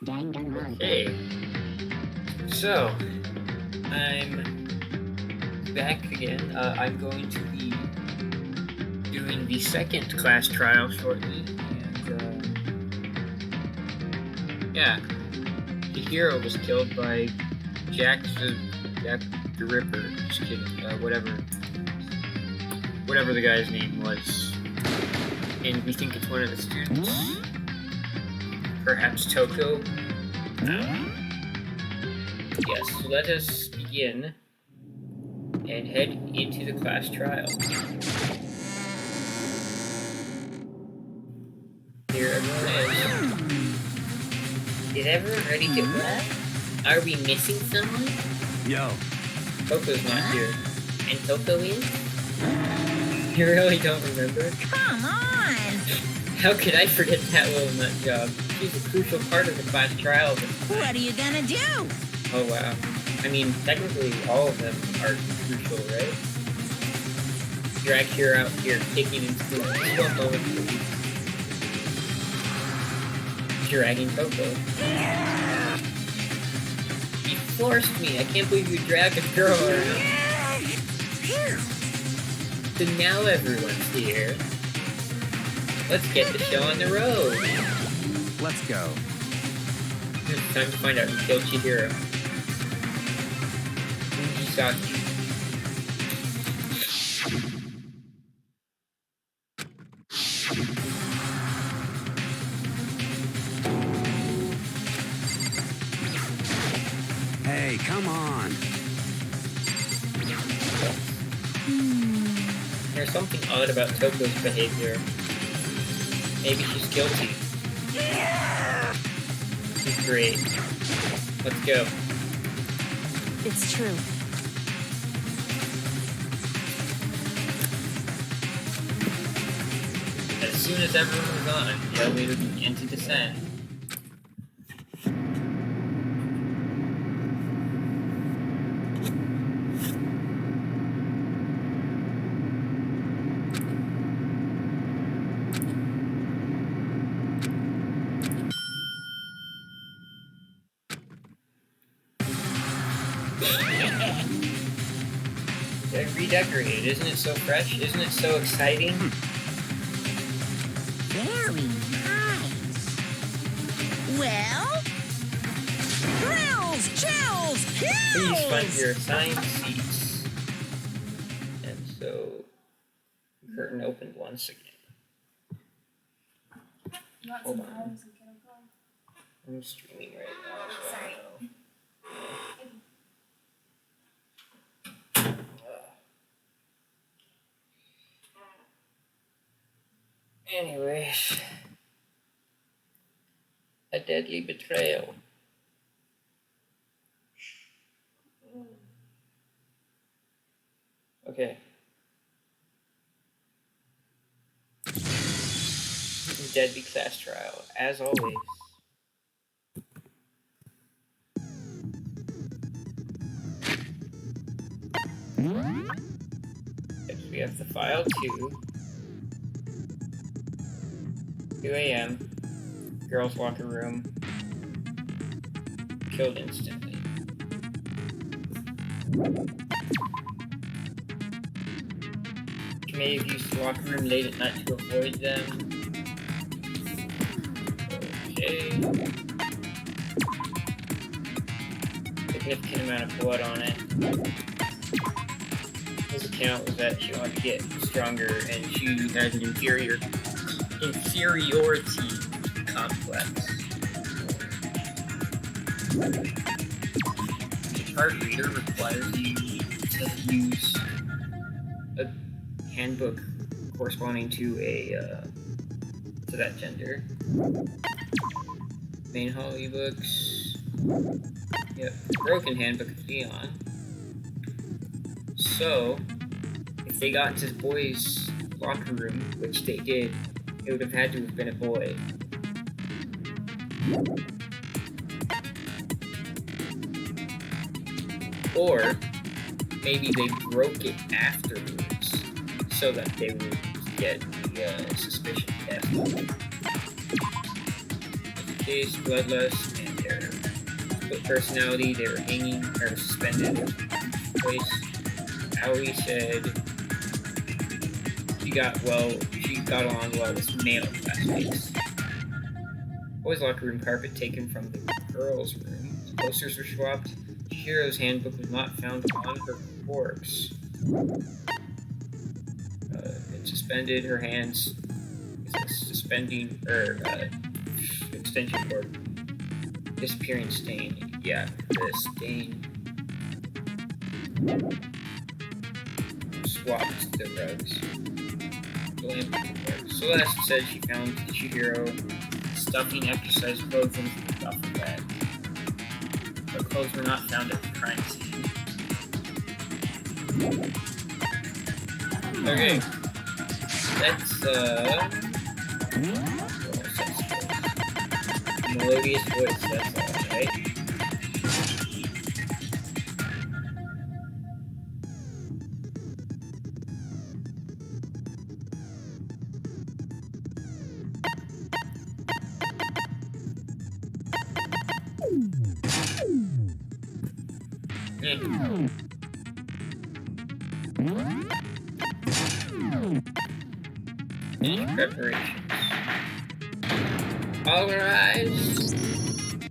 Danganronpa. Hey, so I'm back again. I'm going to be doing the second class trial shortly, and yeah, the hero was killed by Jack the Ripper. Just kidding. Whatever the guy's name was, and we think it's one of the students. Perhaps Toko. Yes, let us begin and head into the class trial. Here everyone is. Is everyone ready to what? Are we missing someone? Yo. Toko's not here. And Toko is? You really don't remember? Come on! How could I forget that little nut job? She's a crucial part of the class trial. What are you gonna do? Oh wow. I mean, technically all of them are crucial, right? You're out here kicking and screaming. Just one moment, please. Dragging Coco. You forced me. I can't believe you dragged a girl around. So now everyone's here. Let's get the show on the road. Let's go. It's time to find out who killed Chihiro. Ugisaki. Hey, come on. There's something odd about Toko's behavior. Maybe she's guilty. She's great. Let's go. It's true. As soon as everyone was on, the elevator began to descend. Redecorated. Isn't it so fresh? Isn't it so exciting? Very nice. Well, thrills, chills, Please find kills! your assigned seats. And so, the curtain opened once again. Hold on. I'm streaming right now. So I don't know. Anyways, a deadly betrayal. Okay. Deadly class trial, as always. Yes, we have the file 2 a.m. Girls' locker room. Killed instantly. You may have used the locker room late at night to avoid them. Okay. Significant amount of blood on it. His account was that she wanted to get stronger and she had an inferiority complex. The card reader requires you to use a handbook corresponding to to that gender. Main hall ebooks. Yep, broken handbook of Leon. So, if they got into the boys' locker room, which they did, it would have had to have been a boy. Or maybe they broke it afterwards so that they would get the suspicion test. Case, bloodlust, and their split personality, they were hanging or suspended in place. Aoi said she got along well with male classmates. Boys' locker room carpet taken from the girls' room. Posters were swapped. Chihiro's handbook was not found on her corpse. It suspended her hands. Suspending or extension cord. Disappearing stain. Yeah, the stain swapped the rugs. Celeste said she found Chihiro stuffing exercise clothes into the duffel bag. The clothes were not found at the crime scene. Okay. That's melodious voice, that's all, right? Preparations. All rise.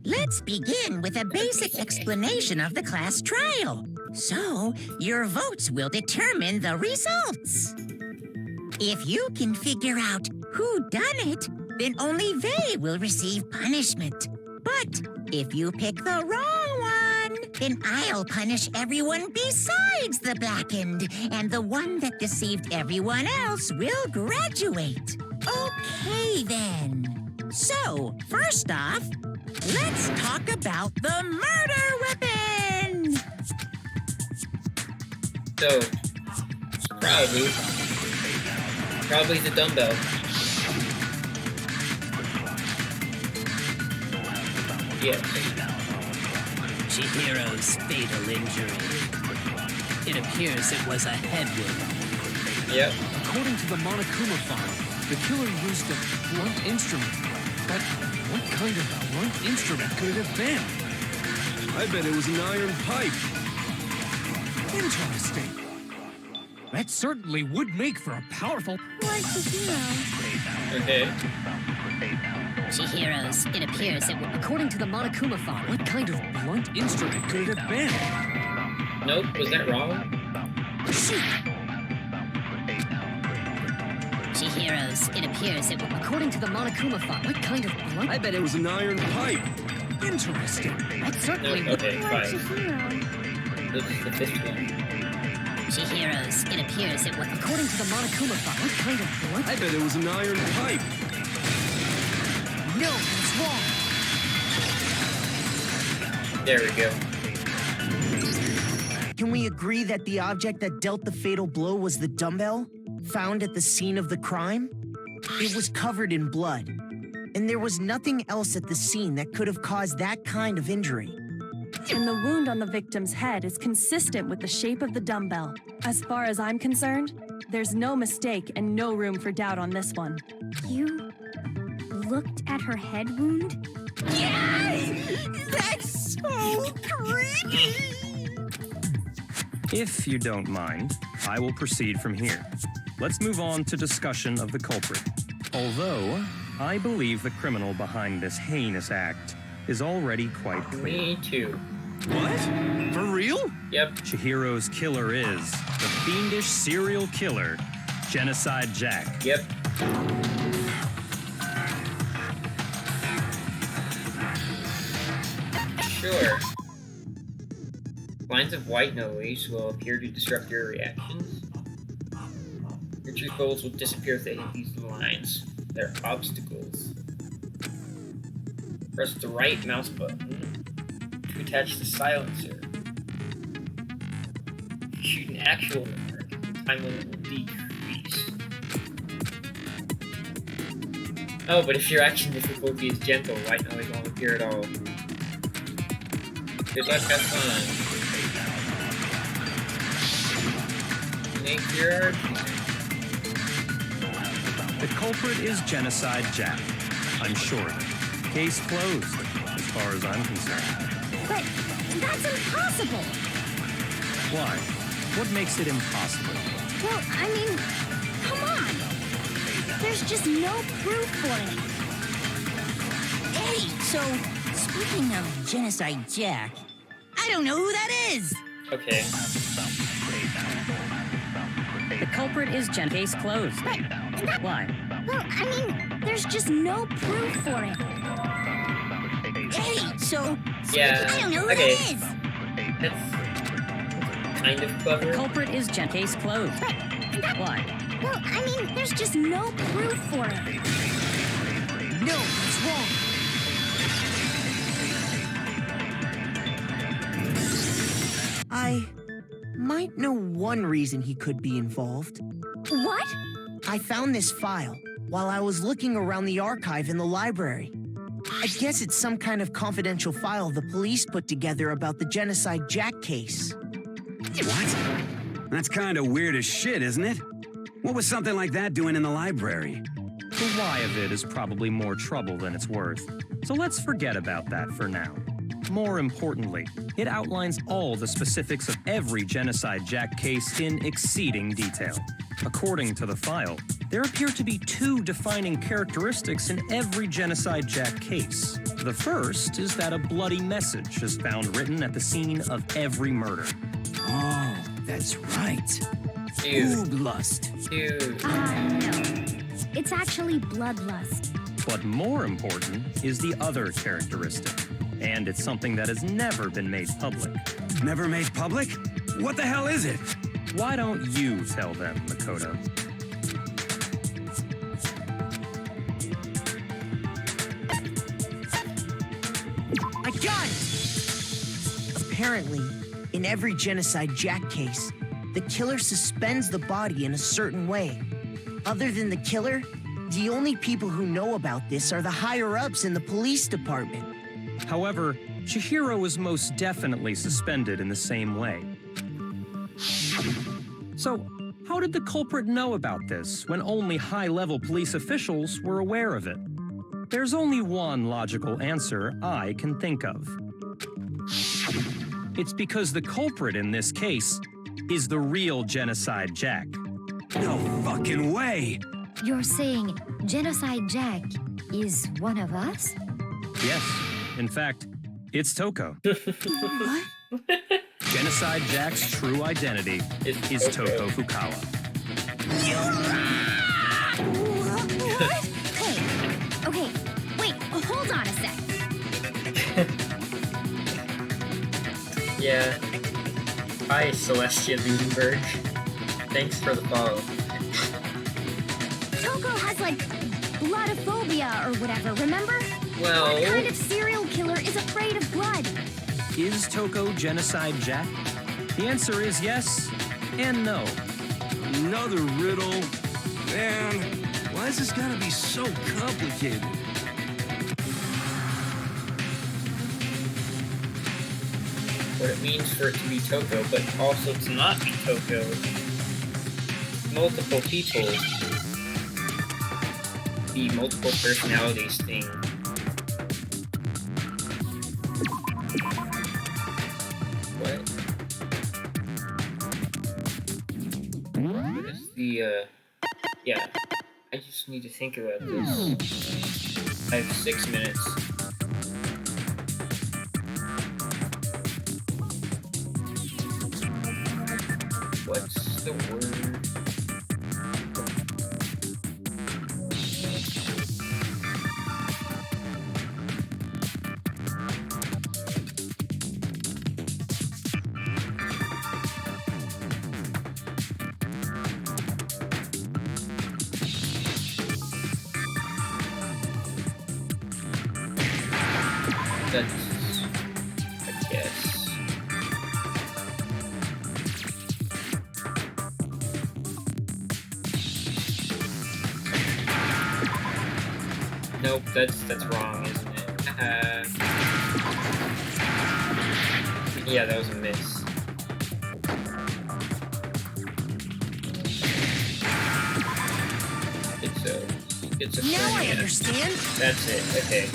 Let's begin with a basic explanation of the class trial. So, your votes will determine the results. If you can figure out who done it, then only they will receive punishment. But if you pick the wrong one, then I'll punish everyone besides the blackened, and the one that deceived everyone else will graduate. Okay, then. So, first off, let's talk about the murder weapon! So, probably the dumbbell. Yes. Chihiro's fatal injury. It appears it was a head wound. Yep. According to the Monokuma file, the killer used a blunt instrument. But what kind of blunt instrument could it have been? I bet it was an iron pipe. Interesting. That certainly would make for a powerful... Like Chihiro. Okay. Chihiro's, it appears it was... According to the Monokuma file, what kind of blunt instrument could it have been? Nope, was that wrong? Chihiro's, it appears it was... According to the Monokuma file, what kind of blunt... I bet it was an iron pipe. Interesting. That certainly Nope, okay, fine. This is the fifth one. Chihiro's, it appears it was... According to the Monokuma file, what kind of blunt... I bet it was an iron pipe. No, it's wrong. There we go. Can we agree that the object that dealt the fatal blow was the dumbbell, found at the scene of the crime? It was covered in blood, and there was nothing else at the scene that could have caused that kind of injury. And the wound on the victim's head is consistent with the shape of the dumbbell. As far as I'm concerned, there's no mistake and no room for doubt on this one. You looked at her head wound? Yay! That's so creepy! If you don't mind, I will proceed from here. Let's move on to discussion of the culprit. Although, I believe the criminal behind this heinous act is already quite clear. Me too. What? For real? Yep. Chihiro's killer is the fiendish serial killer, Genocide Jack. Yep. Sure. Lines of white noise will appear to disrupt your reactions. Your truth goals will disappear if they hit these lines. They're obstacles. Press the right mouse button to attach the silencer. If you shoot an actual mark, the time limit will decrease. Oh, but if your action difficulty is gentle, white noise won't appear at all. Good luck, have fun. Make your argument. The culprit is Genocide Jack. I'm sure. Case closed. as far as I'm concerned. But that's impossible. Why? What makes it impossible? Well, I mean, come on. There's just no proof for it. Hey, so speaking of Genocide Jack, I don't know who that is. Okay. The culprit is Case closed. Why? Well, I mean, there's just no proof for it. Hey, so Yeah. I don't know who Okay. that is. That's kind of clever. Culprit is Case closed. Why? Well, I mean, there's just no proof for it. No, it's wrong. I might know one reason he could be involved. What? I found this file while I was looking around the archive in the library. I guess it's some kind of confidential file the police put together about the Genocide Jack case. What? That's kind of weird as shit, isn't it? What was something like that doing in the library? The why of it is probably more trouble than it's worth. So let's forget about that for now. More importantly, it outlines all the specifics of every Genocide Jack case in exceeding detail. According to the file, there appear to be two defining characteristics in every Genocide Jack case. The first is that a bloody message is found written at the scene of every murder. Oh, that's right. Dude. Lust. Dude. No. It's actually bloodlust. But more important is the other characteristic, and it's something that has never been made public. Never made public? What the hell is it? Why don't you tell them, Makoto? I got it! Apparently, in every Genocide Jack case, the killer suspends the body in a certain way. Other than the killer, the only people who know about this are the higher-ups in the police department. However, Chihiro was most definitely suspended in the same way. So, how did the culprit know about this when only high-level police officials were aware of it? There's only one logical answer I can think of. It's because the culprit in this case is the real Genocide Jack. No fucking way! You're saying Genocide Jack is one of us? Yes, in fact, it's Toko. What? Genocide Jack's true identity is Toko Fukawa. What? Hey, okay, wait, hold on a sec. Yeah. Hi, Celestia Gutenberg. Thanks for the follow. Toko has, like, bloodophobia or whatever, remember? Well... What kind of serial killer is afraid of blood? Is Toko Genocide Jack? The answer is yes and no. Another riddle. Man, why is this gotta be so complicated? what it means for it to be Toko, but also to not be Toko. Multiple people. The multiple personalities thing. What? What is the, yeah. I just need to think about this. I have 6 minutes. What's the word? That's, I guess. Nope, that's wrong, isn't it? Yeah, that was a miss. It's a Now I friend. understand. That's it. Okay.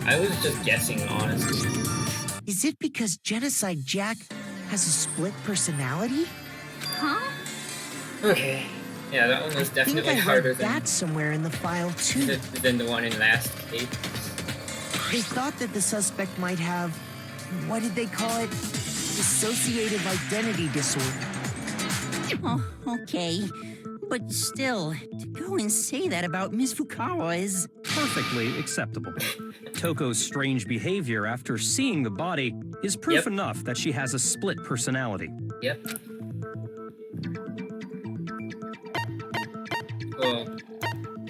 I was just guessing, honestly. Is it because Genocide Jack has a split personality? Huh? Okay. Yeah, that one was I definitely think I harder read than, that somewhere in the file too. than the one in last case. They thought that the suspect might have, what did they call it? Dissociative identity disorder. Oh, okay. But still, to go and say that about Miss Fukawa is... Perfectly acceptable. Toko's strange behavior after seeing the body is proof enough that she has a split personality. Yep. Well,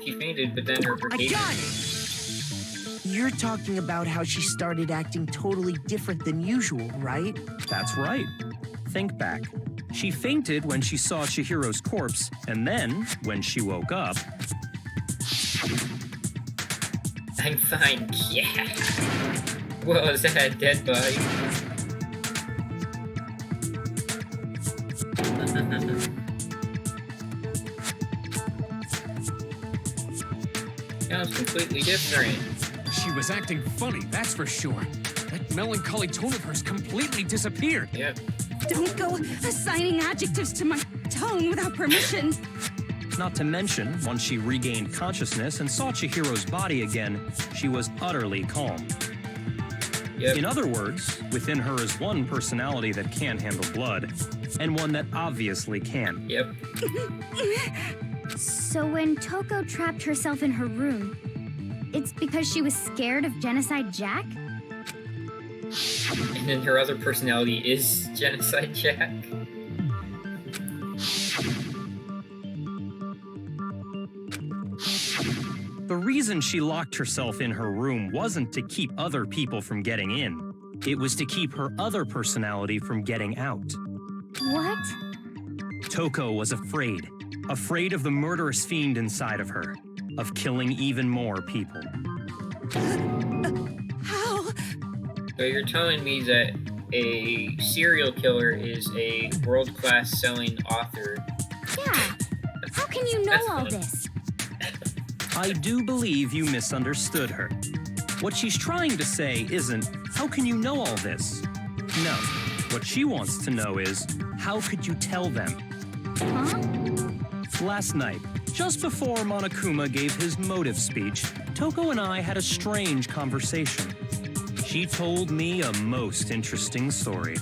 she fainted, but then her I behavior... got it! You're talking about how she started acting totally different than usual, right? That's right. Think back. She fainted when she saw Chihiro's corpse, and then, when she woke up... I'm fine, yeah. Well, is that a dead body? Sounds completely different. She was acting funny, that's for sure. That melancholy tone of hers completely disappeared. Yep. Don't go assigning adjectives to my tone without permission. Not to mention, once she regained consciousness and saw Chihiro's body again, she was utterly calm. Yep. In other words, within her is one personality that can't handle blood, and one that obviously can. Yep. So when Toko trapped herself in her room, it's because she was scared of Genocide Jack? And then her other personality is Genocide Jack. The reason she locked herself in her room wasn't to keep other people from getting in. It was to keep her other personality from getting out. What? Toko was afraid. Afraid of the murderous fiend inside of her. Of killing even more people. How? So you're telling me that a serial killer is a world-class selling author? Yeah. How can you know That's all funny. this? I do believe you misunderstood her. What she's trying to say isn't, how can you know all this? No. What she wants to know is, how could you tell them? Huh? Last night, just before Monokuma gave his motive speech, Toko and I had a strange conversation. She told me a most interesting story.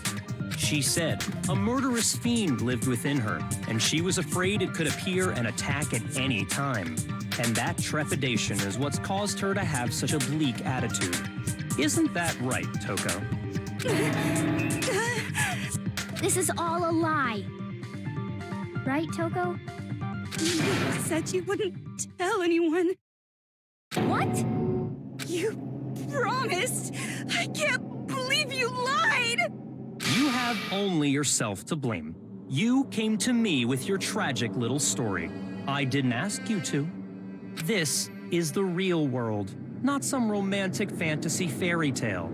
She said a murderous fiend lived within her, and she was afraid it could appear and attack at any time. And that trepidation is what's caused her to have such a bleak attitude. Isn't that right, Toko? This is all a lie. Right, Toko? You said you wouldn't tell anyone. What? You promised. I can't believe you lied. You have only yourself to blame. You came to me with your tragic little story. I didn't ask you to. This is the real world, not some romantic fantasy fairy tale.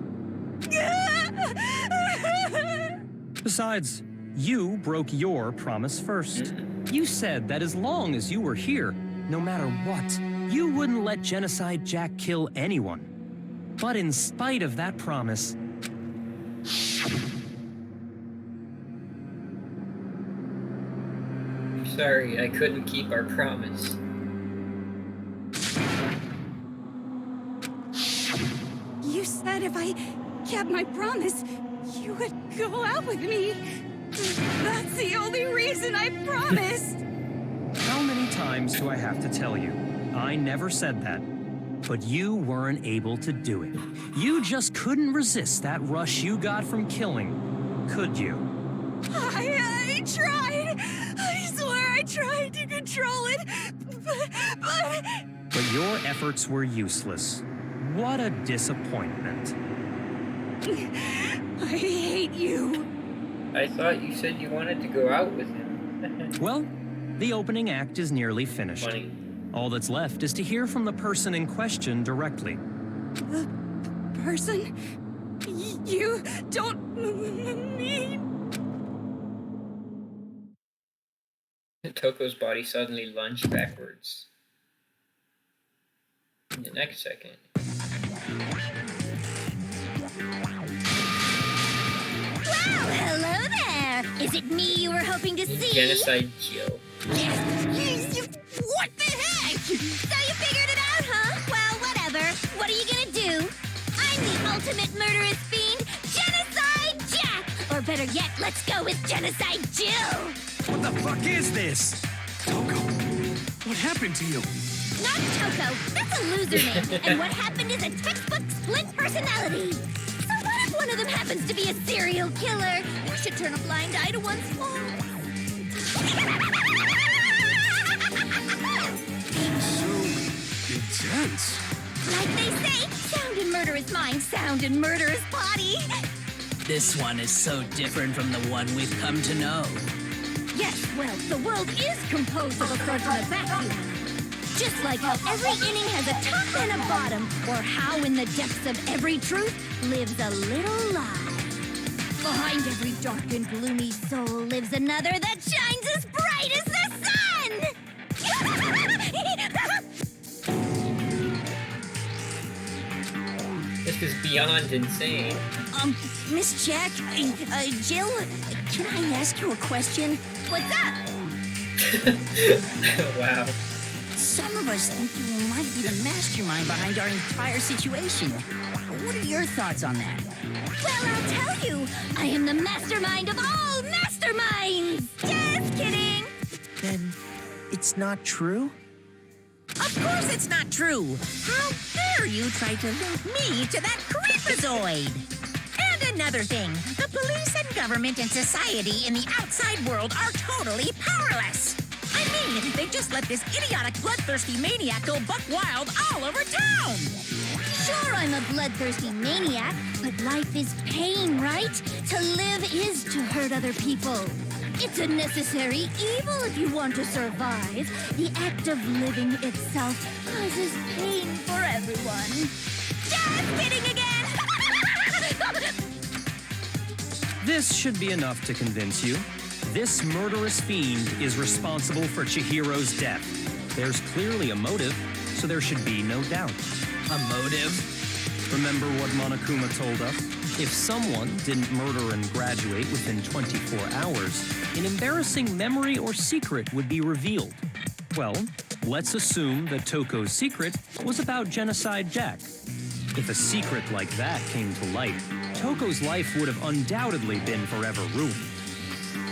Besides, you broke your promise first. You said that as long as you were here, no matter what, you wouldn't let Genocide Jack kill anyone. But in spite of that promise, I'm sorry, I couldn't keep our promise. You said if I kept my promise, you would go out with me. That's the only reason I promised. how many times do I have to tell you? I never said that. But you weren't able to do it. You just couldn't resist that rush you got from killing, could you? I tried. I swear I tried to control it. But your efforts were useless. What a disappointment. I hate you. I thought you said you wanted to go out with him. Well, the opening act is nearly finished. Funny. All that's left is to hear from the person in question directly. The person? You don't mean... Toko's body suddenly lunged backwards. In the next second, Is it me you were hoping to see? Genocide Jill. What the heck? So you figured it out, huh? Well, whatever. What are you gonna do? I'm the ultimate murderous fiend, Genocide Jack! Or better yet, let's go with Genocide Jill! What the fuck is this? Toko, what happened to you? Not Toko, that's a loser name. And what happened is a textbook split personality. So what if one of them happens to be a serial killer? You should turn a blind eye to one's faults. Intense. Like they say, sound in murderous mind, sound in murderous body. This one is so different from the one we've come to know. Yes, well, the world is composed of a front and a back humor. Just like how every inning has a top and a bottom, or how in the depths of every truth lives a little lie. Behind every dark and gloomy soul lives another that shines as bright as the sun! This is beyond insane. Miss Jack, Jill, can I ask you a question? What's up? Wow. Some of us think you might be the mastermind behind our entire situation. What are your thoughts on that? Well, I'll tell you, I am the mastermind of all masterminds! Just kidding! Then it's not true? Of course it's not true. How dare you try to link me to that creepazoid? And another thing, the police and government and society in the outside world are totally powerless. I mean, they just let this idiotic, bloodthirsty maniac go buck wild all over town. Sure, I'm a bloodthirsty maniac, but life is pain, right? To live is to hurt other people. It's a necessary evil if you want to survive. The act of living itself causes pain for everyone. Just kidding again! This should be enough to convince you. This murderous fiend is responsible for Chihiro's death. There's clearly a motive, so there should be no doubt. A motive? Remember what Monokuma told us? If someone didn't murder and graduate within 24 hours, an embarrassing memory or secret would be revealed. Well, let's assume that Toko's secret was about Genocide Jack. If a secret like that came to light, Toko's life would have undoubtedly been forever ruined.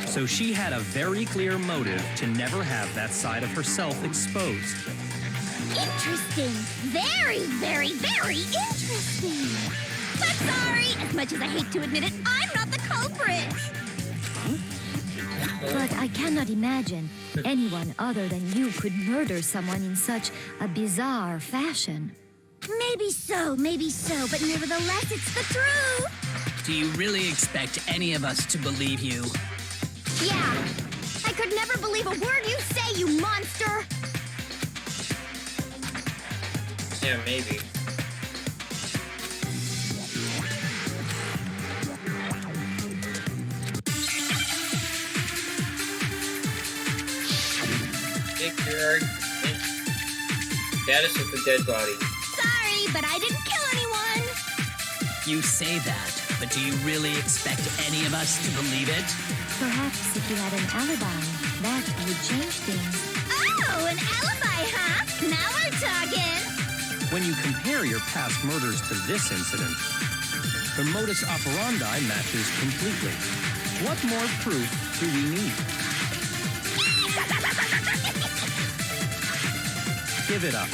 So she had a very clear motive to never have that side of herself exposed. Interesting. Very, very, very interesting. But sorry, as much as I hate to admit it, I'm not the culprit. But I cannot imagine anyone other than you could murder someone in such a bizarre fashion. Maybe so, but nevertheless, it's the truth. Do you really expect any of us to believe you? Yeah. I could never believe a word you say, you monster. Yeah, maybe. Take your argument. Status of the dead body. Sorry, but I didn't kill anyone. You say that, but do you really expect any of us to believe it? Perhaps if you had an alibi, that would change things. Oh, an alibi, huh? Now we're talking. When you compare your past murders to this incident, the modus operandi matches completely. What more proof do we need? Give it up.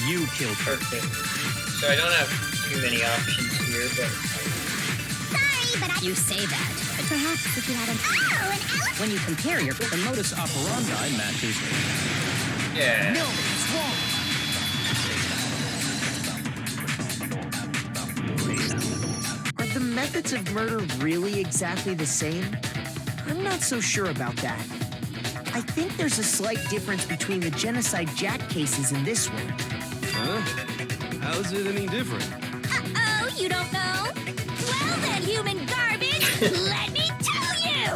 You killed her. Perfect. So I don't have too many options here, but... Sorry, but I... You say that, but Perhaps if you had an... Oh, an alibi. when you compare your... The modus operandi matches... Yeah. No, it's wrong. Are the methods of murder really exactly the same? I'm not so sure about that. I think there's a slight difference between the Genocide Jack cases and this one. Huh? How's it any different? Uh-oh, you don't know? Well then, human garbage, let me tell you!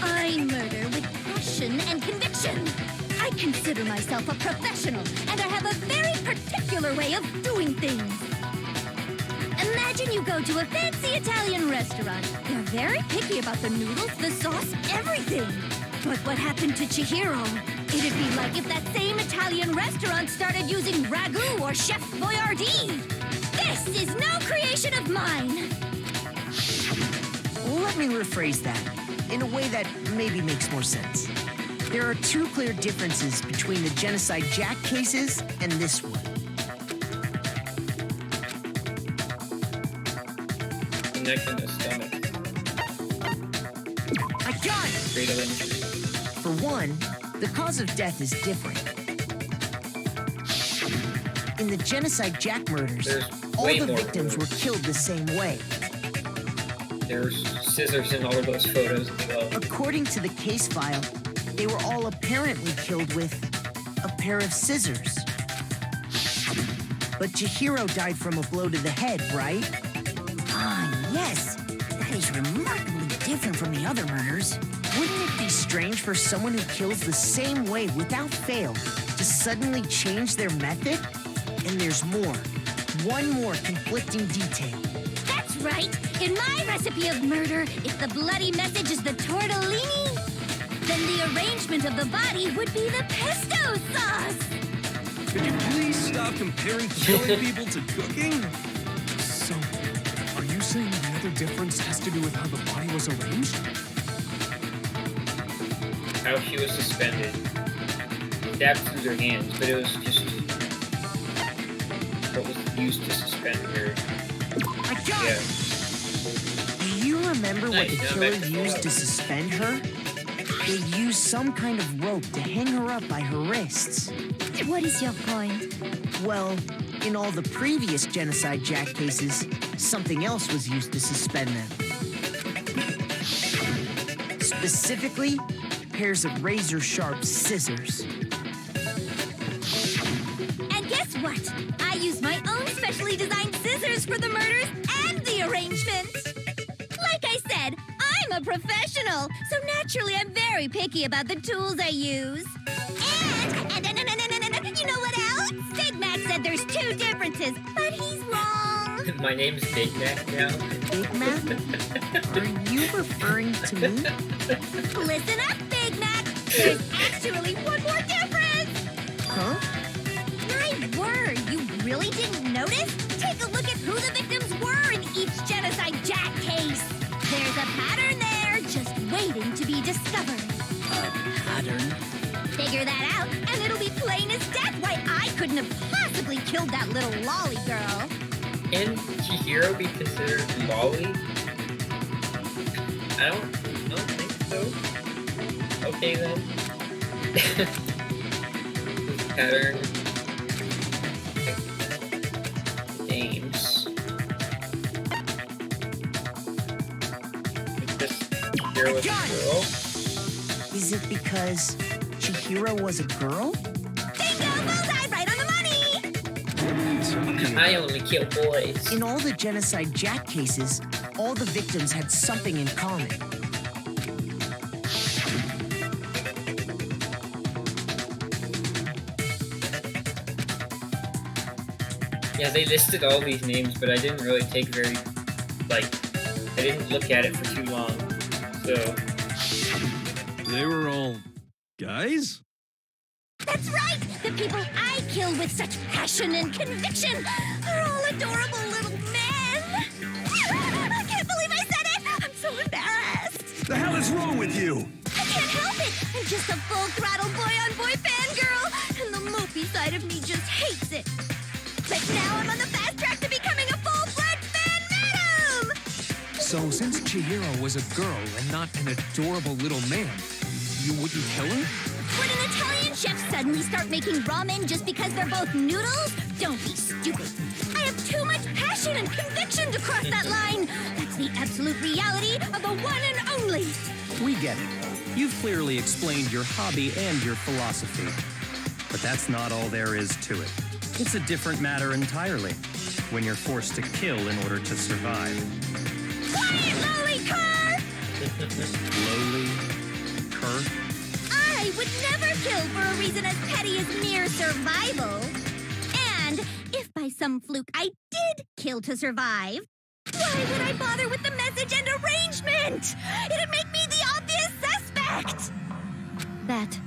I murder with passion and conviction. I consider myself a professional, and I have a very particular way of doing things. Imagine you go to a fancy Italian restaurant. They're very picky about the noodles, the sauce, everything. But what happened to Chihiro? It'd be like if that same Italian restaurant started using ragu or Chef Boyardee. This is no creation of mine. Let me rephrase that in a way that maybe makes more sense. There are two clear differences between the Genocide Jack cases and this one. Neck in the stomach. I got it! Fatal injury. For one, the cause of death is different. In the Genocide Jack murders, There's all way the more victims were photos. killed the same way. There's scissors in all of those photos as well. According to the case file, they were all apparently killed with a pair of scissors. But Chihiro died from a blow to the head, right? Ah, yes. That is remarkably different from the other murders. Wouldn't it be strange for someone who kills the same way without fail to suddenly change their method? And there's more. One more conflicting detail. That's right. In my recipe of murder, if the bloody message is the tortellini, then the arrangement of the body would be the pesto sauce. Could you please stop comparing killing people to cooking? So, are you saying the other difference has to do with how the body was arranged? How she was suspended. Stabbed through her hands, but it was just what was used to suspend her. I got it! Do you remember what Nice, the now killer back to used photo. to suspend her? They used some kind of rope to hang her up by her wrists. What is your point? Well, in all the previous Genocide Jack cases, something else was used to suspend them. Specifically, pairs of razor-sharp scissors. And guess what? I used my own specially designed scissors for the murders and the arrangement. Like I said, I'm a professional, so naturally I'm very picky about the tools I use. And you know what else? Big Mac said there's two differences, but he's wrong. My name's Big Mac now. Big Mac? Are you referring to me? Listen up, Big Mac. There's actually one more difference. Huh? My word, you really didn't notice? Take a look at who the victims were in each Genocide Jack case. There's a pattern there, just waiting to be discovered. Pattern. Figure that out, and it'll be plain as death why I couldn't have possibly killed that little lolly girl. Can Chihiro be considered lolly? I don't think so. Okay then. Pattern names. This Chihiro was a girl. Is it because Chihiro was a girl? Bingo! Bullseye! Right on the money! I only kill boys. In all the Genocide Jack cases, all the victims had something in common. Yeah, they listed all these names, but I didn't really take I didn't look at it for too long. So, They were all guys? That's right! The people I kill with such passion and conviction are all adorable little men! I can't believe I said it! I'm so embarrassed! The hell is wrong with you? I can't help it! I'm just a full-throttle boy-on-boy fangirl, and the mopey side of me just hates it. But now I'm on the fast track to becoming a full-fledged fan madam! So, since Chihiro was a girl and not an adorable little man, you wouldn't kill her? Would an Italian chef suddenly start making ramen just because they're both noodles? Don't be stupid. I have too much passion and conviction to cross that line. That's the absolute reality of the one and only. We get it. You've clearly explained your hobby and your philosophy. But that's not all there is to it. It's a different matter entirely, when you're forced to kill in order to survive. Quiet, lowly cur! Lowly? Cur? I would never kill for a reason as petty as mere survival. And if by some fluke I did kill to survive, why would I bother with the message and arrangement? It'd make me the obvious suspect! That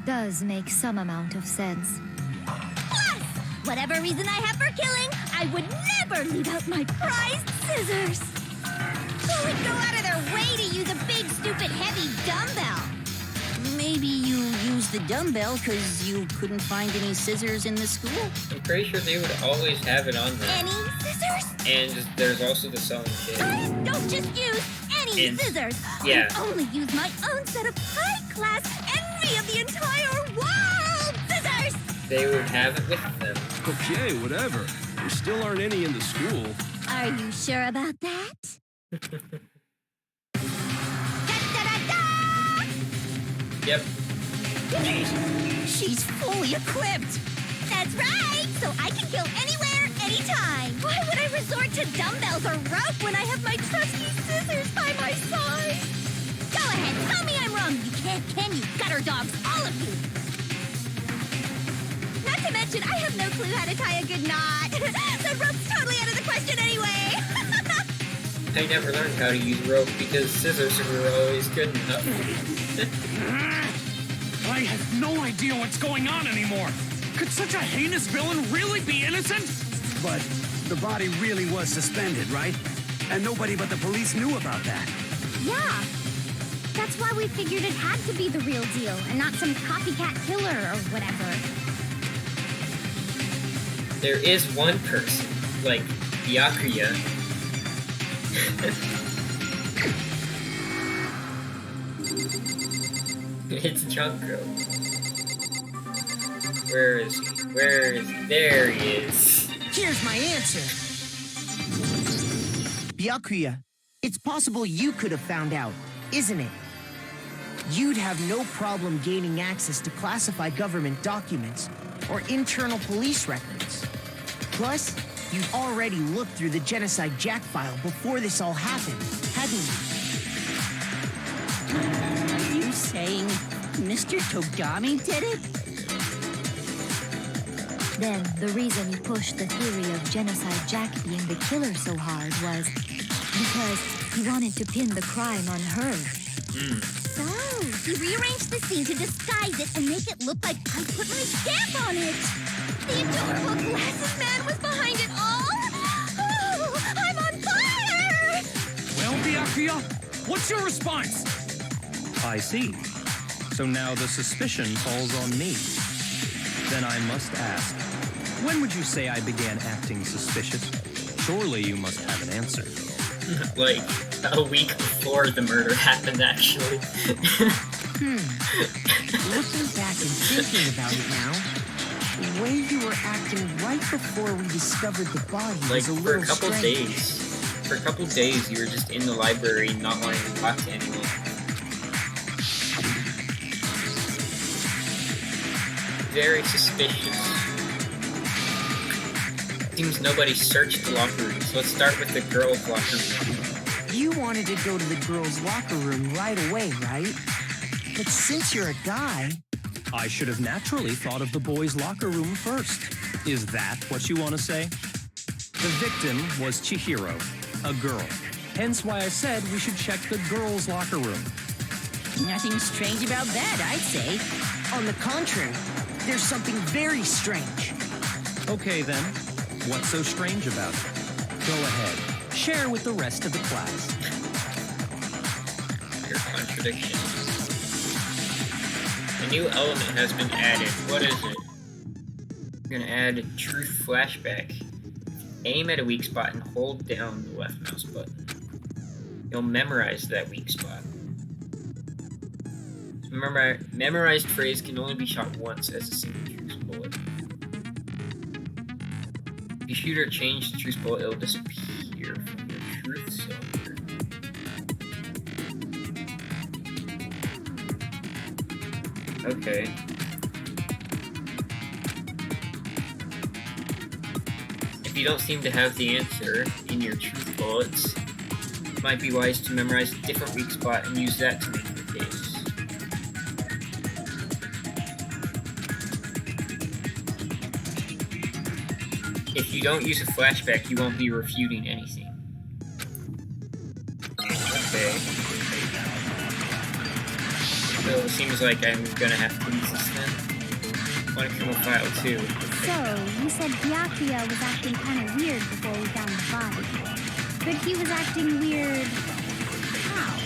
does make some amount of sense. Plus, whatever reason I have for killing, I would never leave out my prized scissors. Who would go out of their way to use a big, stupid, heavy dumbbell? Maybe you used the dumbbell because you couldn't find any scissors in the school? I'm pretty sure they would always have it on them. Any scissors? And there's also the sewing kit. I don't just use any And- scissors. yeah. I only use my own set of high-class envy of the entire world scissors! They would have it with them. Okay, whatever. There still aren't any in the school. Are you sure about that? Da-da-da-da! Yep. She's fully equipped! That's right! So I can kill anywhere, anytime! Why would I resort to dumbbells or rope when I have my trusty scissors by my side? Go ahead, tell me I'm wrong! You can't, can you? Gutter dogs, all of you! Not to mention, I have no clue how to tie a good knot! The rope's totally out of the question anyway! I never learned how to use rope because scissors were always good enough. I have no idea what's going on anymore. Could such a heinous villain really be innocent? But the body really was suspended, right? And nobody but the police knew about that. Yeah. That's why we figured it had to be the real deal and not some copycat killer or whatever. There is one person, like Byakuya. It's Junko. Where is he? Where is he? There he is. Here's my answer. Byakuya, it's possible you could have found out, isn't it? You'd have no problem gaining access to classified government documents or internal police records. Plus, you'd already looked through the Genocide Jack file before this all happened, hadn't you? Are you saying Mr. Togami did it? Then the reason you pushed the theory of Genocide Jack being the killer so hard was because he wanted to pin the crime on her. So, he rearranged the scene to disguise it and make it look like I put my stamp on it. The adorable glasses man was behind it all. Oh, I'm on fire! Well, Byakuya, what's your response? I see. So now the suspicion falls on me. Then I must ask, when would you say I began acting suspicious? Surely you must have an answer. Like, a week before the murder happened, actually. Looking back and thinking about it now, the way you were acting right before we discovered the body Like, was a for little a couple strange. days. For a couple days, you were just in the library not wanting to talk to anyone. Very suspicious. Seems nobody searched the locker room, so let's start with the girls' locker room. You wanted to go to the girls' locker room right away, right? But since you're a guy, I should have naturally thought of the boys' locker room first. Is that what you want to say? The victim was Chihiro, a girl. Hence why I said we should check the girls' locker room. Nothing strange about that, I'd say. on the contrary, there's something very strange. Okay then, what's so strange about it? Go ahead, share with the rest of the class. Your contradiction. A new element has been added. What is it? We're gonna add truth flashback. Aim at a weak spot and hold down the left mouse button. You'll memorize that weak spot. Memorized phrase can only be shot once as a single truth bullet. If you shoot or change the truth bullet, it'll disappear from your truth cylinder. Okay. If you don't seem to have the answer in your truth bullets, it might be wise to memorize a different weak spot and use that to make your case. if you don't use a flashback, you won't be refuting anything. Okay. So it seems like I'm gonna have to use this then. Monokuma File 2. So, you said Byakuya was acting kind of weird before we found the body. But he was acting weird... how?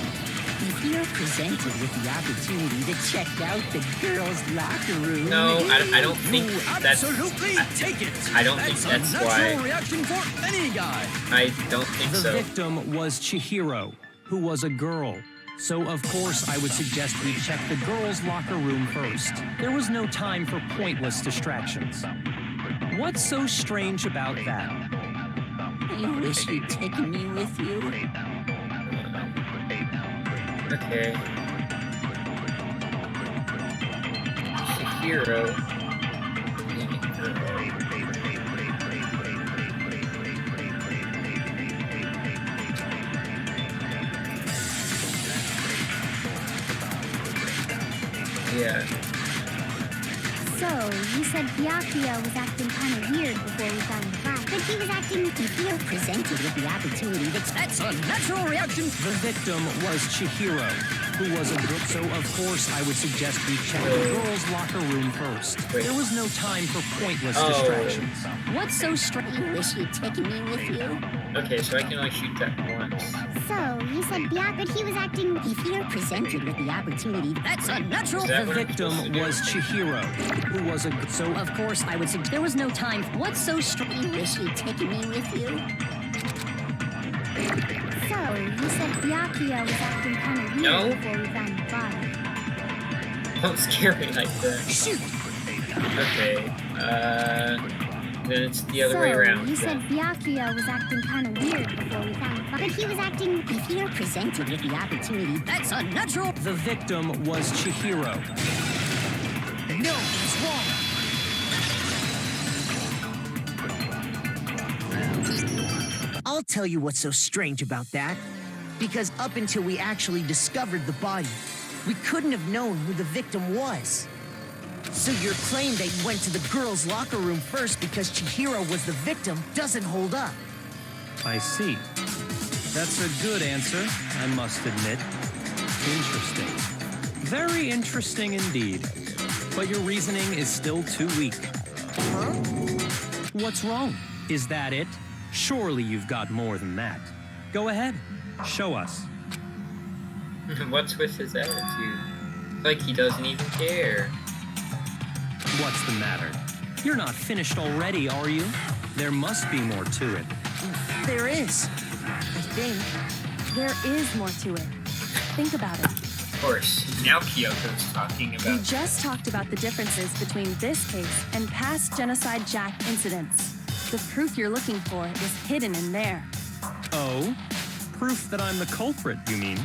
If you're presented with the opportunity to check out the girls' locker room... No, I don't think that's... Absolutely take it. I don't think that's a natural why... reaction for any guy. I don't think The so. victim was Chihiro, who was a girl. So, of course, I would suggest we check the girls' locker room first. There was no time for pointless distractions. What's so strange about that? I wish you'd taken me with you. Okay. Chihiro. Yeah. So, you said Byakuya was acting kind of weird before we found the body. But he was acting... If you're presented with the opportunity to... That's a natural reaction. The victim was Chihiro, who was a girl. So, of course, I would suggest we check the girls' locker room first. Wait. There was no time for pointless distractions. What's so strange? I wish you'd taken me with you. Okay, so I can only shoot that once. So, you said Byakuya, but he was acting... If you're presented with the opportunity... That's a natural... Is that The what I'm victim supposed to do? was Chihiro, who was a... So, Of course, I would suggest... There was no time... What's so strange? I wish you'd taken me with you. So, you said Byakuya was acting kind of weird No. before we found the body. Don't scare me like that. Shoot! Okay, then it's the other way around. You said then. Byakuya was acting kind of weird before we found the body. But he was acting... If you're presented with the opportunity... That's a natural... the victim was Chihiro. No, it's wrong. I'll tell you what's so strange about that. Because up until we actually discovered the body, we couldn't have known who the victim was. So your claim that you went to the girls' locker room first because Chihiro was the victim doesn't hold up. I see. That's a good answer, I must admit. Interesting. Very interesting indeed. But your reasoning is still too weak. Huh? What's wrong? Is that it? Surely you've got more than that. Go ahead. Show us. What's with his attitude? Like he doesn't even care. What's the matter? You're not finished already, are you? There must be more to it. There is. I think. There is more to it. Think about it. Of course, now Kyoko's talking We about... just talked about the differences between this case and past Genocide Jack incidents. The proof you're looking for is hidden in there. Oh? Proof that I'm the culprit, you mean?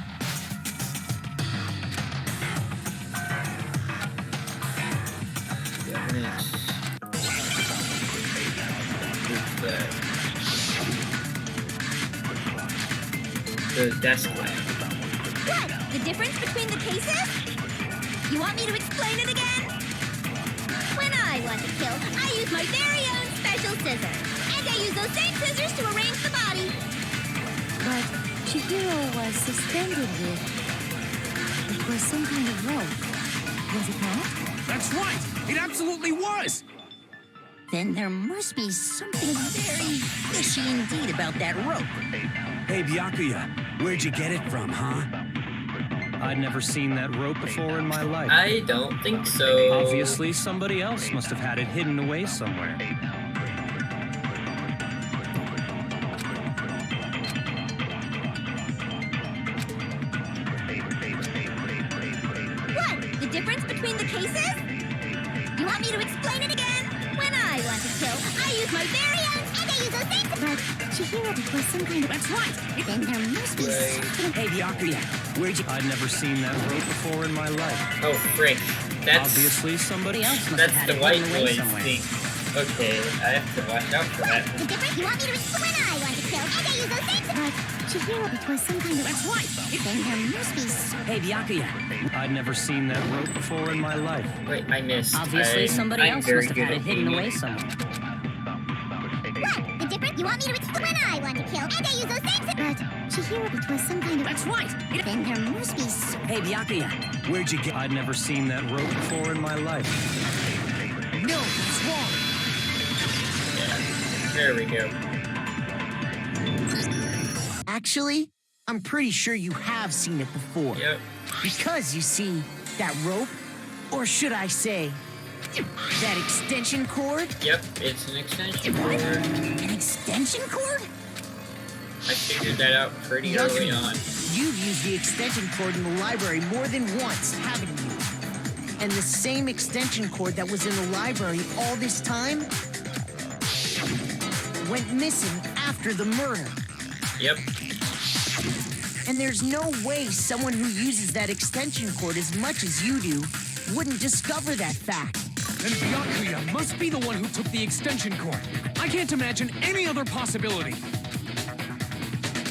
The desk lamp. What? The difference between the cases? You want me to explain it again? When I want to kill, I use my very own special scissors. And I use those same scissors to arrange the body. But Chihiro was suspended with... It was some kind of rope. Was it not? That's right! It absolutely was! Then there must be something very fishy indeed about that rope. Hey, Byakuya, where'd you get it from, huh? I'd never seen that rope before in my life. I don't think so. Obviously, somebody else must have had it hidden away somewhere. What? The difference between the cases? You want me to explain it again? When I want to kill, I use my very own, and I use those same... But Chihiro was some kind of... That's right. Then there must be something... Hey, Byakuya, where'd you... I'd never seen that rope before in my life. Oh, frick. That's... Obviously, somebody else must That's have had the it white hidden away boy somewhere. thing. Okay, I have to watch out for that. The difference? You want me to explain? When I want to kill, and I use those same... But Chihiro was some kind of... That's right. Then there must be something... Hey, Byakuya. I'd never seen that rope before in my life. Wait, I missed. Obviously, somebody I'm else very must have good had it at hidden aiming. away somewhere. You want me to explain when I want to kill, and I use those same... But Chihiro, it was some kind of... That's right. Then there must be... Hey, Byakuya. Where'd you get? I'd never seen that rope before in my life. No, it's wrong. There we go. Actually, I'm pretty sure you have seen it before. Yep. Because, you see, that rope, or should I say, that extension cord? Yep, it's an extension cord. An extension cord? I figured that out pretty early on. You've used the extension cord in the library more than once, haven't you? And the same extension cord that was in the library all this time went missing after the murder. Yep. And there's no way someone who uses that extension cord as much as you do wouldn't discover that fact. Then Byakuya must be the one who took the extension cord. I can't imagine any other possibility.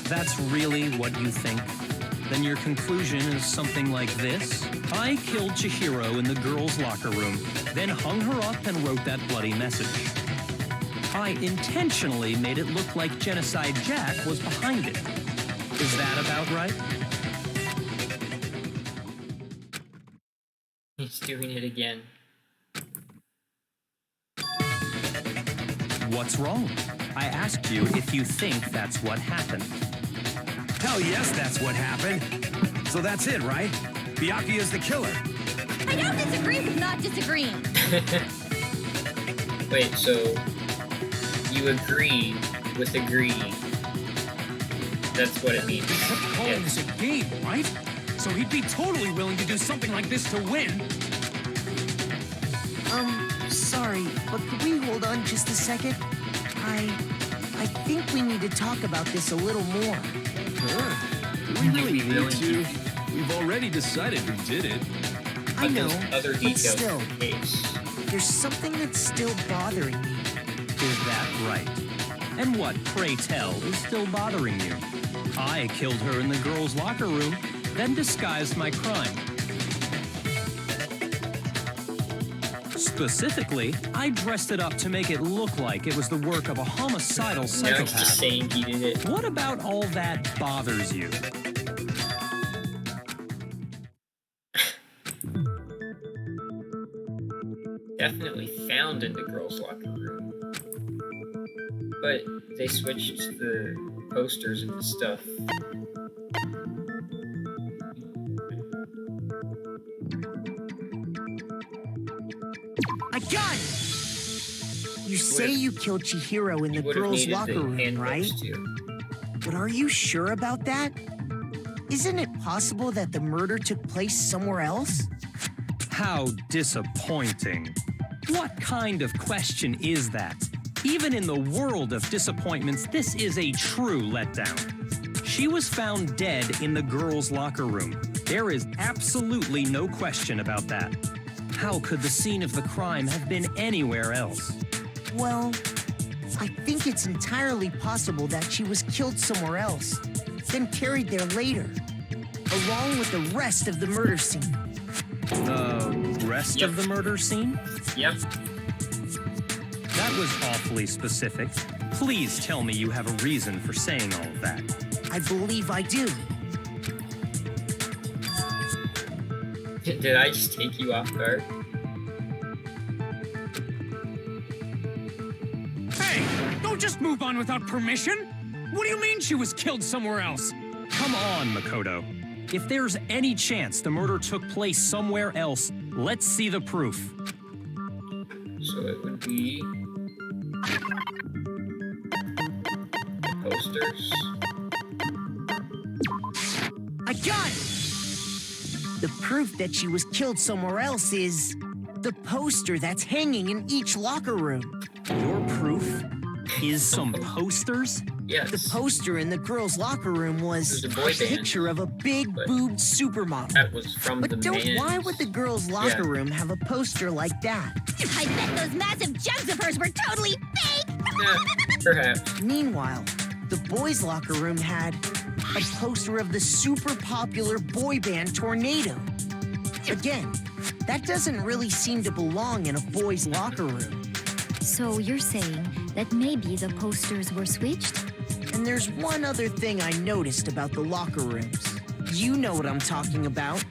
That's really what you think? Then your conclusion is something like this? I killed Chihiro in the girls' locker room, then hung her up and wrote that bloody message. I intentionally made it look like Genocide Jack was behind it. Is that about right? He's doing it again. What's wrong? I asked you if you think that's what happened. Hell yes, that's what happened. So that's it, right? Byakuya's the killer. I don't disagree with not disagreeing. Wait, so you agree with agreeing? That's what it means. He kept calling this a game, right? So he'd be totally willing to do something like this to win. Sorry, but could we hold on just a second? I think we need to talk about this a little more. Huh? Do we really need to? We've already decided who did it. I know, There's other but details still, in the case. there's something that's still bothering me. Is that right? And what, pray tell, is still bothering you? I killed her in the girls' locker room, then disguised my crime. Specifically, I dressed it up to make it look like it was the work of a homicidal Now it's psychopath. just saying he did it. What about all that bothers you? Definitely found in the girls' locker room. But they switched the posters and stuff. I got it! You say you killed Chihiro in the Would've girls' needed locker the room, handbooks right? too. But are you sure about that? Isn't it possible that the murder took place somewhere else? How disappointing. What kind of question is that? Even in the world of disappointments, this is a true letdown. She was found dead in the girls' locker room. There is absolutely no question about that. How could the scene of the crime have been anywhere else? Well, I think it's entirely possible that she was killed somewhere else, then carried there later, along with the rest of the murder scene. The rest of the murder scene? Yep. That was awfully specific. Please tell me you have a reason for saying all of that. I believe I do. Did I just take you off guard? Hey, don't just move on without permission. What do you mean she was killed somewhere else? Come on, Makoto. If there's any chance the murder took place somewhere else, let's see the proof. So it would be the posters. I got it! The proof that she was killed somewhere else is the poster that's hanging in each locker room. Your proof is some posters? Yes. The poster in the girls' locker room was It was a a boy band, picture of a big but boobed supermodel. That was from the But don't, man's... why would the girls' locker room have a poster like that? I bet those massive jugs of hers were totally fake! Yeah, perhaps. Meanwhile, the boys' locker room had a poster of the super popular boy band Tornado. Again, that doesn't really seem to belong in a boys' locker room. So you're saying that maybe the posters were switched? And there's one other thing I noticed about the locker rooms. You know what I'm talking about,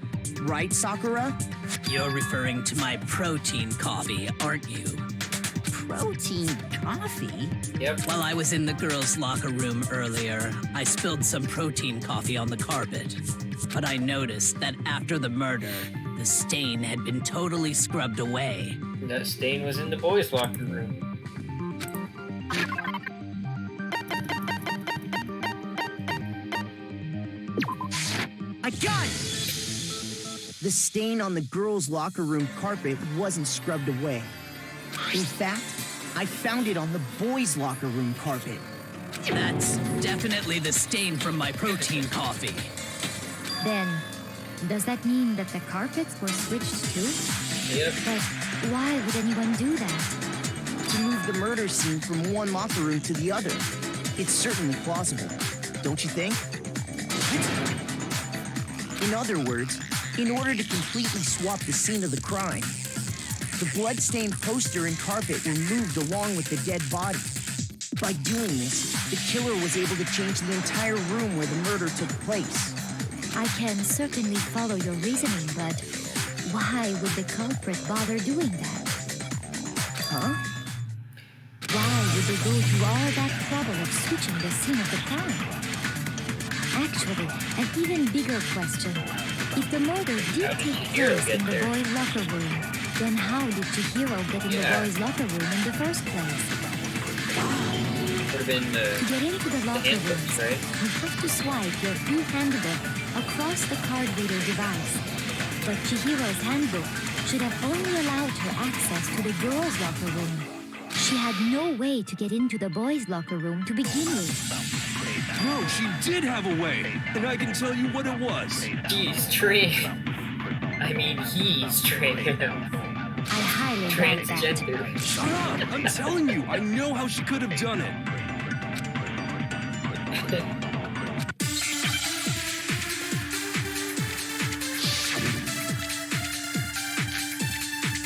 right, Sakura? You're referring to my protein coffee, aren't you? Protein coffee? Yep. While I was in the girls' locker room earlier, I spilled some protein coffee on the carpet. But I noticed that after the murder, the stain had been totally scrubbed away. That stain was in the boys' locker room. I got it! The stain on the girls' locker room carpet wasn't scrubbed away. In fact, I found it on the boys' locker room carpet. That's definitely the stain from my protein coffee. Then, does that mean that the carpets were switched too? Yep. But why would anyone do that? To move the murder scene from one locker room to the other. It's certainly plausible, don't you think? In other words, in order to completely swap the scene of the crime, the blood-stained poster and carpet were moved along with the dead body. By doing this, the killer was able to change the entire room where the murder took place. I can certainly follow your reasoning, but why would the culprit bother doing that? Huh? Why would they go through all that trouble of switching the scene of the crime? Actually, an even bigger question. If the murder did take place in the boys' locker room, then how did Chihiro get in the boys' locker room in the first place? Would have been To get into the locker room, handbooks, right? you have to swipe your e-handbook across the card reader device. But Chihiro's handbook should have only allowed her access to the girls' locker room. She had no way to get into the boys' locker room to begin with. No, she did have a way, and I can tell you what it was. He's straight. I mean, he's straight. I highly doubt that. Transgender. Shut up! I'm telling you, I know how she could have done it.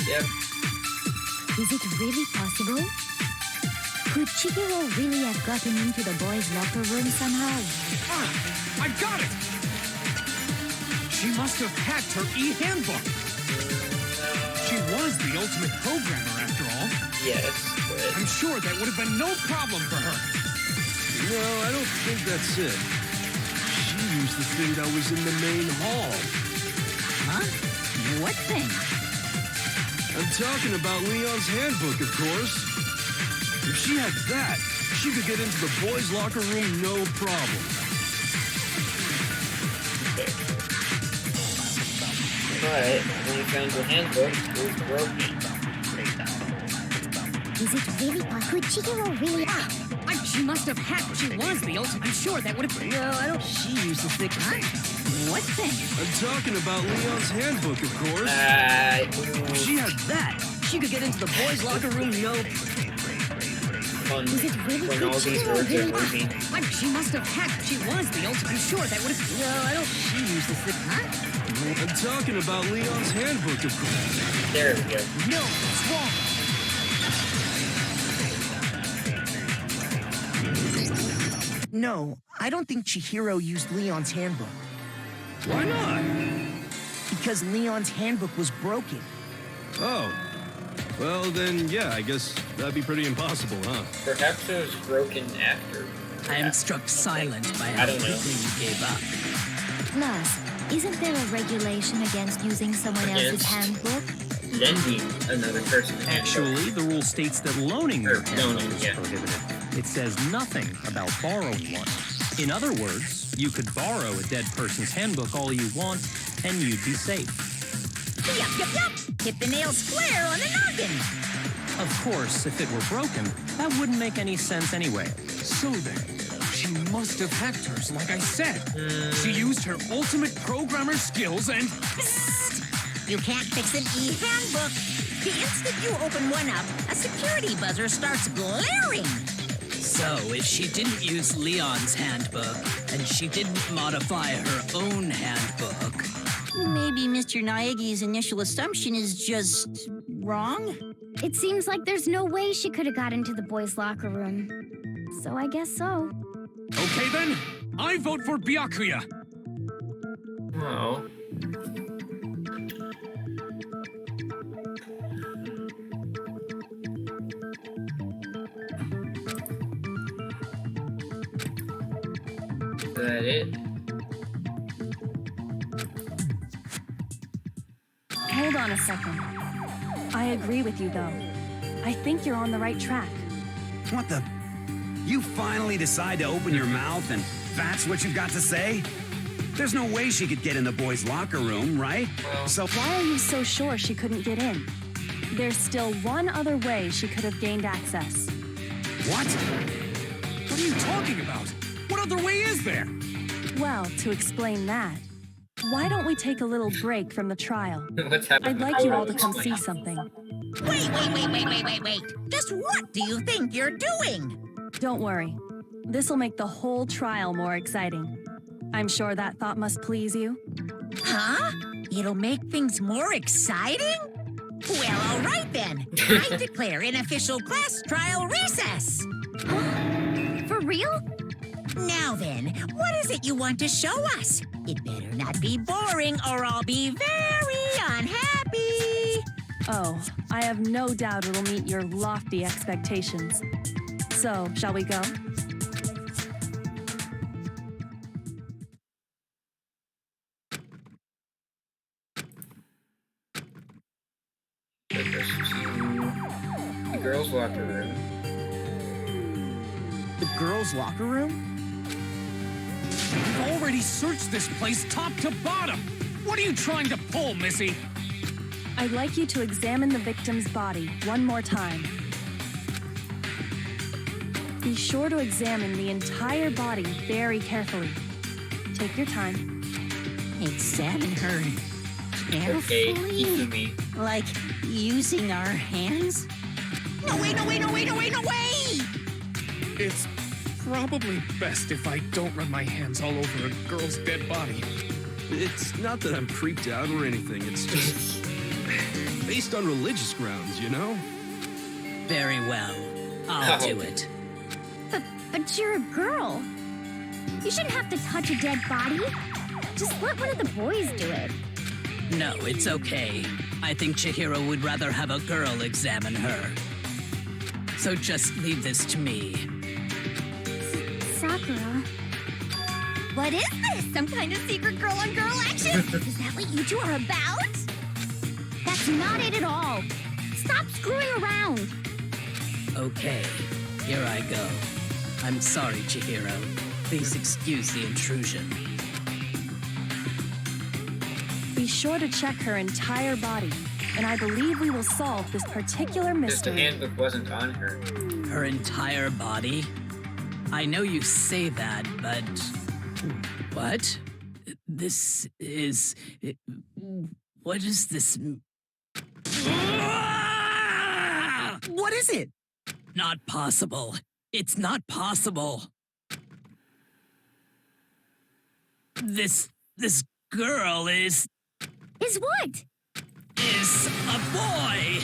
Yep. Is it really possible? Could Chihiro really have gotten into the boys' locker room somehow? I got it! She must have hacked her e-handbook. She was the ultimate programmer, after all. Yes, but I'm sure that would have been no problem for her. No, I don't think that's it. She used the thing that was in the main hall. Huh? What thing? I'm talking about Leon's handbook, of course. If she had that, she could get into the boys' locker room no problem. but when you found your handbook, it was broken. Is it really possible? Could Chihiro really? She must have hacked. She was the ultimate. I'm sure that would have. No, I don't. She used the thick. What thing? I'm talking about Leon's handbook, of course. If she had that, she could get into the boys' locker room no. Fun Is it really? when Could all these Chihiro words are really? moving. She must have hacked. She was the ultimate. I'm sure that would have. No, I don't. She used the thick. I'm talking about Leon's handbook, of course. There we go. No, it's wrong. No, I don't think Chihiro used Leon's handbook. Why not? Because Leon's handbook was broken. Oh. Well, then, yeah, I guess that'd be pretty impossible, huh? Perhaps it was broken after. I am struck silent by how I don't know. quickly you gave up. Plus, isn't there a regulation against using someone else's Against? handbook? Lending another person a handbook. Actually, the rule states that loaning your Or handbook loaning, is yeah. prohibited. It says nothing about borrowing one. In other words, you could borrow a dead person's handbook all you want, and you'd be safe. Yup. Hit the nail square on the noggin. Of course, if it were broken, that wouldn't make any sense anyway. So then, she must have hacked hers, like I said. She used her ultimate programmer skills and... You can't fix an e-handbook. The instant you open one up, a security buzzer starts blaring. So, if she didn't use Leon's handbook, and she didn't modify her own handbook, Maybe Mr. Naegi's initial assumption is just wrong? It seems like there's no way she could have got into the boys' locker room. So I guess so. Okay then, I vote for Byakuya. Oh. Is that it? Hold on a second. I agree with you, though. I think you're on the right track. What the? You finally decide to open your mouth and that's what you've got to say? There's no way she could get in the boys' locker room, right? So Why are you so sure she couldn't get in? There's still one other way she could have gained access. what? What are you talking about? What other way is there? Well, to explain that, why don't we take a little break from the trial? What's happening? I'd like you all to come see something. Wait. Just what do you think you're doing? Don't worry. This'll make the whole trial more exciting. I'm sure that thought must please you. Huh? It'll make things more exciting? Well, all right then. I declare an official class trial recess. For real? Now then, what is it you want to show us? It better not be boring or I'll be very unhappy. Oh, I have no doubt it'll meet your lofty expectations. So, shall we go? Take us to the girls' locker room. The girls' locker room? We've already searched this place top to bottom. What are you trying to pull, Missy? I'd like you to examine the victim's body one more time. Be sure to examine the entire body very carefully. Take your time. Examine her Okay, carefully. Ifumi. Like using our hands? No way! It's probably best if I don't run my hands all over a girl's dead body. It's not that I'm creeped out or anything. It's just based on religious grounds, you know? Very well. I'll Oh. do it. But you're a girl. You shouldn't have to touch a dead body. Just let one of the boys do it. No, it's okay. I think Chihiro would rather have a girl examine her. So just leave this to me. Sakura. What is this? Some kind of secret girl-on-girl action? Is that what you two are about? That's not it at all. Stop screwing around. Okay, here I go. I'm sorry, Chihiro. Please excuse the intrusion. Be sure to check her entire body, and I believe we will solve this particular Just the mystery. handbook wasn't on her. Her entire body? I know you say that, but... What? This is... What is this... What is it? Not possible. It's not possible. This girl is Is what? a boy.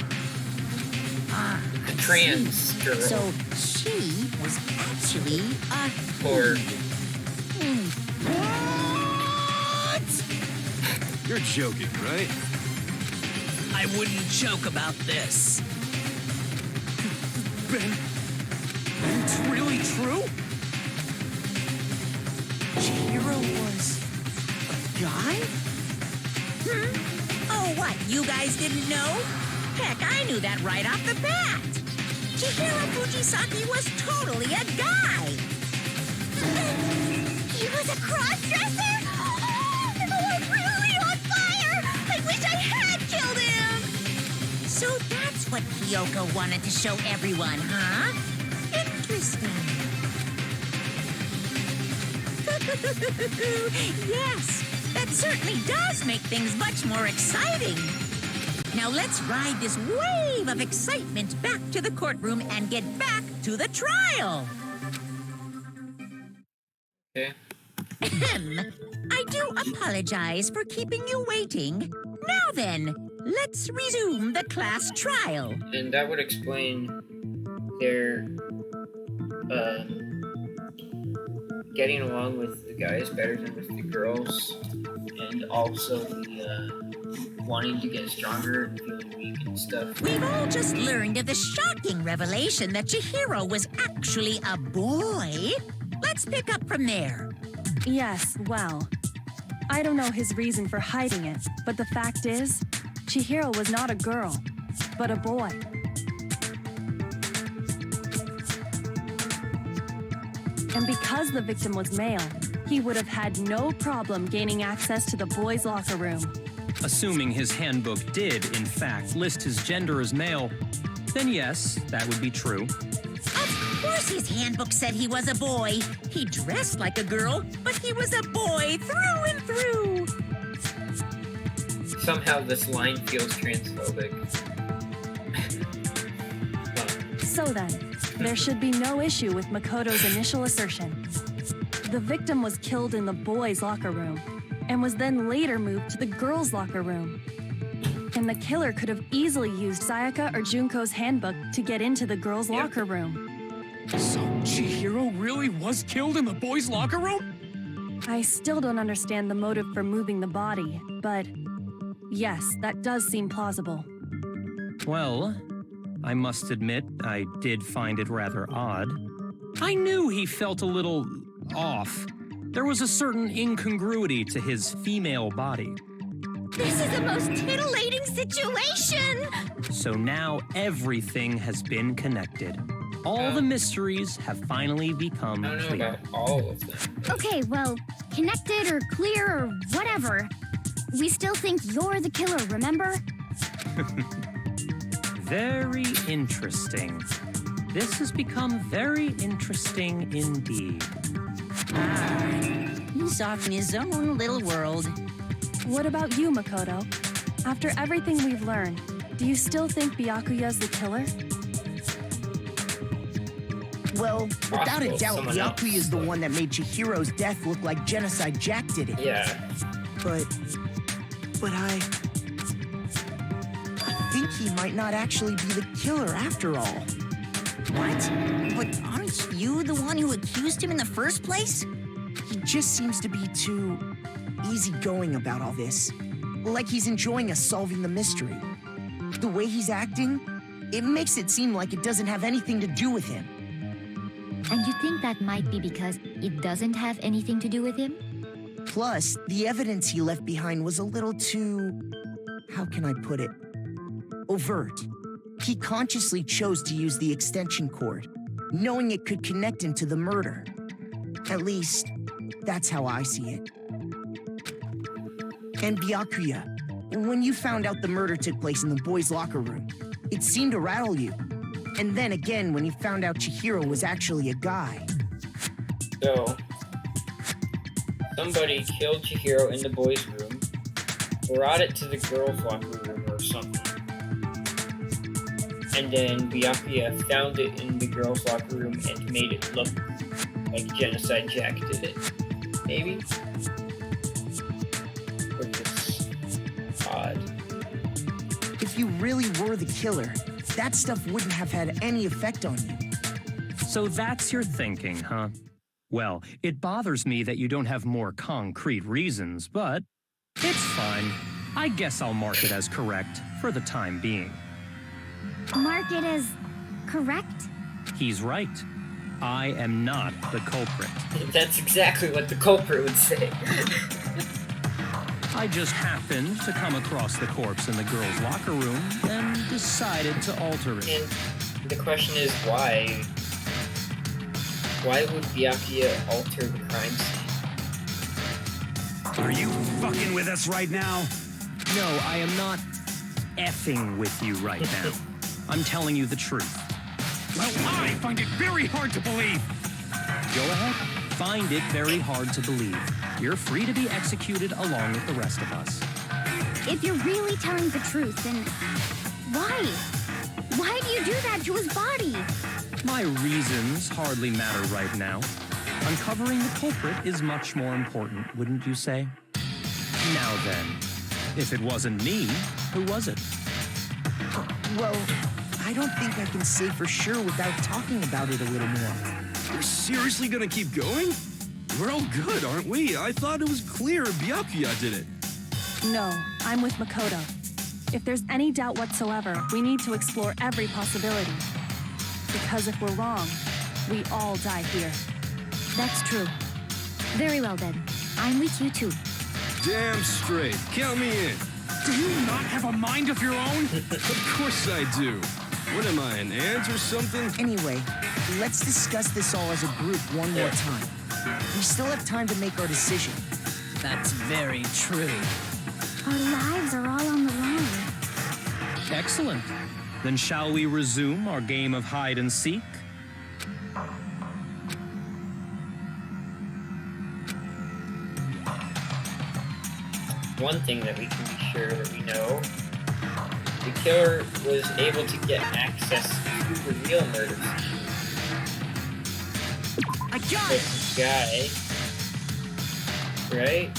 A trans girl. So she was actually a... Or You're joking, right? I wouldn't joke about this. Ben, it's really true? Chihiro was a guy? Oh, what? You guys didn't know? Heck, I knew that right off the bat. Chihiro Fujisaki was totally a guy. He was a cross-dresser? Oh, I'm really on fire! I wish I had killed him! So that's what Kyoko wanted to show everyone, huh? Interesting. Yes, that certainly does make things much more exciting. Now let's ride this wave of excitement back to the courtroom and get back to the trial. okay. I do apologize for keeping you waiting. Now then, let's resume the class trial. And that would explain their getting along with the guys better than with the girls, and also the wanting to get stronger and feeling weak and stuff. We've all just learned of the shocking revelation that Chihiro was actually a boy. Let's pick up from there. Yes, well, I don't know his reason for hiding it, but the fact is, Chihiro was not a girl, but a boy. And because the victim was male, he would have had no problem gaining access to the boys' locker room. Assuming his handbook did, in fact, list his gender as male, then yes, that would be true. Of course his handbook said he was a boy. He dressed like a girl, but he was a boy through and through. Somehow this line feels transphobic. So then, there should be no issue with Makoto's initial assertion. The victim was killed in the boys' locker room, and was then later moved to the girls' locker room. And the killer could have easily used Sayaka or Junko's handbook to get into the girls' locker room. So Chihiro really was killed in the boys' locker room? I still don't understand the motive for moving the body, but yes, that does seem plausible. Well, I must admit, I did find it rather odd. I knew he felt a little off. There was a certain incongruity to his female body. This is the most titillating situation! So now everything has been connected. All the mysteries have finally become I don't know clear. about all of them. Okay, well, connected or clear or whatever. We still think you're the killer, remember? Very interesting. This has become very interesting indeed. He's off in his own little world. What about you, Makoto? After everything we've learned, do you still think Byakuya's the killer? Well, without a Possible, doubt, someone else. Byakuya is the one that made Chihiro's death look like Genocide Jack did it. Yeah. But I think he might not actually be the killer after all. What? But aren't you the one who accused him in the first place? He just seems to be too easygoing about all this. Like he's enjoying us solving the mystery. The way he's acting, it makes it seem like it doesn't have anything to do with him. And you think that might be because it doesn't have anything to do with him? Plus, the evidence he left behind was a little too... how can I put it? Overt. He consciously chose to use the extension cord, knowing it could connect him to the murder. At least, that's how I see it. And Byakuya, when you found out the murder took place in the boys' locker room, it seemed to rattle you. And then again, when you found out Chihiro was actually a guy. So, somebody killed Chihiro in the boys' room, brought it to the girls' locker room or something. And then Byakuya found it in the girls' locker room and made it look like Genocide Jack did it. Maybe? Which is odd. If you really were the killer, that stuff wouldn't have had any effect on you. So that's your thinking, huh? Well, it bothers me that you don't have more concrete reasons, but it's fine. I guess I'll mark it as correct for the time being. Mark it as correct? He's right. I am not the culprit. That's exactly what the culprit would say. I just happened to come across the corpse in the girls' locker room and decided to alter it. And the question is why? Why would Byakuya alter the crime scene? Are you fucking with us right now? No, I am not effing with you right now. I'm telling you the truth. Well, I find it very hard to believe. Go ahead. Find it very hard to believe. You're free to be executed along with the rest of us. If you're really telling the truth, then why? Why do you do that to his body? My reasons hardly matter right now. Uncovering the culprit is much more important, wouldn't you say? Now then, if it wasn't me, Who was it? Well, I don't think I can say for sure without talking about it a little more. You're seriously gonna keep going? We're all good, aren't we? I thought it was clear Byakuya did it. No, I'm with Makoto. If there's any doubt whatsoever, we need to explore every possibility. Because if we're wrong, we all die here. That's true. Very well then. I'm with you too. Damn straight. Count me in. Do you not have a mind of your own? Of course I do. What am I, an ant or something? Anyway, let's discuss this all as a group one more time. We still have time to make our decision. That's very true. Our lives are all on the line. Excellent. Then shall we resume our game of hide and seek? One thing that we can be sure that we know, the killer was able to get access to the real murder scene. I got it! This guy, right?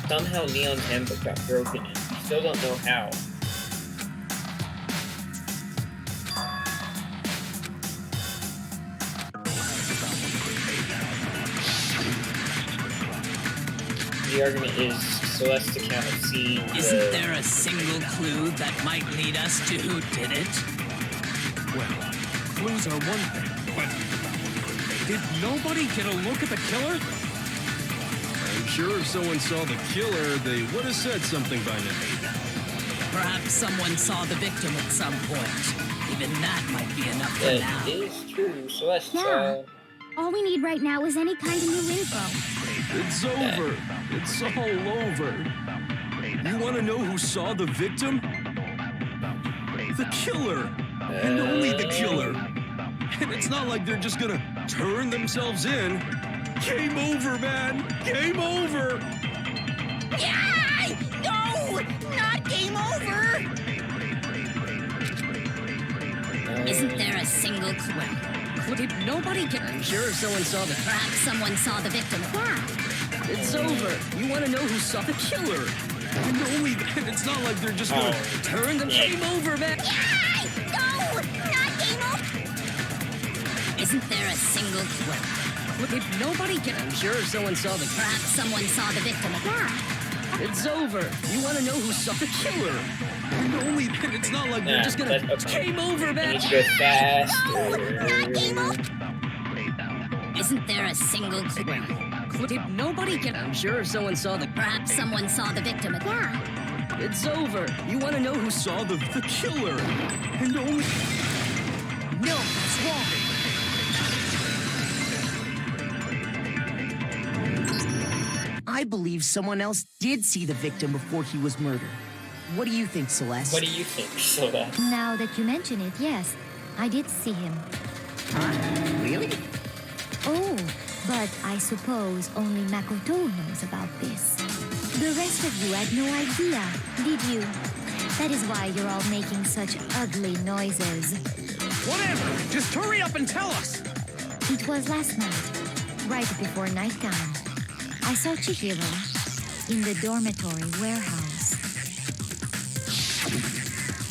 Somehow Neon's handbook got broken in. We still don't know how. The argument is Celeste account of seeing Isn't there a single clue that might lead us to who did it? Well, clues are one thing, but did nobody get a look at the killer? I'm sure if someone saw the killer, they would have said something by now. Perhaps someone saw the victim at some point. Even that might be enough for now. That is true. Celeste Yeah. saw... All we need right now is any kind of new info. It's over. It's all over. You want to know who saw the victim? The killer. And only the killer. And it's not like they're just gonna turn themselves in. Game over, man. Game over. Yeah! No! Not game over! Isn't there a single clue? Did nobody get... I'm sure if someone saw the... Perhaps someone saw the victim. Yeah. It's over. You want to know who saw the killer? And only then. It's not like they're just gonna Turn the game over, man. Yeah! No! Not game over! Isn't there a single clue? Did nobody get... I'm sure if someone saw the... Perhaps someone saw the victim. Yeah. It's over. You want to know who saw the killer? And only then. It's not like they're just gonna... Game over, I man. need to go faster. Not game over! Isn't there a single clue? Did nobody get... I'm sure if someone saw the... Perhaps someone saw the victim. Yeah. It's over. You want to know who saw The killer. And only... No, it's wrong. I believe someone else did see the victim before he was murdered. What do you think, Celeste? What do you think, Celeste? Now that you mention it, yes, I did see him. Huh? Really? Oh, but I suppose only Makoto knows about this. The rest of you had no idea, did you? That is why you're all making such ugly noises. Whatever. Just hurry up and tell us. It was last night, right before nightgown. I saw Chihiro in the dormitory warehouse.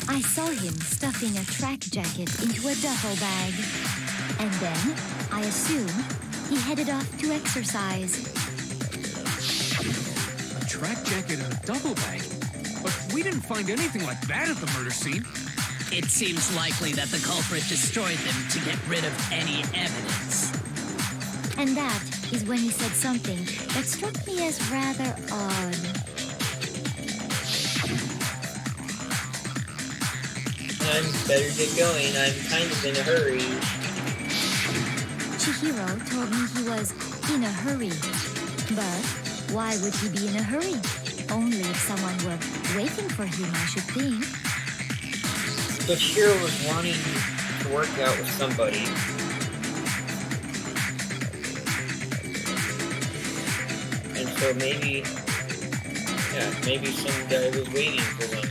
I saw him stuffing a track jacket into a duffel bag. And then, I assume, he headed off to exercise. A track jacket and a double bag. But we didn't find anything like that at the murder scene. It seems likely that the culprit destroyed them to get rid of any evidence. And that is when he said something that struck me as rather odd. I'm better get going. I'm kind of in a hurry. Chihiro told me he was in a hurry. But why would he be in a hurry? Only if someone were waiting for him, I should think. So Chihiro was wanting to work out with somebody. And so maybe some guy was waiting for them.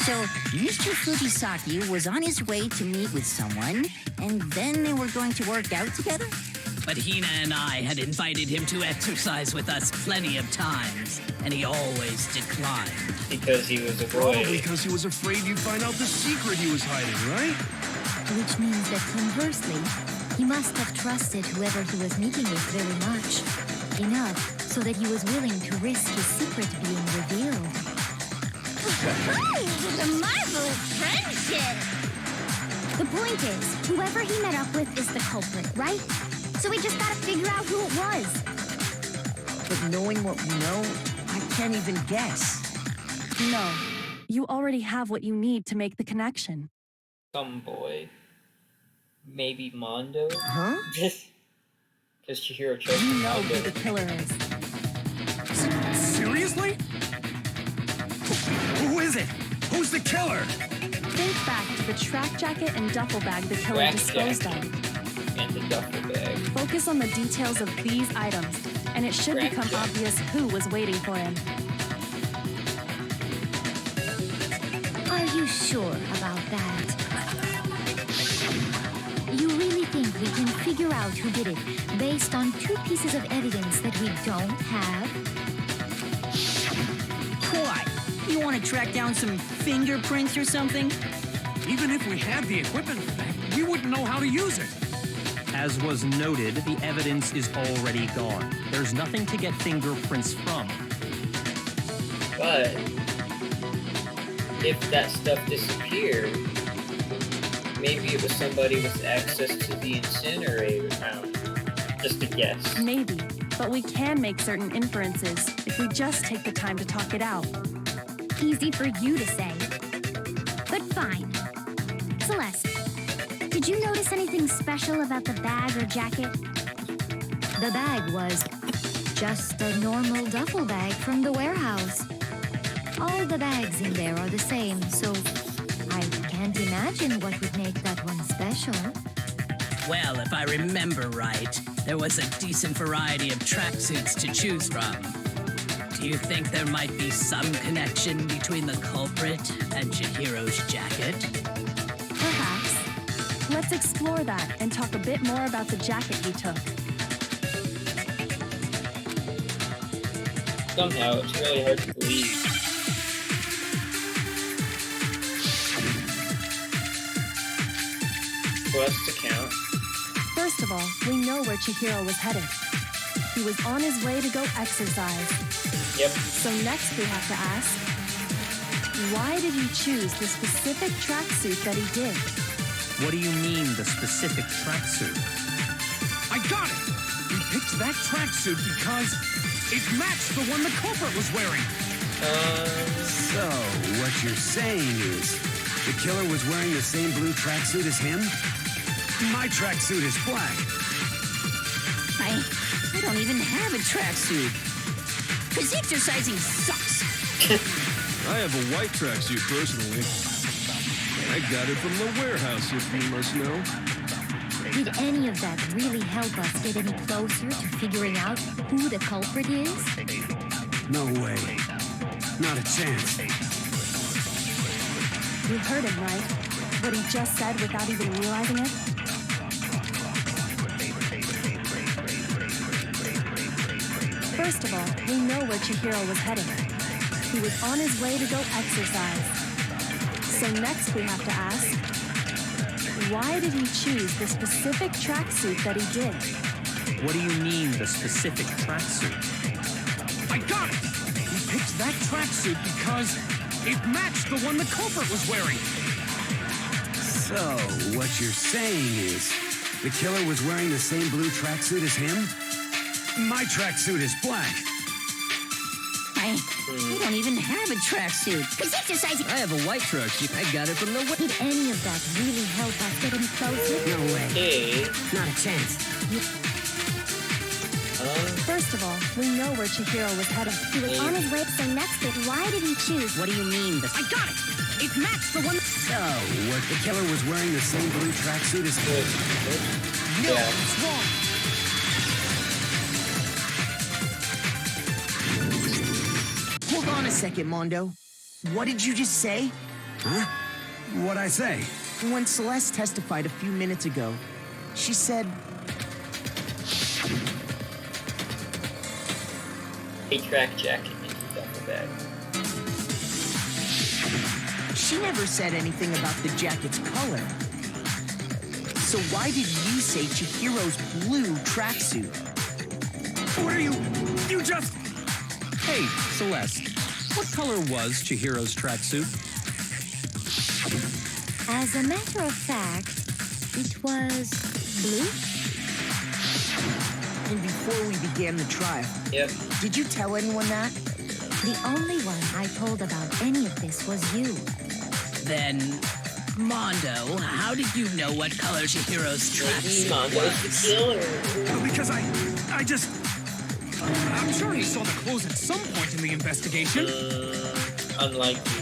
So, Mr. Fujisaki was on his way to meet with someone, and then they were going to work out together? But Hina and I had invited him to exercise with us plenty of times, and he always declined. Because he was a boy. Probably because he was afraid you'd find out the secret he was hiding, right? Which means that conversely, he must have trusted whoever he was meeting with very much. Enough so that he was willing to risk his secret being revealed. The marvelous friendship! The point is, whoever he met up with is the culprit, right? So we just gotta figure out who it was. But knowing what we know, I can't even guess. No, you already have what you need to make the connection. Some boy. Maybe Mondo? Huh? Because Chihiro chose You know Mondo. who the killer is. Seriously? Who is it? Who's the killer? Think back to the track jacket and duffel bag the killer Track disposed jacket. of. And the duffel bag. Focus on the details of these items, and it should Track become jacket. obvious who was waiting for him. Are you sure about that? You really think we can figure out who did it based on 2 pieces of evidence that we don't have? What? You want to track down some fingerprints or something? Even if we had the equipment for that, we wouldn't know how to use it. As was noted, the evidence is already gone. There's nothing to get fingerprints from. But if that stuff disappeared, maybe it was somebody with access to the incinerator now. Just a guess. Maybe, but we can make certain inferences if we just take the time to talk it out. Easy for you to say. But fine. Celeste, did you notice anything special about the bag or jacket? The bag was just a normal duffel bag from the warehouse. All the bags in there are the same, so I can't imagine what would make that one special. Well, if I remember right, there was a decent variety of tracksuits to choose from. Do you think there might be some connection between the culprit and Chihiro's jacket? Perhaps. Let's explore that and talk a bit more about the jacket he took. Somehow, it's really hard to believe. For us to count. First of all, we know where Chihiro was headed. He was on his way to go exercise. Yep. So next we have to ask, why did he choose the specific tracksuit that he did? What do you mean, the specific tracksuit? I got it! We picked that tracksuit because it matched the one the culprit was wearing. So, what you're saying is, the killer was wearing the same blue tracksuit as him? My tracksuit is black. I don't even have a tracksuit. Because exercising sucks. I have a white tracksuit personally. I got it from the warehouse, if you must know. Did any of that really help us get any closer to figuring out who the culprit is? No way. Not a chance. You heard him, right? What he just said without even realizing it? First of all, we know where Chihiro was heading. He was on his way to go exercise. So next we have to ask, why did he choose the specific tracksuit that he did? What do you mean, the specific tracksuit? I got it! We picked that tracksuit because it matched the one the culprit was wearing. So, what you're saying is, the killer was wearing the same blue tracksuit as him? My tracksuit is black. I don't even have a tracksuit. Because exercising... I have a white tracksuit. I got it from the... Did any of that really help us get any closer? No way. Okay. Not a chance. First of all, we know where Chihiro was heading. He was on his way, so next bit, why did he choose? What do you mean? I got it! It matched the one... So, what the killer was wearing the same blue tracksuit as him? No, Yeah. it's wrong. Hold on a second, Mondo. What did you just say? Huh? What'd I say? When Celeste testified a few minutes ago, she said A track jacket into the duffel bag. She never said anything about the jacket's color. So why did you say Chihiro's blue tracksuit? What are you? You just... Hey, Celeste, what color was Chihiro's tracksuit? As a matter of fact, it was blue. And before we began the trial, Yep. did you tell anyone that? The only one I told about any of this was you. Then, Mondo, how did you know what color Chihiro's tracksuit Mondo's the was? killer. Because I just... I'm sure he saw the clothes at some point in the investigation. Unlikely.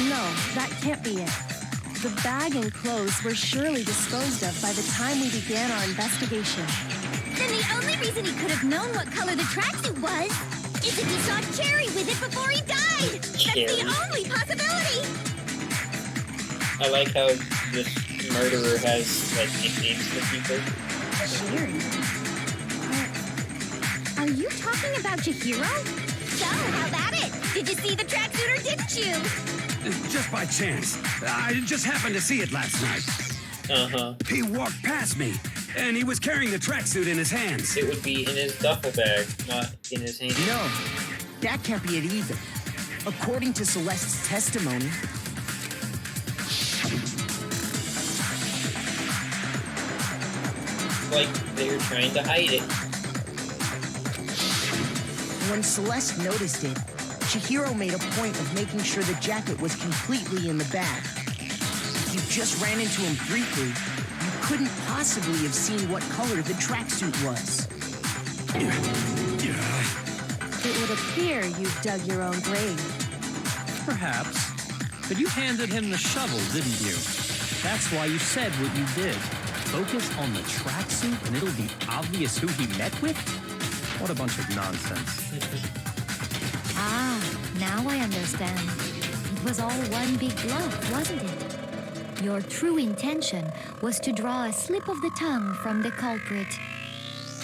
No, that can't be it. The bag and clothes were surely disposed of by the time we began our investigation. Then the only reason he could have known what color the tracksuit was is if he saw Cherry with it before he died. Cherry. That's the only possibility. I like how this murderer has, like, nicknames for people. Cherry? Are you talking about Chihiro? So, how about it? Did you see the tracksuit or didn't you? Just by chance. I just happened to see it last night. Uh-huh. He walked past me, and he was carrying the tracksuit in his hands. It would be in his duffel bag, not in his hand. No, that can't be it either. According to Celeste's testimony, Like they were trying to hide it. when Celeste noticed it, Chihiro made a point of making sure the jacket was completely in the bag. If you just ran into him briefly, you couldn't possibly have seen what color the tracksuit was. It would appear you've dug your own grave. Perhaps. But you handed him the shovel, didn't you? That's why you said what you did. Focus on the tracksuit and it'll be obvious who he met with? What a bunch of nonsense. Ah, now I understand. It was all one big bluff, wasn't it? Your true intention was to draw a slip of the tongue from the culprit.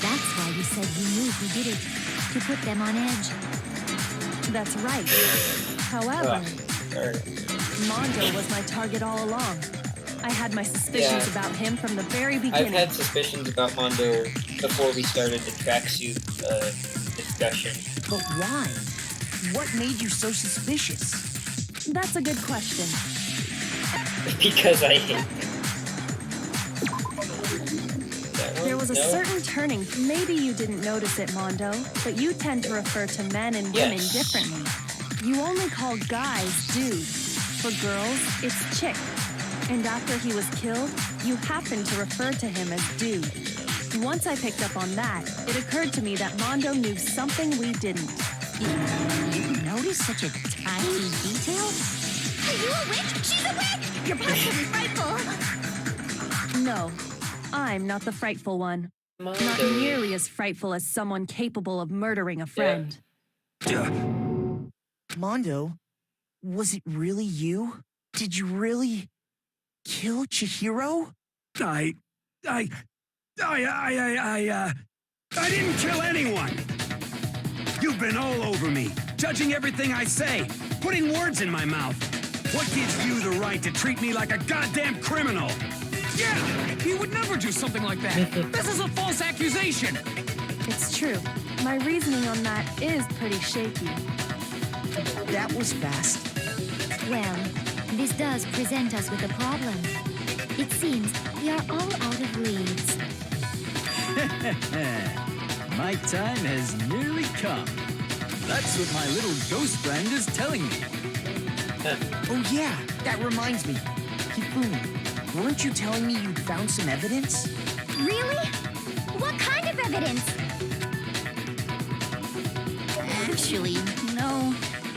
That's why you said you knew who did it, to put them on edge. That's right. However, Mondo was my target all along. I had my suspicions about him from the very beginning. I've had suspicions about Mondo before we started the tracksuit discussion. But why? What made you so suspicious? That's a good question. Because I hate him. There was a certain turning. Maybe you didn't notice it, Mondo, but you tend to refer to men and women differently. You only call guys dude. For girls, it's chick. And after he was killed, you happened to refer to him as dude. Once I picked up on that, it occurred to me that Mondo knew something we didn't. You notice such a tiny detail? Are you a witch? She's a witch! You're possibly frightful. No, I'm not the frightful one. Not nearly as frightful as someone capable of murdering a friend. Mondo, was it really you? Did you really kill Chihiro? I didn't kill anyone! You've been all over me, judging everything I say, putting words in my mouth. What gives you the right to treat me like a goddamn criminal? Yeah, he would never do something like that. This is a false accusation. It's true. My reasoning on that is pretty shaky. That was fast. Well, this does present us with a problem. It seems we are all out of leads. My time has nearly come. That's what my little ghost friend is telling me. Oh yeah, that reminds me. Hifumi, weren't you telling me you'd found some evidence? Really? What kind of evidence? Actually, no.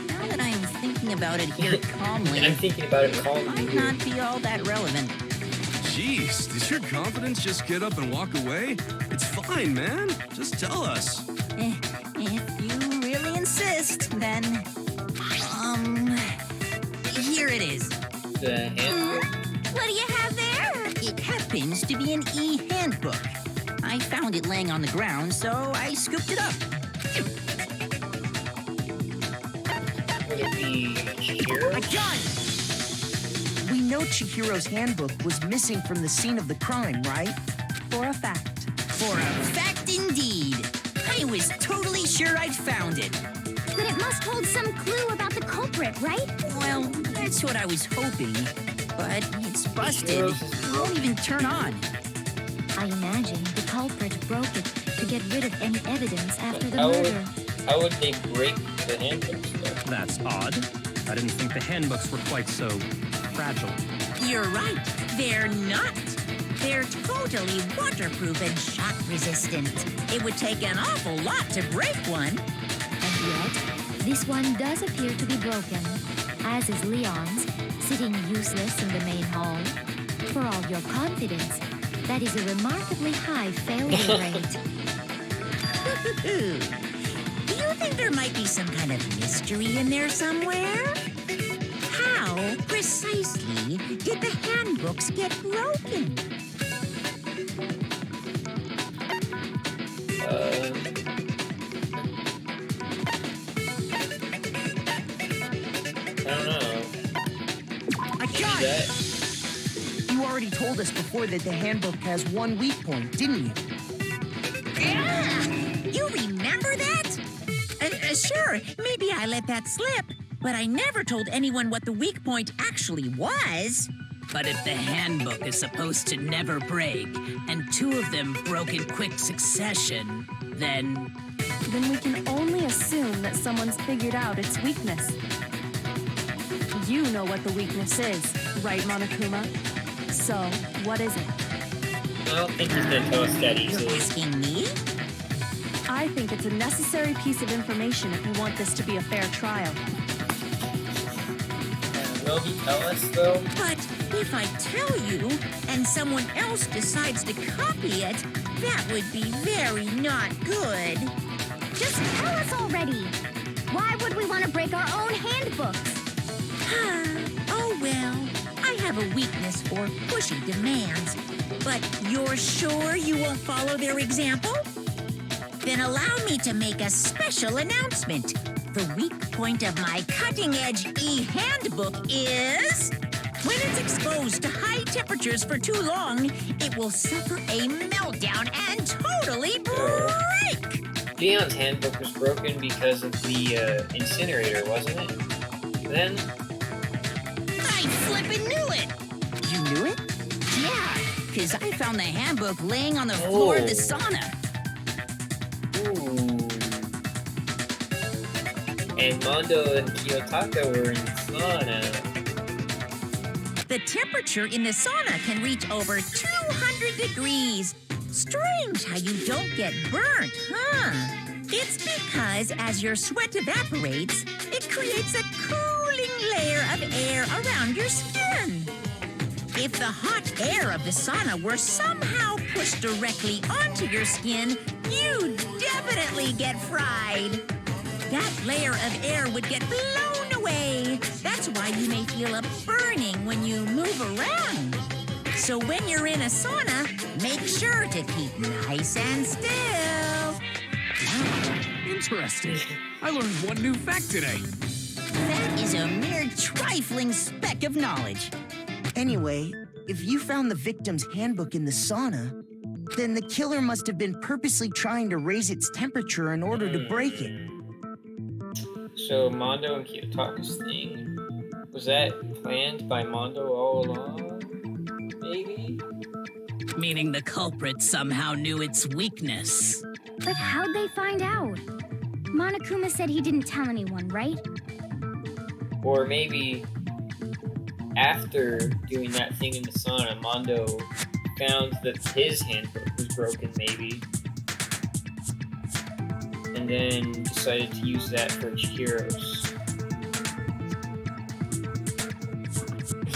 Now that I'm thinking about it here calmly, I'm thinking about it calmly. might not be all that relevant. Jeez, does your confidence just get up and walk away? It's fine, man. Just tell us. If you really insist, then... here it is. The handbook? What do you have there? It happens to be an e-handbook. I found it it laying on the ground, so I scooped it up. Would it be Chihiro? A gun! We know Chihiro's handbook was missing from the scene of the crime, right? For a fact. For a fact indeed. I was totally sure I'd found it. But it must hold some clue about the culprit, right? Well, that's what I was hoping. But it's busted. It won't even turn on. I imagine the culprit broke it to get rid of any evidence after the How would, murder. how would they break the handbooks, though? That's odd. I didn't think the handbooks were quite so fragile. You're right. They're not. They're totally waterproof and shock resistant. It would take an awful lot to break one. And yet, this one does appear to be broken, as is Leon's, sitting useless in the main hall. For all your confidence, that is a remarkably high failure rate. Do you think there might be some kind of mystery in there somewhere? How precisely did the handbooks get broken? I don't know. A gun! You already told us before that the handbook has one weak point, didn't you? Yeah! You remember that? Sure, maybe I let that slip, but I never told anyone what the weak point actually was. But if the handbook is supposed to never break, and two of them broke in quick succession, then Then we can only assume that someone's figured out its weakness. You know what the weakness is, right, Monokuma? So, what is it? I don't think he's gonna tell us that You're easily. asking me? I think it's a necessary piece of information if we want this to be a fair trial. Will he tell us, though? But if I tell you, and someone else decides to copy it, that would be very not good. Just tell us already. Why would we want to break our own handbooks? Oh well, I have a weakness for pushy demands. But you're sure you won't follow their example? Then allow me to make a special announcement. The weak point of my cutting-edge e-handbook is... when it's exposed to high temperatures for too long, it will suffer a meltdown and totally break! Leon's handbook was broken because of the incinerator, wasn't it? Then, I flippin' knew it! You knew it? Yeah, because I found the handbook laying on the floor of the sauna. ooh. And Mondo and Kiyotaka were in sauna. The temperature in the sauna can reach over 200 degrees. Strange how you don't get burnt, huh? It's because as your sweat evaporates, it creates a cooling layer of air around your skin. If the hot air of the sauna were somehow pushed directly onto your skin, you'd definitely get fried. That layer of air would get blown away. That's why you may feel a burning when you move around. So when you're in a sauna, make sure to keep nice and still. Interesting. I learned one new fact today. That is a mere trifling speck of knowledge. Anyway, if you found the victim's handbook in the sauna, then the killer must have been purposely trying to raise its temperature in order to break it. So Mondo and Kiyotaka's thing, was that planned by Mondo all along? Maybe? meaning the culprit somehow knew its weakness. But how'd they find out? Monokuma said he didn't tell anyone, right? Or maybe after doing that thing in the sauna, Mondo found that his handbook was broken, maybe. And then decided to use that for Chihiro's.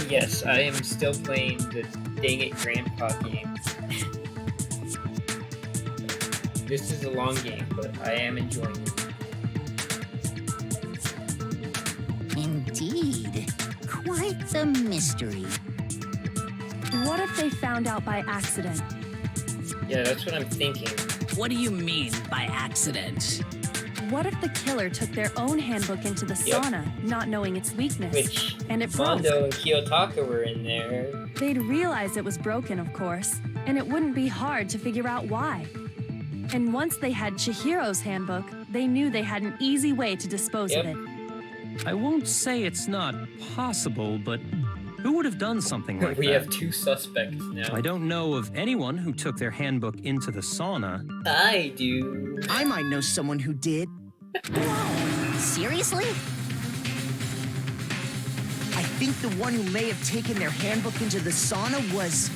Yes, I am still playing the Dang It Grandpa game. This is a long game, but I am enjoying it. Indeed. Quite the mystery. What if they found out by accident? Yeah, that's what I'm thinking. What do you mean by accident? What if the killer took their own handbook into the Yep. sauna, not knowing its weakness, Which and it broke? Mondo and Kiyotaka were in there. They'd realize it was broken, of course, and it wouldn't be hard to figure out why. And once they had Chihiro's handbook, they knew they had an easy way to dispose of Yep. it. I won't say it's not possible, but who would have done something like We that? have 2 suspects now. I don't know of anyone who took their handbook into the sauna. I do. I might know someone who did. Seriously? I think the one who may have taken their handbook into the sauna was...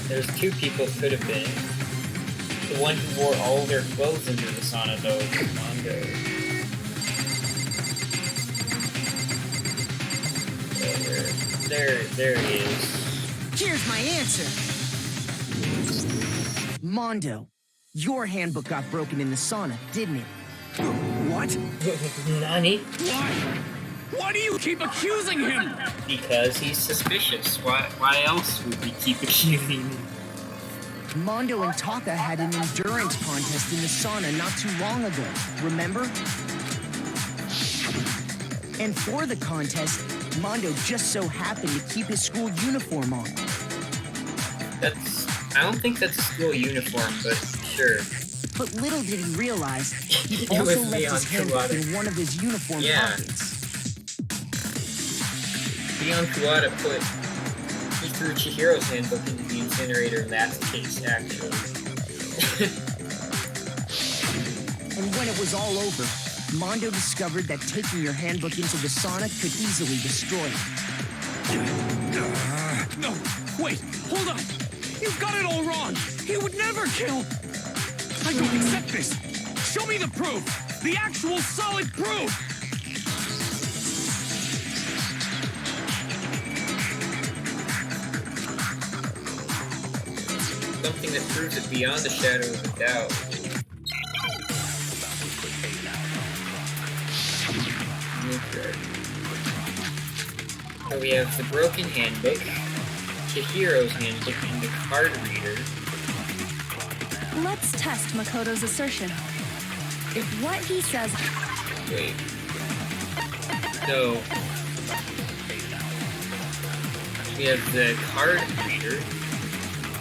There's 2 people could have been. The one who wore all their clothes into the sauna, though, was Mondo. There he is. Here's my answer. Mondo, your handbook got broken in the sauna, didn't it? What? Nani? Why? Why do you keep accusing him? Because he's suspicious. Why else would we keep accusing him? Mondo and Taka had an endurance contest in the sauna not too long ago, remember? And for the contest, Mondo just so happened to keep his school uniform on. I don't think that's a school uniform, but sure. But little did he realize, he It also was left his handbook Kuwata. in one of his uniform Yeah. pockets. Leon Kuwata he threw Chihiro's handbook into the incinerator in that case, actually. And when it was all over, Mondo discovered that taking your handbook into the sauna could easily destroy it. No, wait, hold on. You've got it all wrong. He would never kill. I don't accept this. Show me the proof. The actual solid proof. Something that proves it beyond a shadow of a doubt. Okay. So we have the broken handbook, Chihiro's handbook, and the card reader. Let's test Makoto's assertion. If what he says... Wait. So... we have the card reader.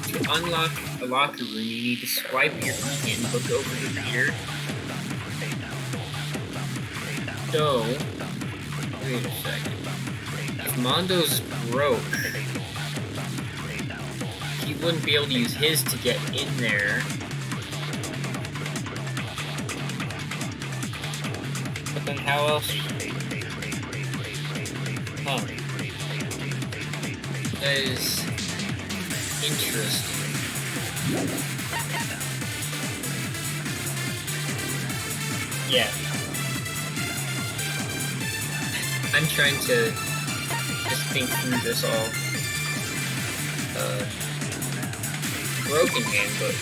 To unlock a locker room, you need to swipe your handbook over the reader. So... wait a second. If Mondo's broke, he wouldn't be able to use his to get in there. But then how else? Huh. That is interesting. Yeah. I'm trying to just think through this all. Broken handbook.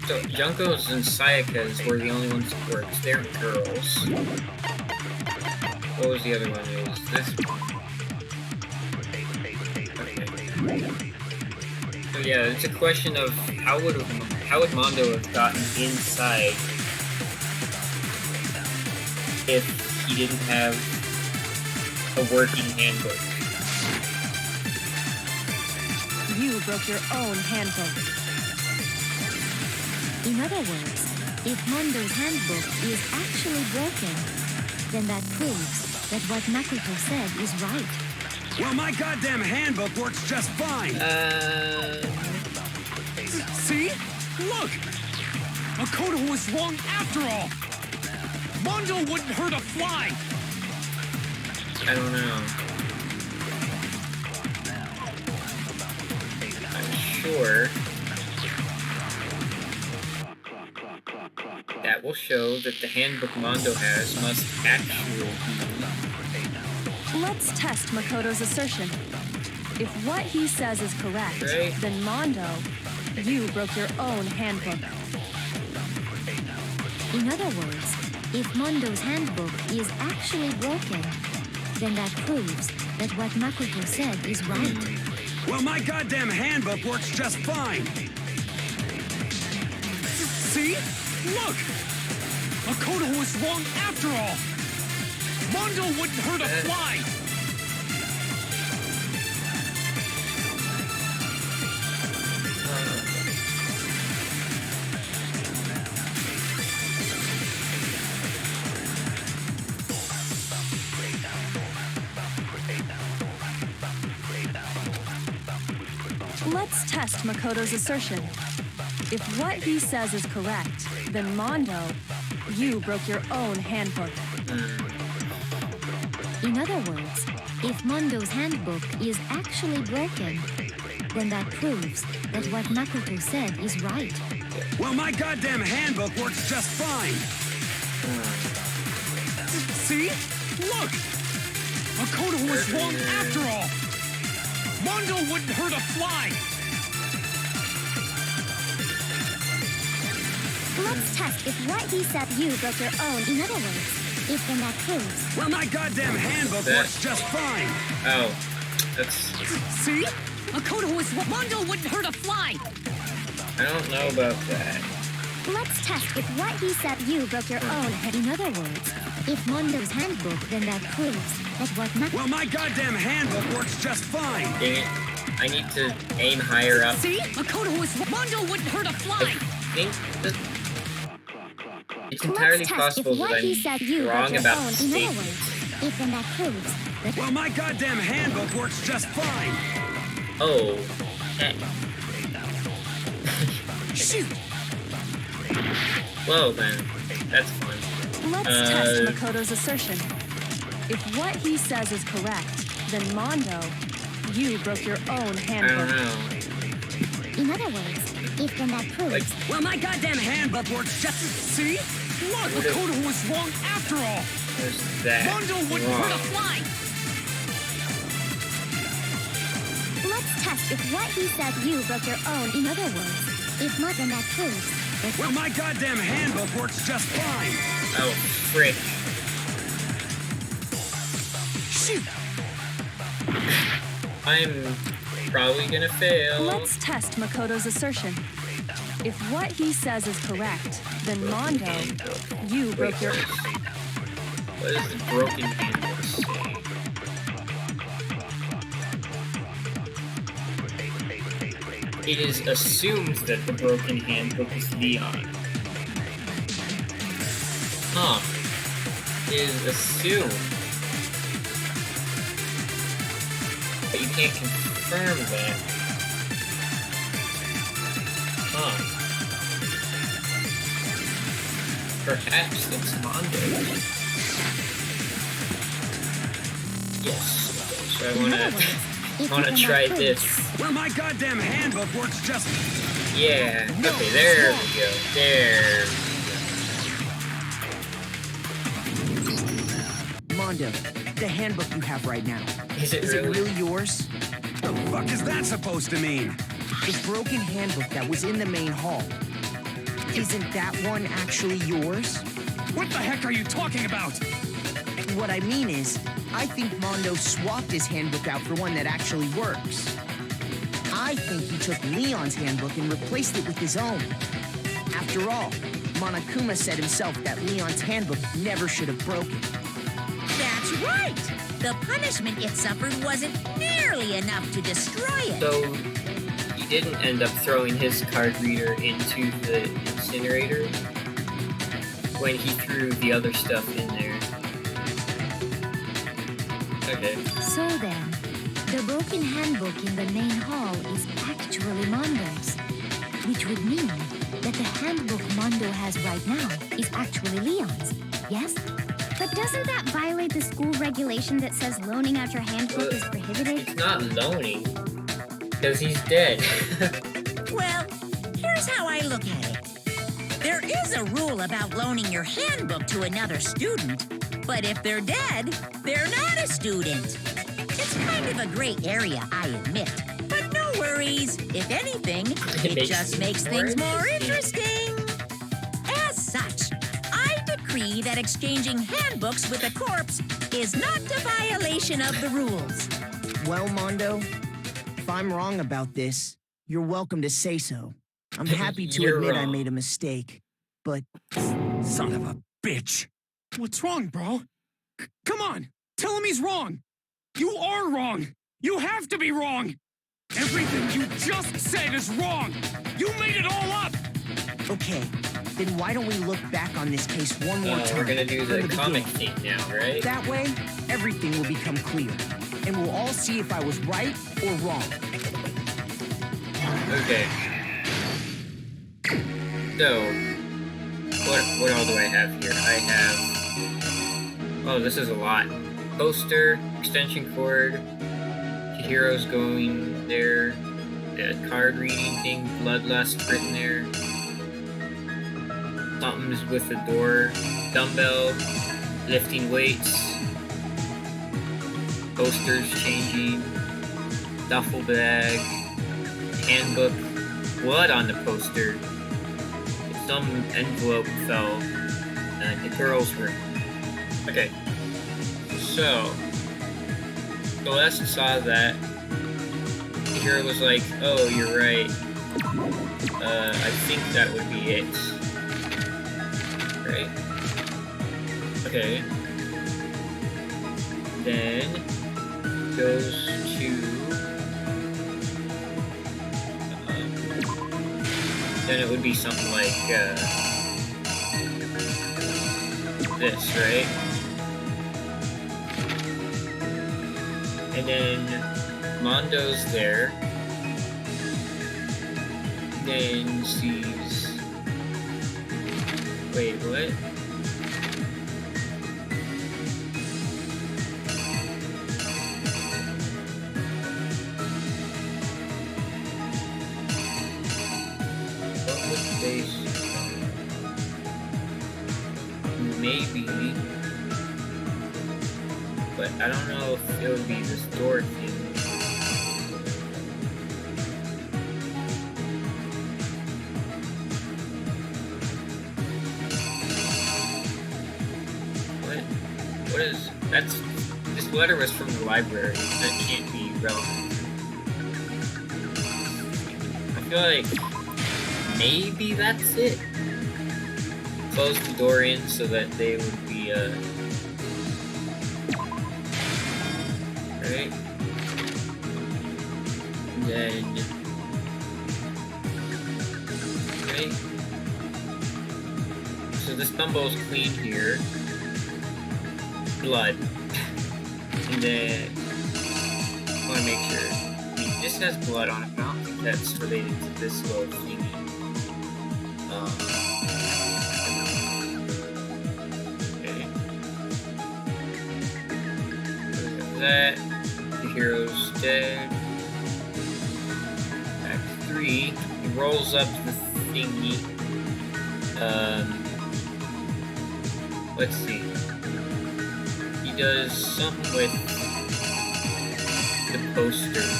So Junko's and Sayaka's were the only ones that worked. They're girls. What was the other one? It was this one. Okay. So yeah, it's a question of how would Mondo have gotten inside if he didn't have a working handbook? You broke your own handbook. In other words, if Mondo's handbook is actually broken, then that proves that what Makoto said is right. Well, my goddamn handbook works just fine. See? Look! Makoto was wrong after all! Mondo wouldn't hurt a fly! I don't know. I'm sure that will show that the handbook Mondo has must actually be... Let's test Makoto's assertion. If what he says is correct, Right. then Mondo, you broke your own handbook. In other words, if Mondo's handbook is actually broken, then that proves that what Makoto said is right. Well, my goddamn handbook works just fine. See? Look! Makoto was wrong after all! Mondo wouldn't hurt a fly! Let's test Makoto's assertion. If what he says is correct, then Mondo, you broke your own handbook. In other words, if Mondo's handbook is actually broken, then that proves that what Makoto said is right. Well, my goddamn handbook works just fine. See? Look! Makoto was wrong after all! Mondo wouldn't hurt a fly! Let's test if what he said you broke your own. In other words, if then that proves. Well, my goddamn handbook works just fine. Oh, that's... See? Makoto was Mondo wouldn't hurt a fly! I don't know about that. Let's test if what he said you broke your own. In other words, if Mondo's handbook, then that proves that what Makoto... Well, my goddamn handbook works just fine. Dang it. I need to aim higher up. See? Makoto was Mondo wouldn't hurt a fly! I think that it's entirely Let's test possible if what that he said you I'm broke wrong your about own. the In other statement. words, if then that proves that. Well, my goddamn handbook works just fine. Oh. Shoot! Well then, that's fun. Let's test Makoto's assertion. If what he says is correct, then Mondo, you broke your own I don't handbook. know. In other words, if then that proves. Like, Well, my goddamn handbook works just... See? Look, Makoto was wrong after all! there's that. Mondo wouldn't hurt a fly! Let's test if what he said you broke your own. In other words, if not, then that proves that. Well, my goddamn handbook works just fine. Oh, frick. Shoot! I'm probably gonna fail. Let's test Makoto's assertion. If what he says is correct, then Mondo, you broke your... What is the broken handbook say? It is assumed that the broken handbook is Leon. Huh. It is assumed. But you can't confirm that. Huh. Perhaps it's Mondo. Yes. So I wanna try this. Well, my goddamn handbook works just... Yeah. Okay, there we go. There. Mondo, the handbook you have right now. Is it Is it really? really yours? The fuck is that supposed to mean? The broken handbook that was in the main hall. Isn't that one actually yours? What the heck are you talking about? What I mean is, I think Mondo swapped his handbook out for one that actually works. I think he took Leon's handbook and replaced it with his own. After all, Monokuma said himself that Leon's handbook never should have broken. That's right! The punishment it suffered wasn't nearly enough to destroy it. So he didn't end up throwing his card reader into the incinerator when he threw the other stuff in there. Okay. So then, the broken handbook in the main hall is actually Mondo's, which would mean that the handbook Mondo has right now is actually Leon's, yes? But doesn't that violate the school regulation that says loaning out your handbook is prohibited? It's not loaning, because he's dead. Well, here's how I look at it. There is a rule about loaning your handbook to another student, but if they're dead, they're not a student. It's kind of a gray area, I admit, but nowhere worries. If anything, it makes just makes things things more more interesting. As such, I decree that exchanging handbooks with a corpse is not a violation of the rules. Well, Mondo, if I'm wrong about this, you're welcome to say so. I'm happy to You're admit I wrong. made a mistake, but Son of a bitch. What's wrong, bro? Come on, tell him he's wrong. You are wrong. You have to be wrong. Everything you just said is wrong. You made it all up. okay, then why don't we look back on this case one more time? We're gonna do the from comic beginning? thing now, right? That way, everything will become clear, and we'll all see if I was right or wrong. Okay. So, what all do I have here? I have... Oh, this is a lot. Poster, extension cord, Chihiro's going there, the card reading thing, Bloodlust written there. Something's with the door, dumbbell, lifting weights, posters changing, duffel bag, handbook, blood on the poster, some envelope fell, and the girl's room. Okay, so Celeste saw that. Hero was like, oh, you're right. I think that would be it. Right? Okay. Then goes to then it would be something like this, right? And then Mondo's there. Then sees. Wait, what? What would they? Maybe. But I don't know if it would be this door thing. What is... That's... This letter was from the library. That can't be relevant. I feel like... Maybe that's it. Close the door in so that they would be, right? And then... Right? So this dumbbell's clean here. Blood. And then... I want to make sure. I mean, this has blood on it, but I don't think that's related to this little thingy. Okay. That. The hero's dead. Act 3. He rolls up the thingy. Let's see. He does something with the posters.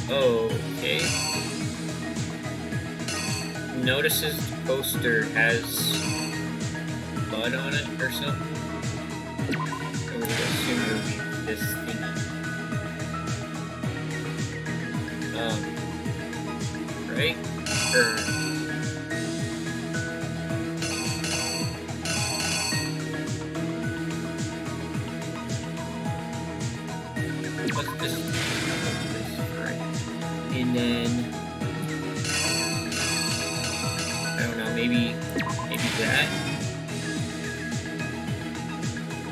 Okay. Notices the poster has blood on it or something. I would assume it would be this thingy. Right? What's this? Right. And then I don't know, maybe that.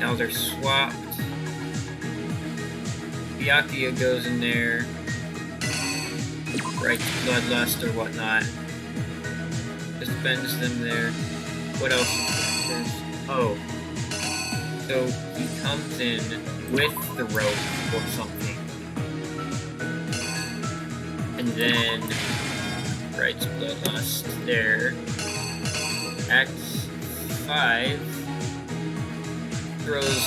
Now they're swapped. Byakuya goes in there, writes Bloodlust or whatnot. Suspends them there. What else? Oh. So he comes in with the rope or something. And then writes Bloodlust there. Act 5 throws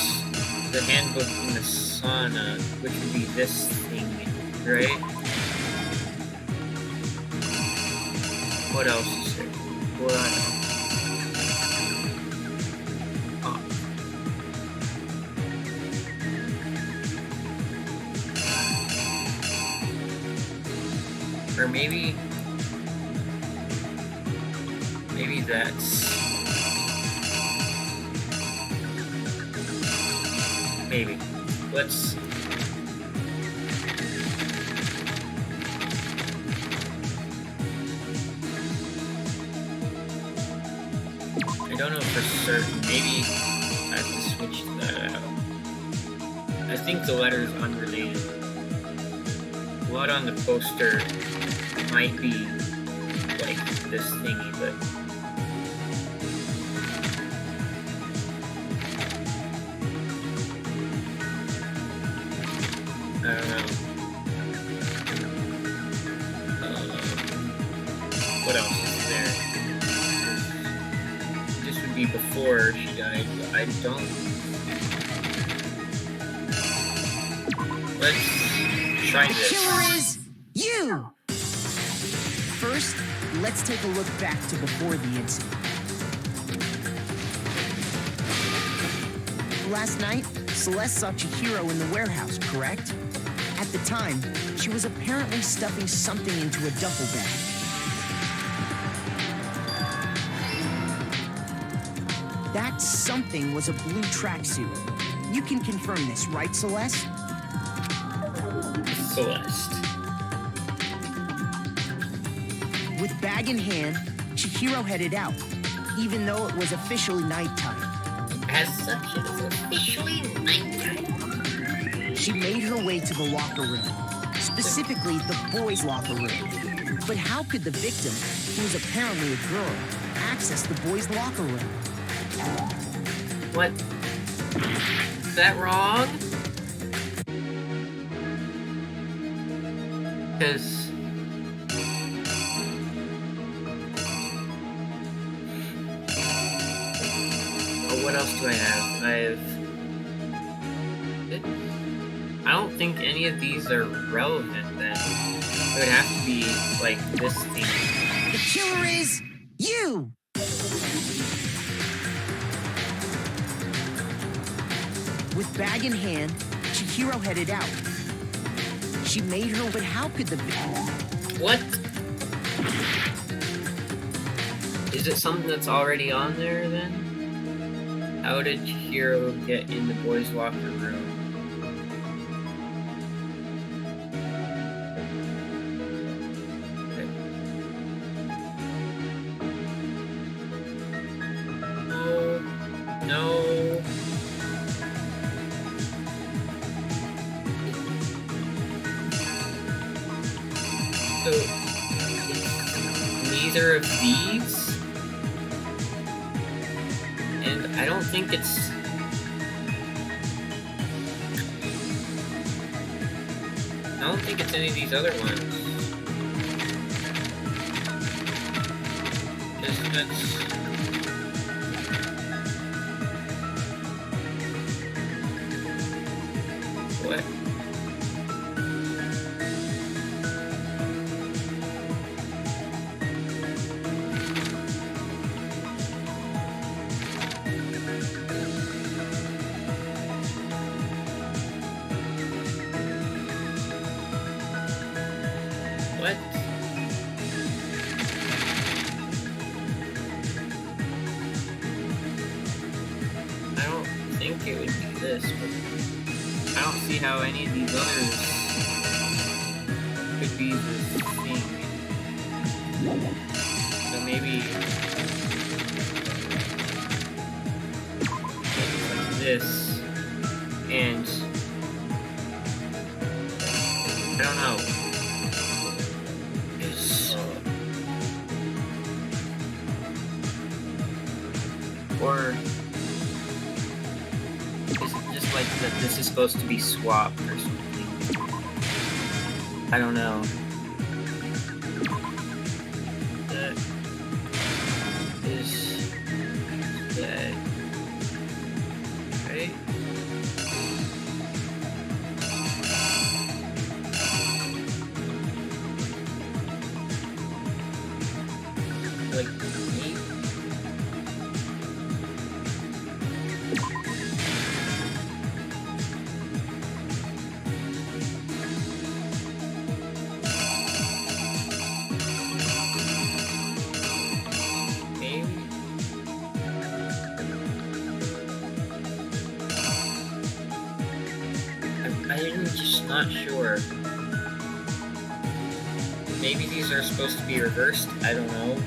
the handbook in the sauna, which would be this thing. right? What else is there? What? Oh. Or maybe that's... Maybe. Let's... I don't know for certain. Maybe I have to switch that out. I think the letter is unrelated. What on the poster might be like this thingy, but I don't know. What else is there? This would be before she died, but I don't... Let's try The this. killer is you! First, let's take a look back to before the incident. Last night, Celeste saw Chihiro in the warehouse, correct? At the time, she was apparently stuffing something into a duffel bag. That something was a blue tracksuit. You can confirm this, right, Celeste? Celeste. With bag in hand, Chihiro headed out, even though it was officially nighttime. As such, it is officially nighttime. She made her way to the locker room, specifically the boys' locker room. But how could the victim, who was apparently a girl, access the boys' locker room? What? Is that wrong? Because... Oh, what else do I have? I don't think any of these are relevant then. It would have to be, like, this thing. The killer is you! With bag in hand, Chihiro headed out. She made her, but how could the... What? Is it something that's already on there then? How did Chihiro get in the boys' locker room? No. So, neither of these? And I don't think it's... I don't think it's any of these other ones. That's... What? What? I don't think it would be this, but I don't see how any of these others could be the thing. So maybe like this, and I don't know. Or is it just like that this is supposed to be swapped or something? I don't know. That is that, right? I'm just not sure. Maybe these are supposed to be reversed. I don't know.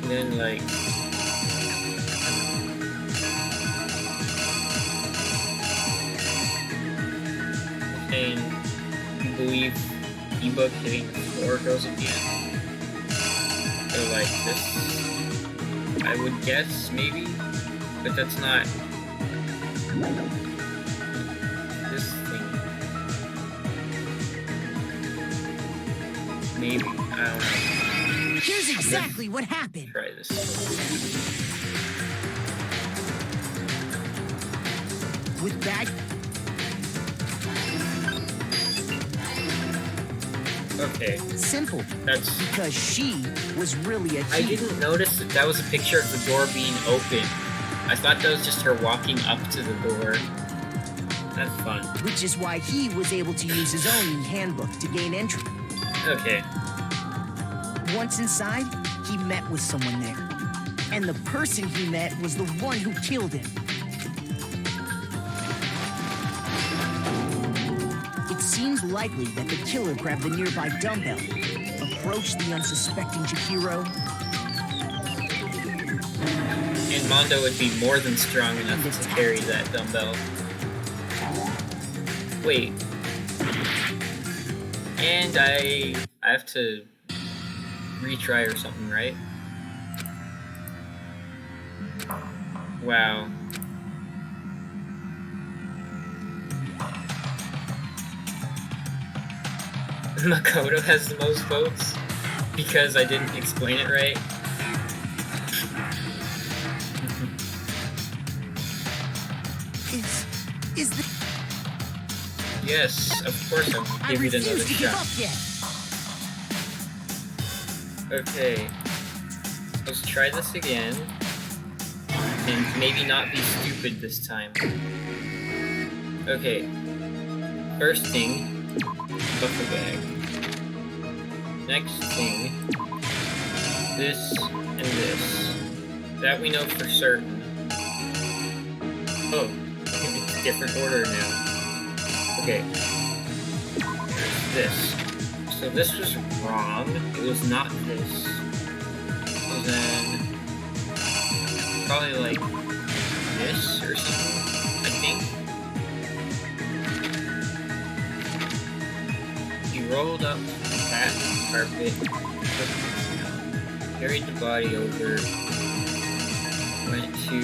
And then like. And you believe ebook hitting the floor goes again. So like this, I would guess maybe, but that's not this thing. Maybe, I don't know. Here's exactly what happened. Try this. With that. Okay. Simple. That's because she was really a I didn't notice that that was a picture of the door being open. I thought that was just her walking up to the door. That's fun. Which is why he was able to use his own handbook to gain entry. Okay. Once inside, he met with someone there. And the person he met was the one who killed him. It seems likely that the killer grabbed the nearby dumbbell, approached the unsuspecting Chihiro, and Mondo would be more than strong enough to carry that dumbbell. Wait. And I have to retry or something, right? Wow. Makoto has the most votes because I didn't explain it right. Is the... Yes, of course I'll give it another shot. Okay. Let's try this again. And maybe not be stupid this time. Okay. First thing, buffer bag. Next thing, this and this. That we know for certain. Oh, it's different order now. Okay. This. So this was wrong. It was not this. So then, probably like this or something, I think. He rolled up that carpet, carried the body over, went to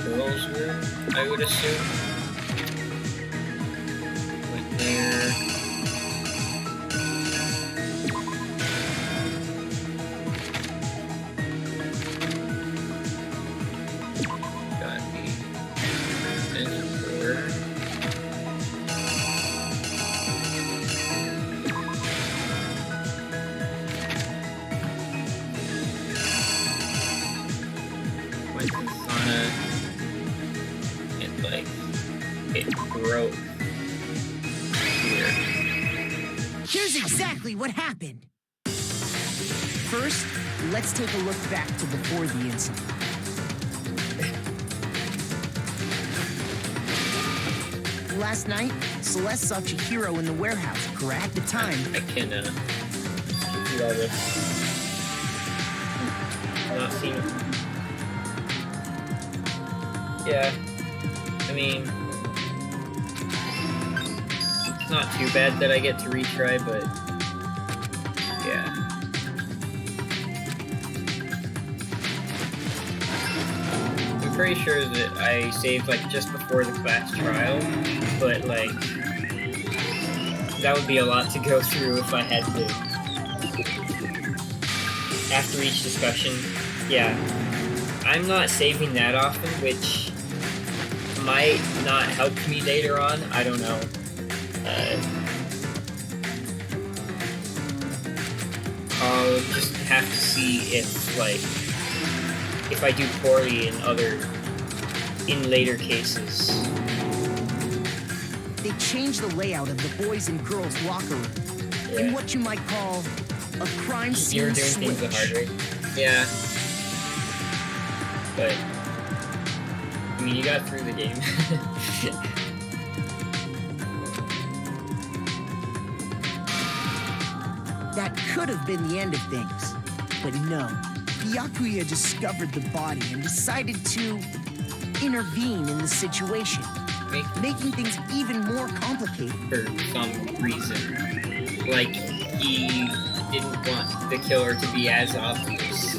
girl's room, I would assume. Went there. Got the extension cord. Went to the sauna and like it broke here. Here's exactly what happened. First, let's take a look back to before the incident. Last night, Celeste saw Chihiro in the warehouse, correct? At the time, I can do all this. Not seen it. Yeah. I mean, it's not too bad that I get to retry, but yeah. I'm pretty sure that I saved like just before the class trial, but like that would be a lot to go through if I had to. After each discussion, yeah. I'm not saving that often, which might not help me later on. I don't know. I'll just have to see if, like, if I do poorly in later cases. they changed the layout of the boys' and girls' locker room in what you might call a crime scene You're doing switch. things the hard way. Yeah. but I mean, you got through the game. That could have been the end of things. But no, Byakuya discovered the body and decided to intervene in the situation, making things even more complicated. For some reason. Like, he didn't want the killer to be as obvious.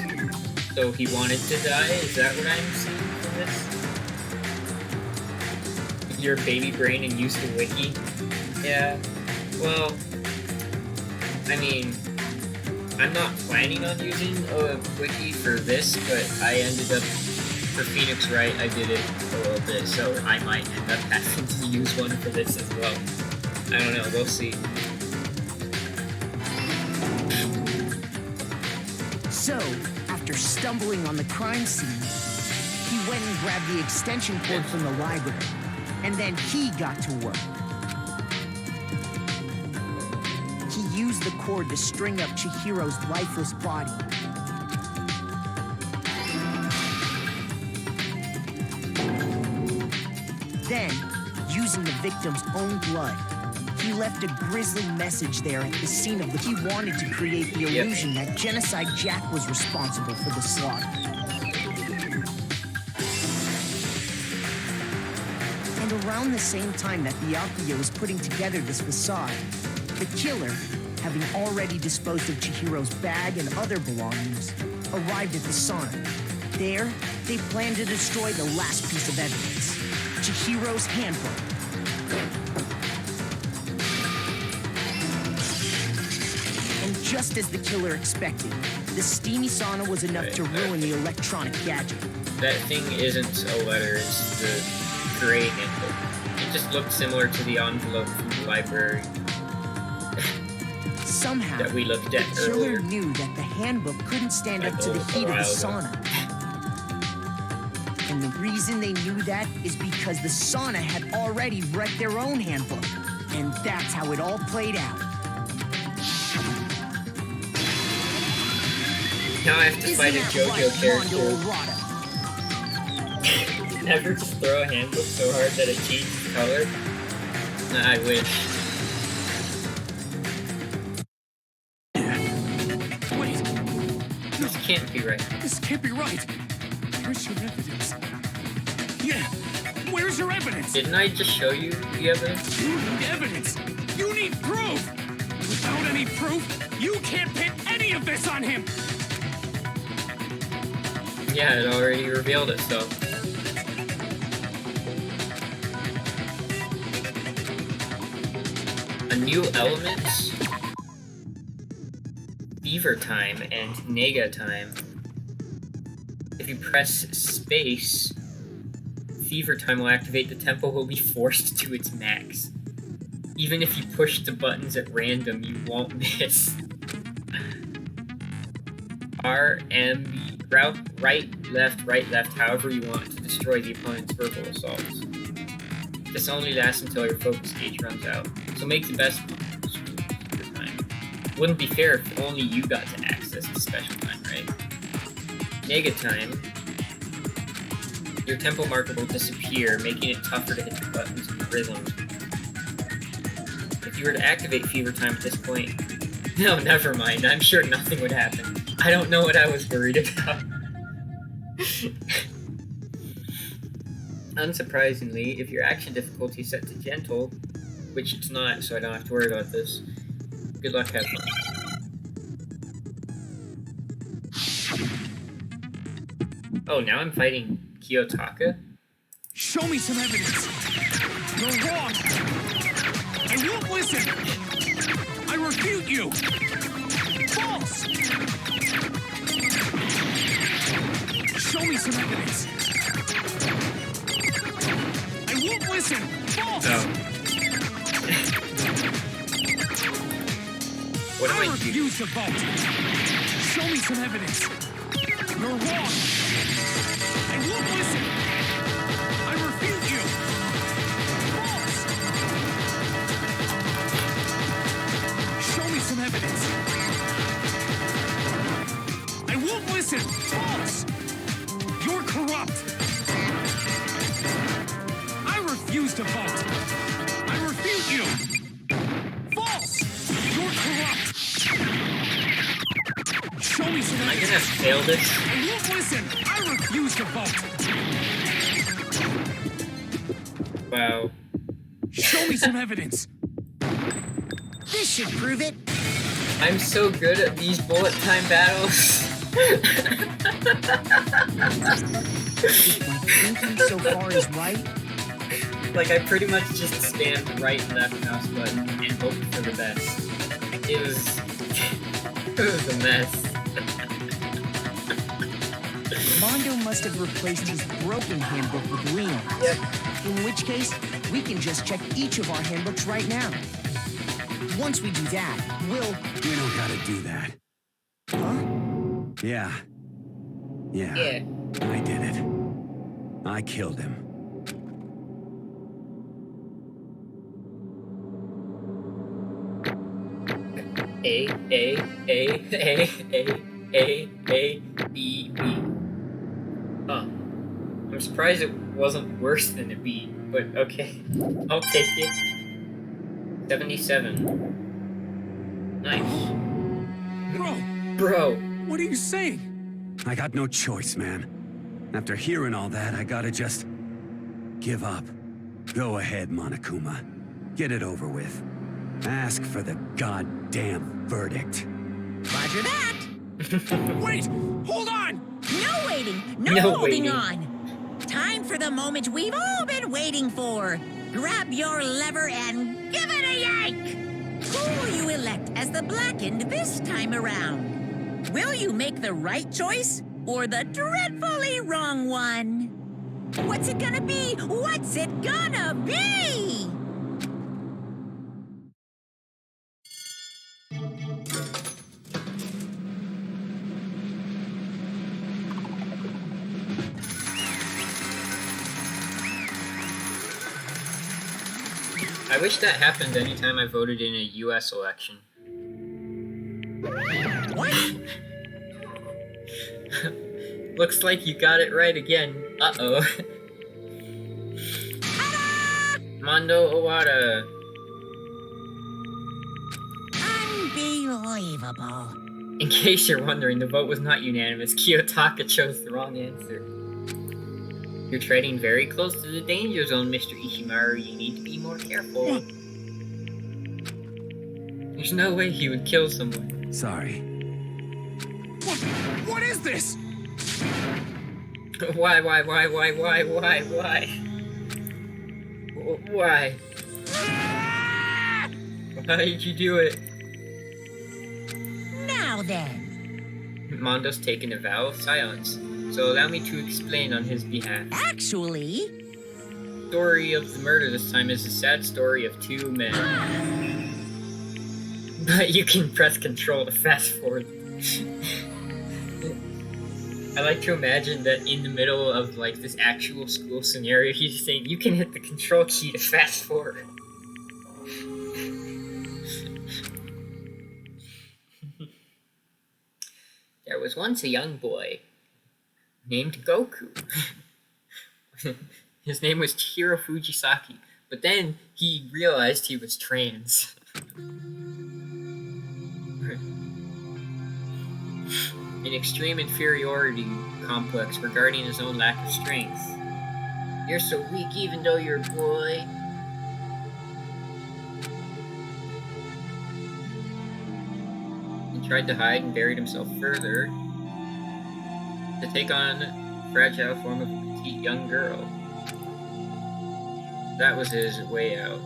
So he wanted to die? Is that what I'm seeing from this? Your baby brain and use the wiki? Yeah. Well, I mean, I'm not planning on using a wiki for this, but I ended up, for Phoenix Wright, I did it a little bit, so I might end up having to use one for this as well. I don't know, we'll see. So, after stumbling on the crime scene, he went and grabbed the extension cord from the library, and then he got to work. He used the cord to string up Chihiro's lifeless body. Then, using the victim's own blood, he left a grisly message there at the scene of he wanted to create the illusion that Genocide Jack was responsible for the slaughter. And around the same time that Byakuya was putting together this facade, the killer, having already disposed of Chihiro's bag and other belongings, arrived at the sauna. There, they planned to destroy the last piece of evidence, Chihiro's handbook. And just as the killer expected, the steamy sauna was enough to ruin the electronic gadget. That thing isn't a letter, it's the gray handbook. It just looked similar to the envelope from the library. Somehow, that we looked at the killer earlier. knew that the handbook couldn't stand up to the heat of the sauna. And the reason they knew that is because the sauna had already wrecked their own handbook. And that's how it all played out. Now I have to fight a JoJo character. Never just throw a handbook so hard that it changes color. Nah, I wish. Wait. This can't be right. This can't be right. Where's your evidence? Yeah, where's your evidence? Didn't I just show you the evidence? You need evidence. You need proof. Without any proof, you can't pin any of this on him. Yeah, it already revealed itself. A new elements, Fever Time and Nega Time. If you press space, Fever Time will activate, the tempo will be forced to its max. Even if you push the buttons at random, you won't miss. R, M, B, right, left, however you want to destroy the opponent's verbal assaults. This only lasts until your focus gauge runs out, so make the best use of the time. Wouldn't be fair if only you got to access the special time, right? Nega Time. Your tempo marker will disappear, making it tougher to hit the buttons and rhythm. If you were to activate Fever Time at this point... No, never mind, I'm sure nothing would happen. I don't know what I was worried about. Unsurprisingly, if your action difficulty is set to gentle, which it's not, so I don't have to worry about this, good luck, have fun. Oh, now I'm fighting Kiyotaka? Show me some evidence. You're wrong. I won't listen. I refute you. False. Show me some evidence. I won't listen. False. Oh. What am I refuse to vote. Show me some evidence. You're wrong. I won't listen. I refute you. False. Show me some evidence. I won't listen. False. You're corrupt. vote. I refute you. False. You're corrupt. Show me some Am I evidence. gonna fail this? I won't listen. I refuse to vote. Wow. Show me some evidence. This should prove it. I'm so good at these bullet time battles. If my thinking so far is right, Like, I pretty much just spammed right and left mouse button and hoped for the best. It was... it was a mess. Mondo must have replaced his broken handbook with Leon. In which case, we can just check each of our handbooks right now. Once we do that, we'll... We don't gotta do that. Huh? Yeah. Yeah. I did it. I killed him. A, B, B. Huh. I'm surprised it wasn't worse than a B, but okay. I'll take it. 77. Nice. Bro. What are you saying? I got no choice, man. After hearing all that, I gotta just... give up. Go ahead, Monokuma. Get it over with. Ask for the goddamn verdict. Roger that. Wait! Hold on! No waiting. No, No holding waiting. on. Time for the moment we've all been waiting for. Grab your lever and give it a yank. Who will you elect as the Blackened this time around? Will you make the right choice or the dreadfully wrong one? What's it gonna be? What's it gonna be? I wish that happened anytime I voted in a US election. What? Looks like you got it right again. Uh-oh. Mondo Owada. Unbelievable. In case you're wondering, the vote was not unanimous. Kiyotaka chose the wrong answer. You're treading very close to the danger zone, Mr. Ishimaru. You need to be more careful. There's no way he would kill someone. Sorry. What is this? Why? Why? Why did you do it? Now then. Mondo's taken a vow of silence, so allow me to explain on his behalf. Actually... The story of the murder this time is a sad story of two men. But you can press control to fast forward. I like to imagine that in the middle of like this actual school scenario, he's saying you can hit the control key to fast forward. There was once a young boy named Goku. His name was Chihiro Fujisaki, but then he realized he was trans. An extreme inferiority complex regarding his own lack of strength. You're so weak even though you're a boy. He tried to hide and buried himself further to take on a fragile form of a petite young girl. That was his way out.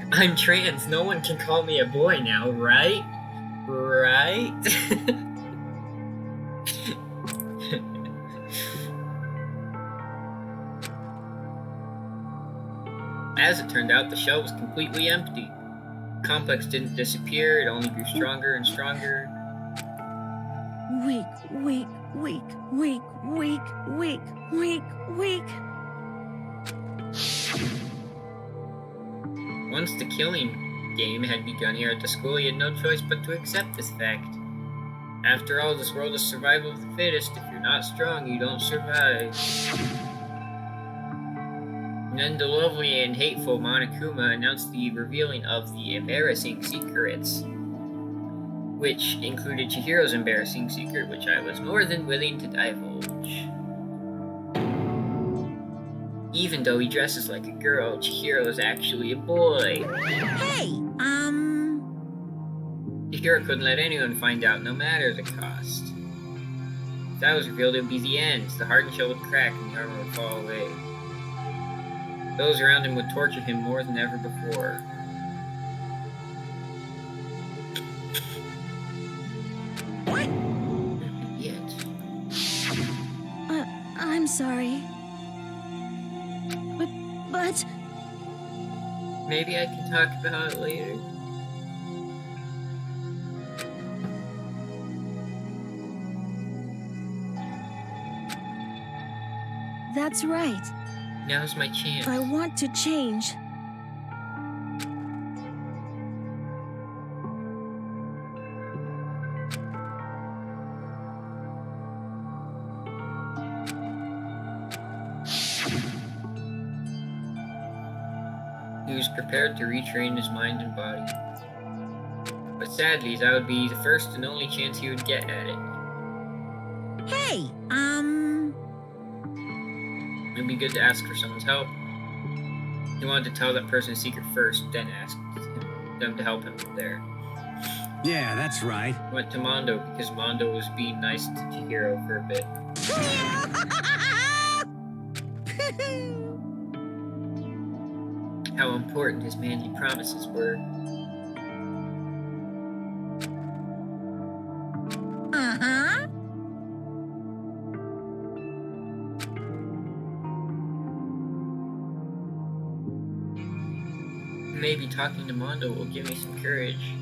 I'm trans. No one can call me a boy now, right? Right? As it turned out, the shell was completely empty. The complex didn't disappear, it only grew stronger and stronger. Weak, weak, weak, weak, weak, weak, weak, weak. Once the killing game had begun here at the school, he had no choice but to accept this fact. After all, this world is survival of the fittest. If you're not strong, you don't survive. And then the lovely and hateful Monokuma announced the revealing of the embarrassing secrets, which included Chihiro's embarrassing secret, which I was more than willing to divulge. Even though he dresses like a girl, Chihiro is actually a boy. Hey, Chihiro couldn't let anyone find out, no matter the cost. If that was revealed, it would be the end. The hardened shell would crack and the armor would fall away. Those around him would torture him more than ever before. what? Yet. I'm sorry. But... Maybe I can talk about it later. That's right. Now's my chance. I want to change. He was prepared to retrain his mind and body. But sadly, that would be the first and only chance he would get at it. Hey, It'd be good to ask for someone's help. He wanted to tell that person a secret first, then ask them to help him there. Yeah, that's right. Went to Mondo because Mondo was being nice to Chihiro for a bit. How important his manly promises were. uh-huh. Maybe talking to Mondo will give me some courage.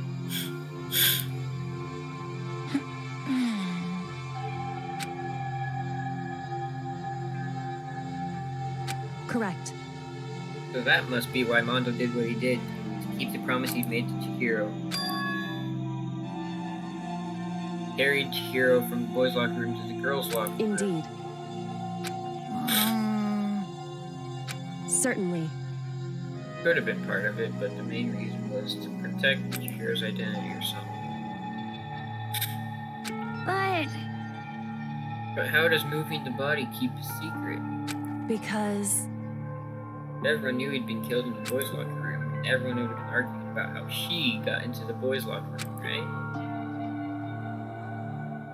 Correct. So that must be why Mondo did what he did, to keep the promise he made to Chihiro. Carried Chihiro from the boys' locker room to the girls' locker room. Indeed. Certainly. Could have been part of it, but the main reason was to protect Chihiro's identity or something. But how does moving the body keep a secret? Because... Everyone knew he'd been killed in the boys' locker room, and everyone would have been arguing about how she got into the boys' locker room, right?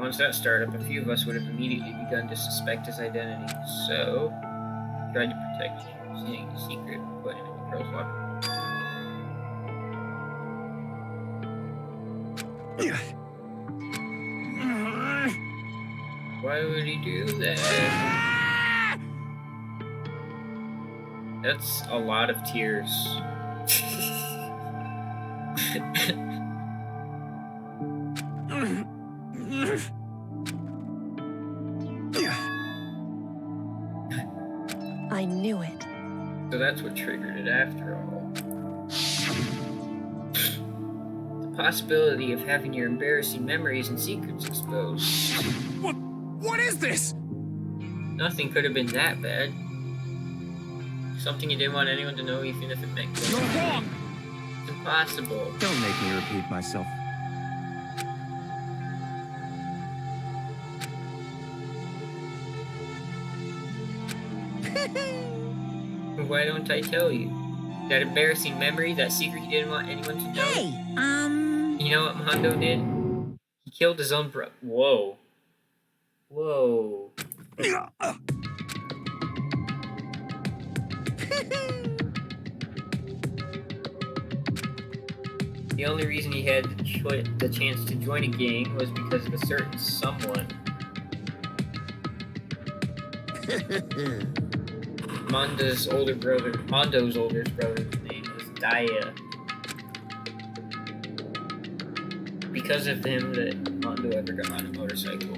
Once that started up, a few of us would have immediately begun to suspect his identity, so tried to protect seeing the secret and put him in the girls' locker room. Why would he do that? That's a lot of tears. I knew it. So that's what triggered it after all. The possibility of having your embarrassing memories and secrets exposed. What is this? Nothing could have been that bad. Something you didn't want anyone to know, even if it meant killing. You're wrong! It's impossible. Don't make me repeat myself. Why don't I tell you? That embarrassing memory, that secret you didn't want anyone to know? Hey, You know what Mondo did? He killed his own bro- Whoa. Whoa. The only reason he had the chance to join a gang was because of a certain someone. Mondo's older brother's name was Daya. Because of him that Mondo ever got on a motorcycle.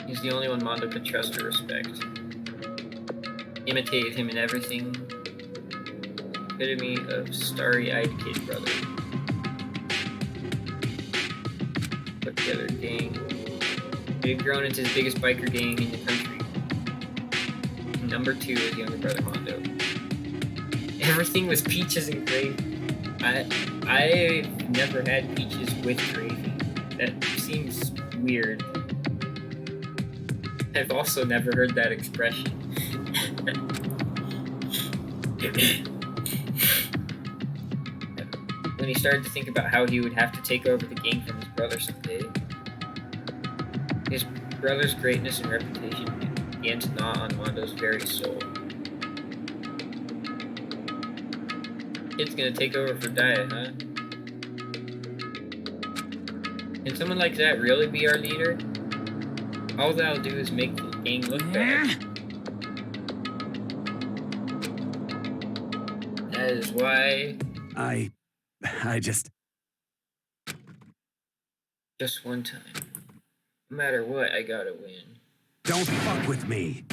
He's the only one Mondo could trust or respect. Imitated him in everything. Epitome of starry-eyed kid brother. together gang. They had grown into the biggest biker gang in the country. Number 2 is younger brother Mondo. Everything was peaches and gravy. I've never had peaches with gravy. That seems weird. I've also never heard that expression. When he started to think about how he would have to take over the gang from his brother someday, his brother's greatness and reputation began to gnaw on Mondo's very soul. Kid's gonna take over for Daya, huh? Can someone like that really be our leader? All that'll do is make the gang look bad. That is why... I just... Just one time. No matter what, I gotta win. Don't fuck with me.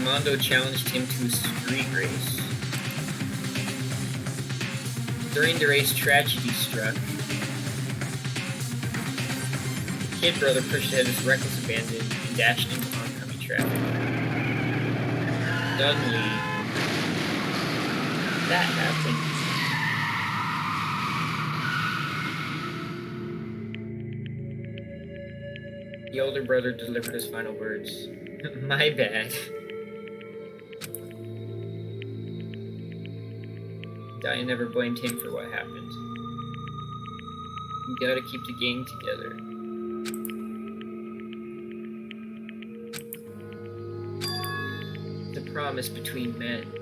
Mondo challenged him to a street race. During the race, tragedy struck. Kid brother pushed ahead his reckless abandon and dashed into oncoming traffic. Suddenly, that happened. The older brother delivered his final words. My bad. Daya never blamed him for what happened. You gotta keep the gang together. The promise between men.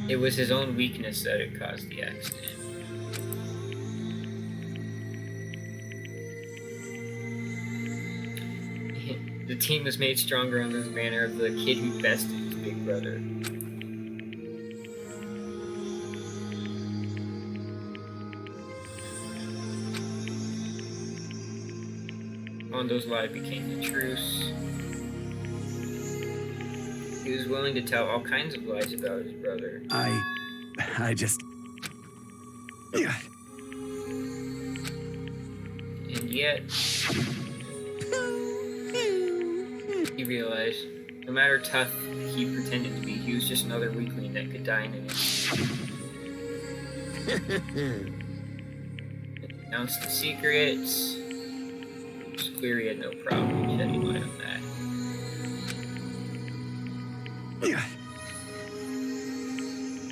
It was his own weakness that had caused the accident. The team was made stronger under the banner of the kid who bested his big brother. Mondo's lie became the truce. He was willing to tell all kinds of lies about his brother. I just... And yet... he realized, no matter tough he pretended to be, he was just another weakling that could die in an instant. Announced the secrets. It was clear he had no problem shedding light on that.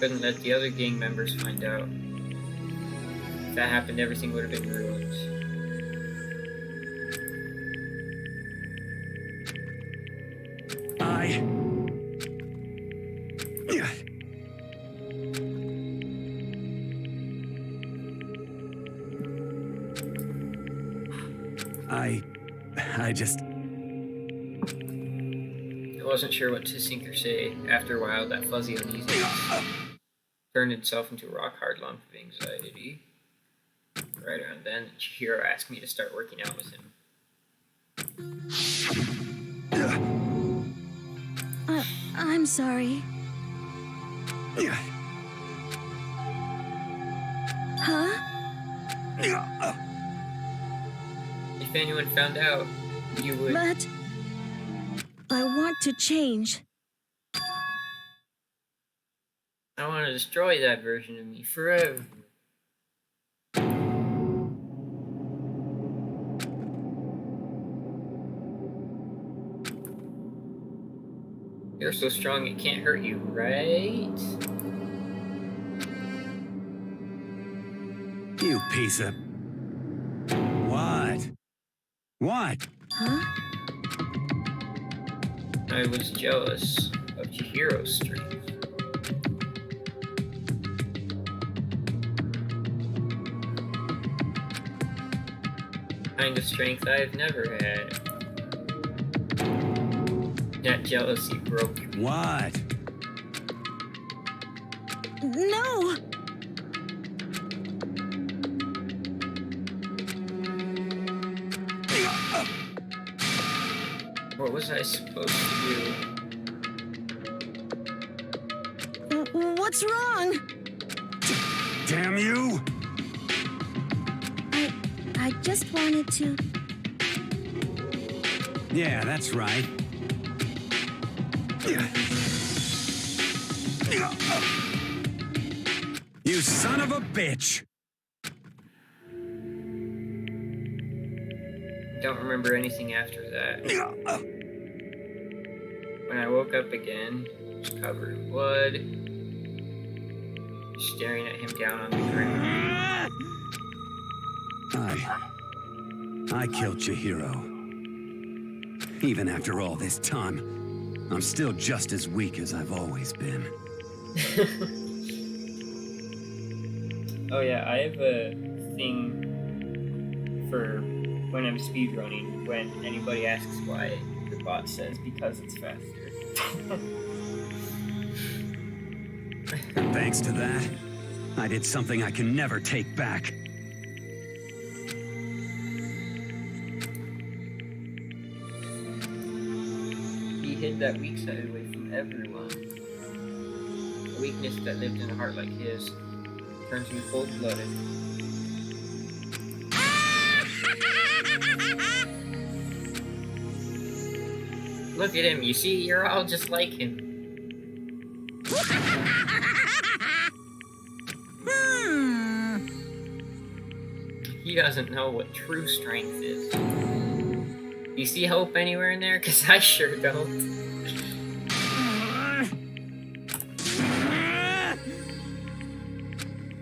Couldn't let the other gang members find out. If that happened, everything would have been ruined. I just... I wasn't sure what to think or say. After a while, that fuzzy uneasiness turned itself into a rock-hard lump of anxiety. Right around then, Chihiro asked me to start working out with him. I'm sorry. Huh? If anyone found out, you would... But... I want to change. I want to destroy that version of me forever. You're so strong it can't hurt you, right? You piece of... What? What? Huh? I was jealous of Chihiro's strength. Kind of strength I've never had. That jealousy broke me. What? No! What was I supposed to do? What's wrong? Damn you! I just wanted to. Yeah, that's right. You son of a bitch! Don't remember anything after that. When I woke up again, it was covered in blood, staring at him down on the ground. I killed Chihiro. Even after all this time, I'm still just as weak as I've always been. Oh yeah, I have a thing for when I'm speedrunning, when anybody asks why, the bot says because it's faster. And thanks to that, I did something I can never take back. He hid that weak side away from everyone. A weakness that lived in a heart like his turns you cold-blooded. Look at him, you see, you're all just like him. He doesn't know what true strength is. You see hope anywhere in there? 'Cause I sure don't.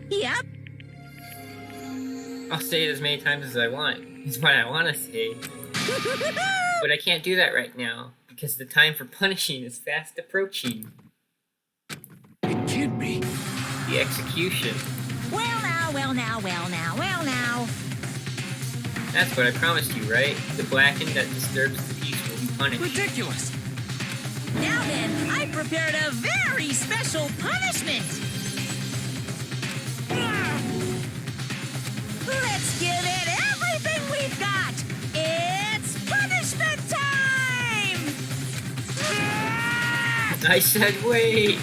Yep. I'll say it as many times as I want. It's what I want to say. But I can't do that right now, because the time for punishing is fast approaching. It can't be. The execution. Well now, well now, well now, well now. That's what I promised you, right? The blackened that disturbs the peace will be punished. Ridiculous! Now then, I prepared a very special punishment. Let's give it everything we've got. It's punishment time! I said wait!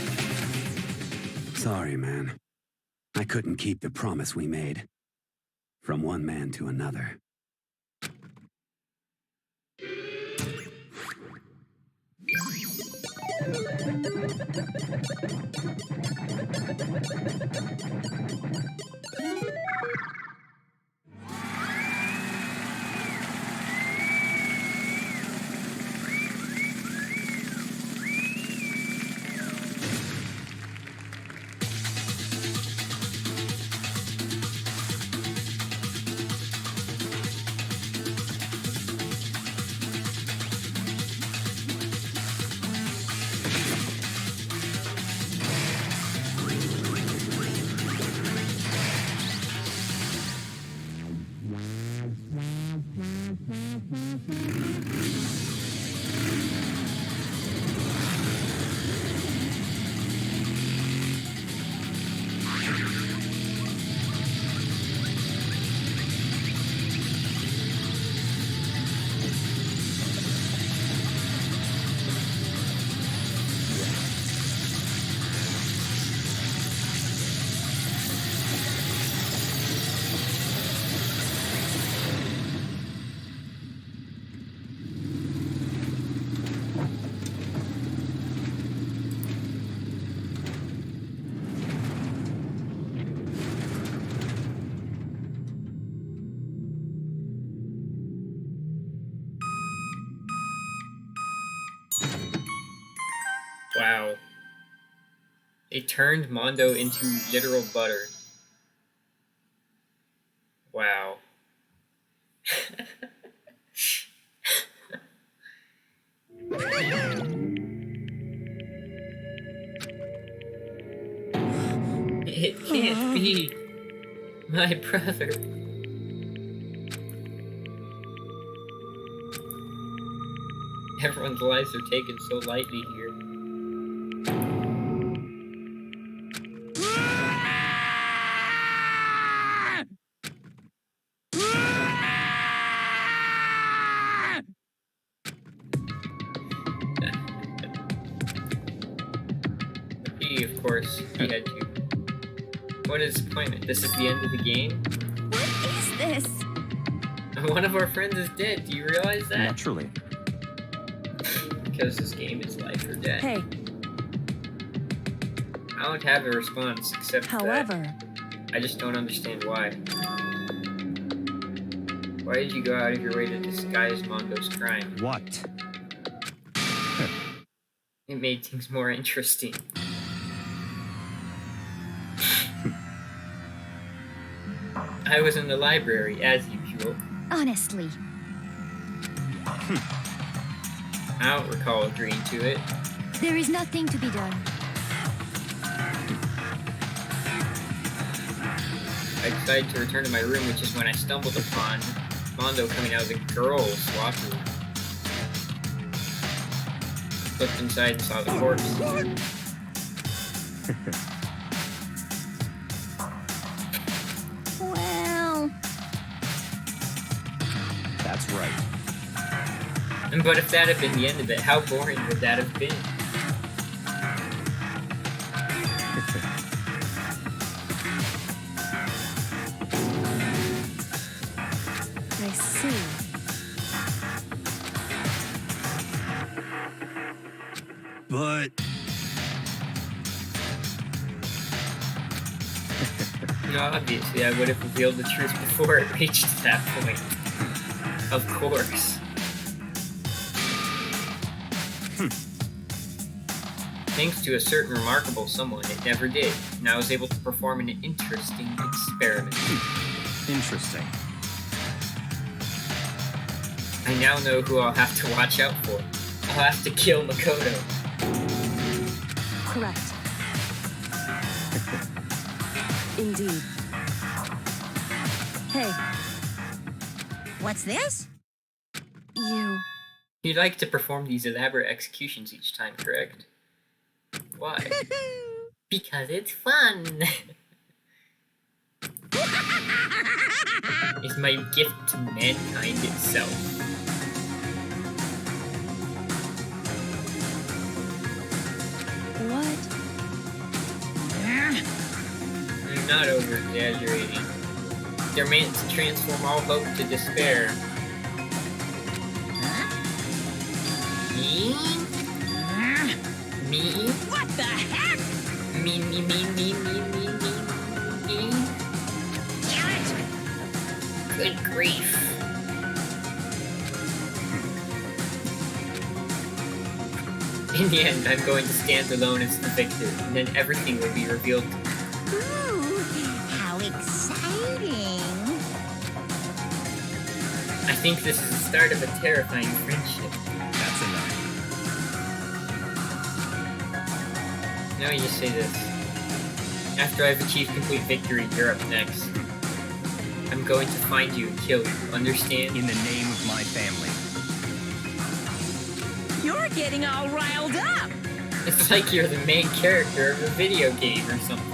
Sorry, man. I couldn't keep the promise we made. From one man to another. Wow. They turned Mondo into literal butter. Wow. It can't be. My brother. Everyone's lives are taken so lightly here. She, of course, he had to. What a disappointment. This is the end of the game? What is this? One of our friends is dead. Do you realize that? Naturally. Because this game is life or death. Hey, I don't have a response except however, that I just don't understand why. Why did you go out of your way to disguise Mondo's crime? What? It made things more interesting. I was in the library, as usual. Honestly, I don't recall agreeing to it. there is nothing to be done. I decided to return to my room, which is when I stumbled upon Mondo coming out of the girls' locker room. Looked inside and saw the corpse. Well, That's right. But if that had been the end of it, how boring would that have been? I see. But No, obviously I would have revealed the truth before it reached that point. Of course. Thanks to a certain remarkable someone, it never did, and I was able to perform an interesting experiment. Interesting. I now know who I'll have to watch out for. I'll have to kill Makoto. Correct. Indeed. Hey, What's this? you. You'd like to perform these elaborate executions each time, correct? Why? Because it's fun! It's my gift to mankind itself. What? I'm not over-exaggerating. They're meant to transform all hope to despair. Me? Me? What the heck? Me. Damn it! Good grief. In the end, I'm going to stand alone as the victor, and then everything will be revealed. Ooh, how exciting! I think this is the start of a terrifying friendship. That's enough. Now you just say this. After I've achieved complete victory, you're up next. I'm going to find you and kill you, understand? In the name of my family. You're getting all riled up! It's like you're the main character of a video game or something.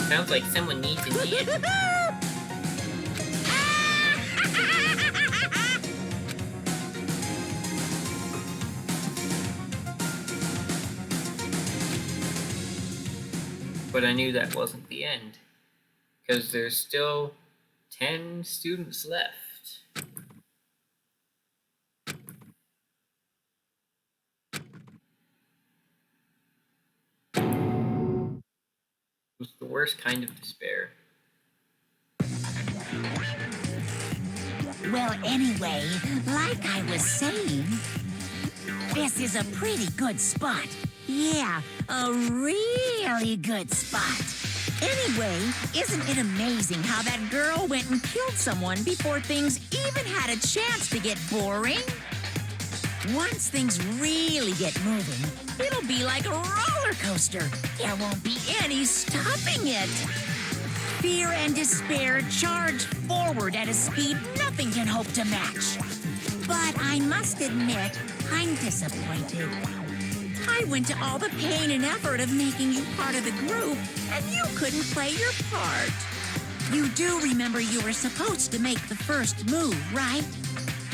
Sounds like someone needs a dance. But I knew that wasn't the end, because there's still 10 students left. It was the worst kind of despair. Well, anyway, like I was saying, this is a pretty good spot. Yeah, a really good spot. Anyway, isn't it amazing how that girl went and killed someone before things even had a chance to get boring? Once things really get moving, it'll be like a roller coaster. There won't be any stopping it. Fear and despair charge forward at a speed nothing can hope to match. But I must admit, I'm disappointed. I went to all the pain and effort of making you part of the group, and you couldn't play your part. You do remember you were supposed to make the first move, right?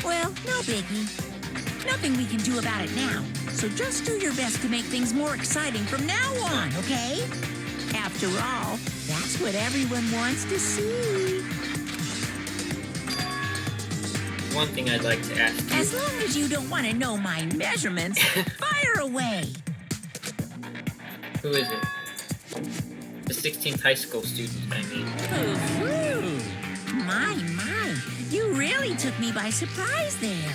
Well, no biggie. Nothing we can do about it now. So just do your best to make things more exciting from now on, okay? After all, that's what everyone wants to see. One thing I'd like to ask you. As long as you don't want to know my measurements, fire away. Who is it? The 16th high school student, I mean. My, you really took me by surprise there.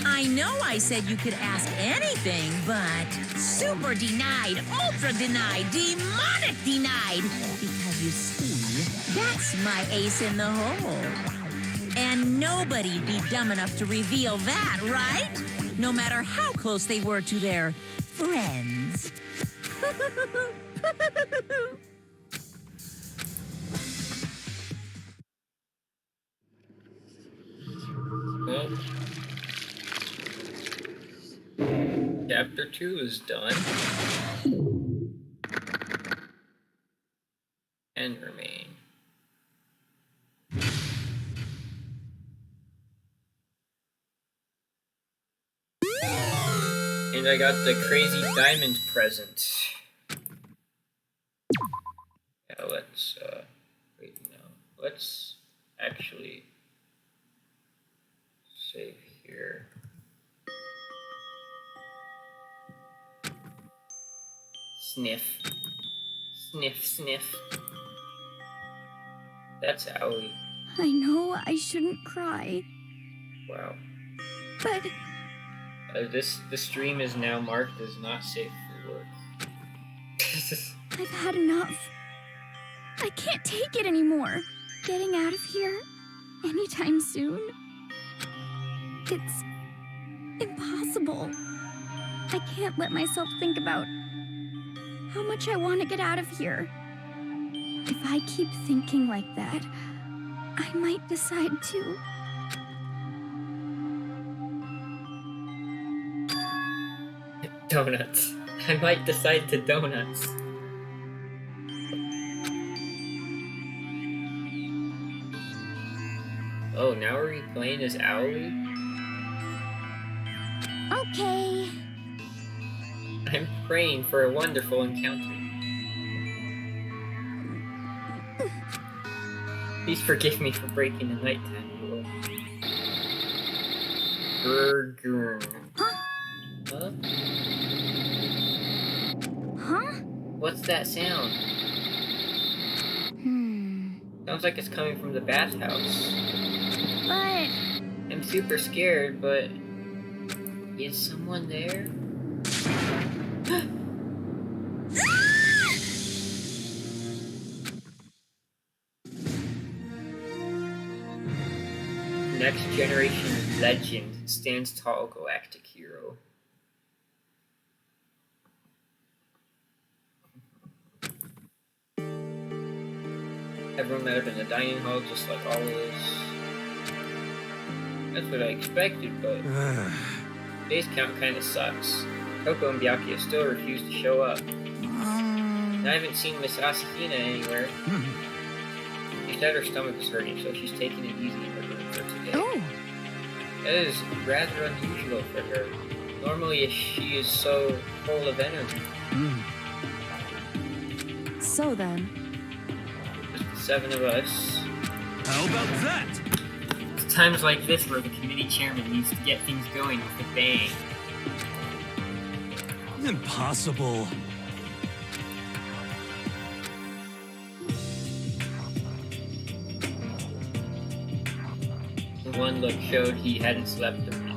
I know I said you could ask anything, but super denied, ultra denied, demonic denied. Because you see, that's my ace in the hole. And nobody'd be dumb enough to reveal that, right? No matter how close they were to their friends. Well, chapter 2 is done. And remain. And I got the crazy diamond present. Yeah, let's, wait, no. Let's actually save here. Sniff. Sniff, sniff. That's Aoi. I know I shouldn't cry, Wow. but The stream is now marked as not safe for work. I've had enough. I can't take it anymore. Getting out of here anytime soon. It's impossible. I can't let myself think about how much I want to get out of here. If I keep thinking like that, I might decide to. Donuts. I might decide to donuts. Oh, now are we playing as Aoi? Okay. I'm praying for a wonderful encounter. Please forgive me for breaking the nighttime rule. Burger. Huh? Huh? Huh? What's that sound? Sounds like it's coming from the bathhouse. But I'm super scared, but is someone there? Next generation legend stands tall, galactic hero. Everyone met up in the dining hall just like always. That's what I expected, but today's count kinda sucks. Coco and Byakuya still refuse to show up. And I haven't seen Miss Asahina anywhere. She said her stomach was hurting, so she's taking it easy in her room for today. oh, That is rather unusual for her. Normally she is so full of energy. So then, Just the 7 of us. How about that? It's times like this where the committee chairman needs to get things going with a bang. Impossible. One look showed he hadn't slept a week.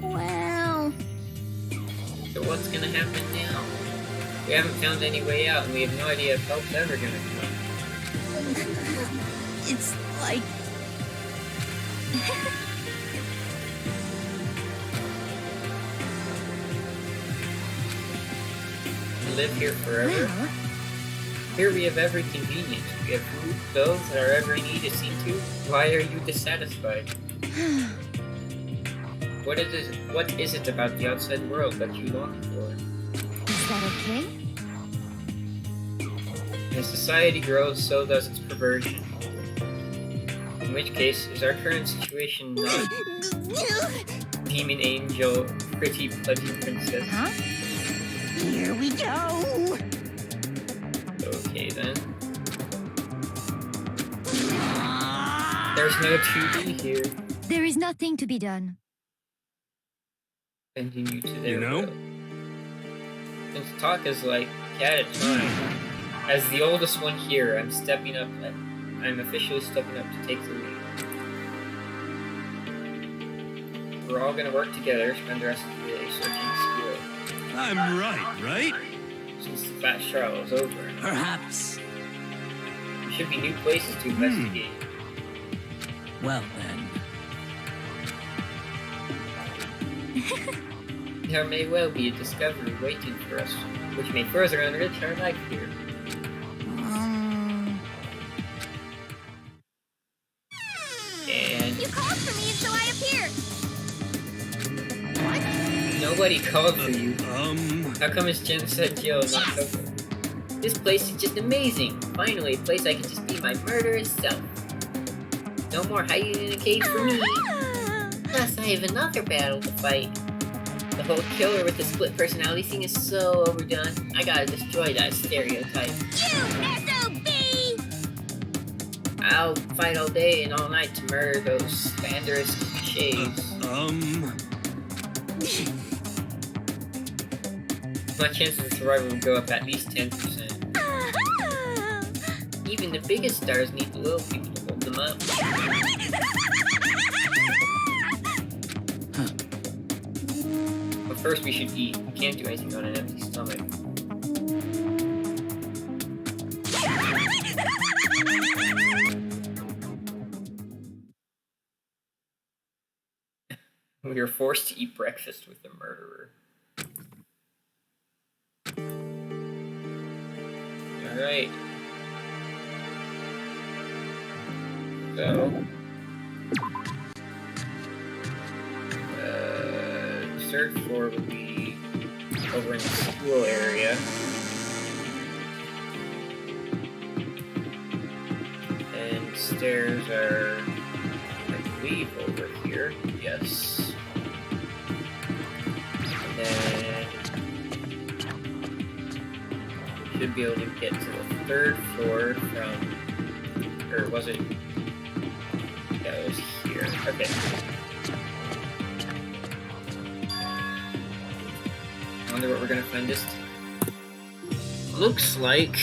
well, So what's gonna happen now? We haven't found any way out, and we have no idea if help's ever gonna come. It's like... We live here forever. Well, Here we have every convenience. We have food, clothes, and our every need is seen to. Why are you dissatisfied? What is it about the outside world that you long for? Is that okay? As society grows, so does its perversion. In which case, is our current situation not demon angel, pretty pudgy princess? Huh? Here we go! Okay then. There's no 2D here. There is nothing to be done. Sending you to their You know? will. Since talk is like cat at time. As the oldest one here, I'm officially stepping up to take the lead. We're all gonna work together, spend the rest of the day searching the school. I'm right? Since the fast trial is over. Perhaps. There should be new places to investigate. Well then. There may well be a discovery waiting for us, which may further enrich our life here. And You called for me, so I appeared. nobody called for you. How come it's Genocide Jill, not Coco? This place is just amazing. Finally, a place I can just be my murderous self. No more hiding in a cave for me. Plus, I have another battle to fight. The whole killer with the split personality thing is so overdone. I gotta destroy that stereotype. You SOB! I'll fight all day and all night to murder those slanderous cliches. My chances of survival will go up at least 10%. Even the biggest stars need the little people to hold them up. But first we should eat. We can't do anything on an empty stomach. We are forced to eat breakfast with the murderer. Alright. So, third floor would be over in the school area. And stairs are, I believe, over here. Yes. And then we should be able to get to the third floor from, or was it? Yeah, it was here. Okay. I wonder what we're gonna find this time. Looks like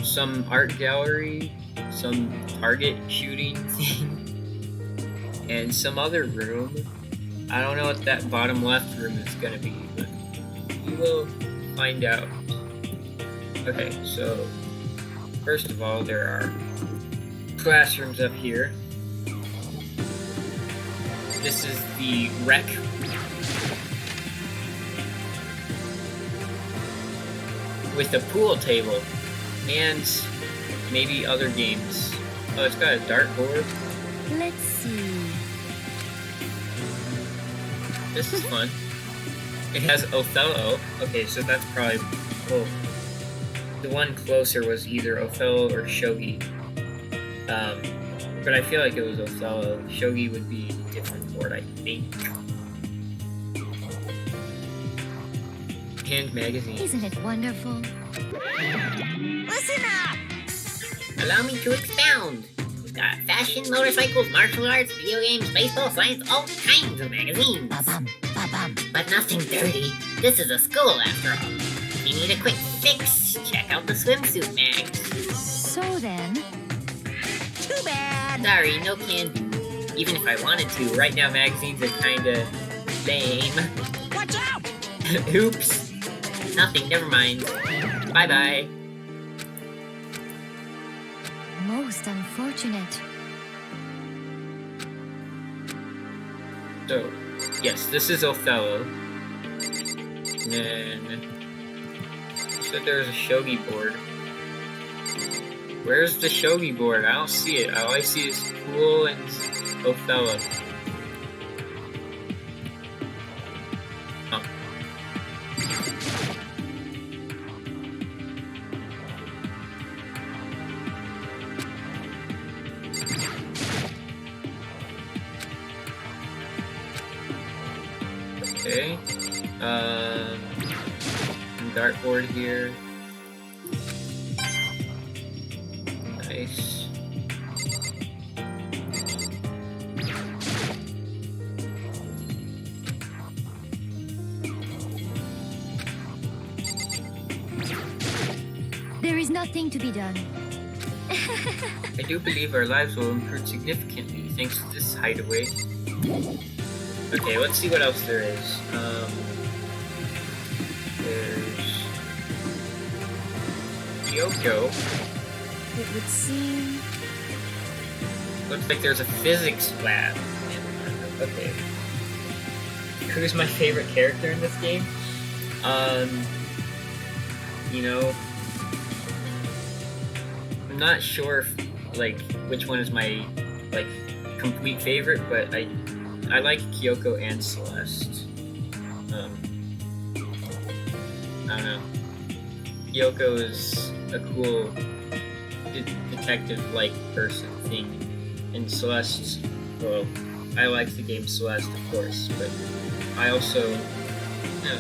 some art gallery, some target shooting thing, and some other room. I don't know what that bottom left room is gonna be, but we will find out. Okay, so first of all, there are classrooms up here. This is the rec. With a pool table and maybe other games. Oh, it's got a dartboard. Let's see. This is fun. It has Othello. Okay, so that's probably cool. The one closer was either Othello or Shogi. But I feel like it was Othello. Shogi would be a different board, I think. Hand magazine. Isn't it wonderful? Listen up! Allow me to expound. We've got fashion, motorcycles, martial arts, video games, baseball, science, all kinds of magazines. Ba-bum, ba-bum. But nothing dirty. This is a school after all. If you need a quick fix, check out the swimsuit mags. So then, Too bad. Sorry, no can do. Even if I wanted to, right now magazines are kinda lame. Watch out! Oops. Nothing, never mind. Bye-bye. most unfortunate. So, yes, this is Othello. And then, you said there's a shogi board. Where's the shogi board? I don't see it. All I see is Pool and Othello. Okay. Dartboard here. Nice. There is nothing to be done. I do believe our lives will improve significantly thanks to this hideaway. Okay, let's see what else there is. There's Kyoko. It would seem. Looks like there's a physics lab. Okay. Who's my favorite character in this game? You know, I'm not sure if, like, which one is my, like, complete favorite, but I like Kyoko and Celeste. I don't know. Kyoko is a cool detective-like person thing, and Celeste, well, I like the game Celeste, of course, but I also, you know,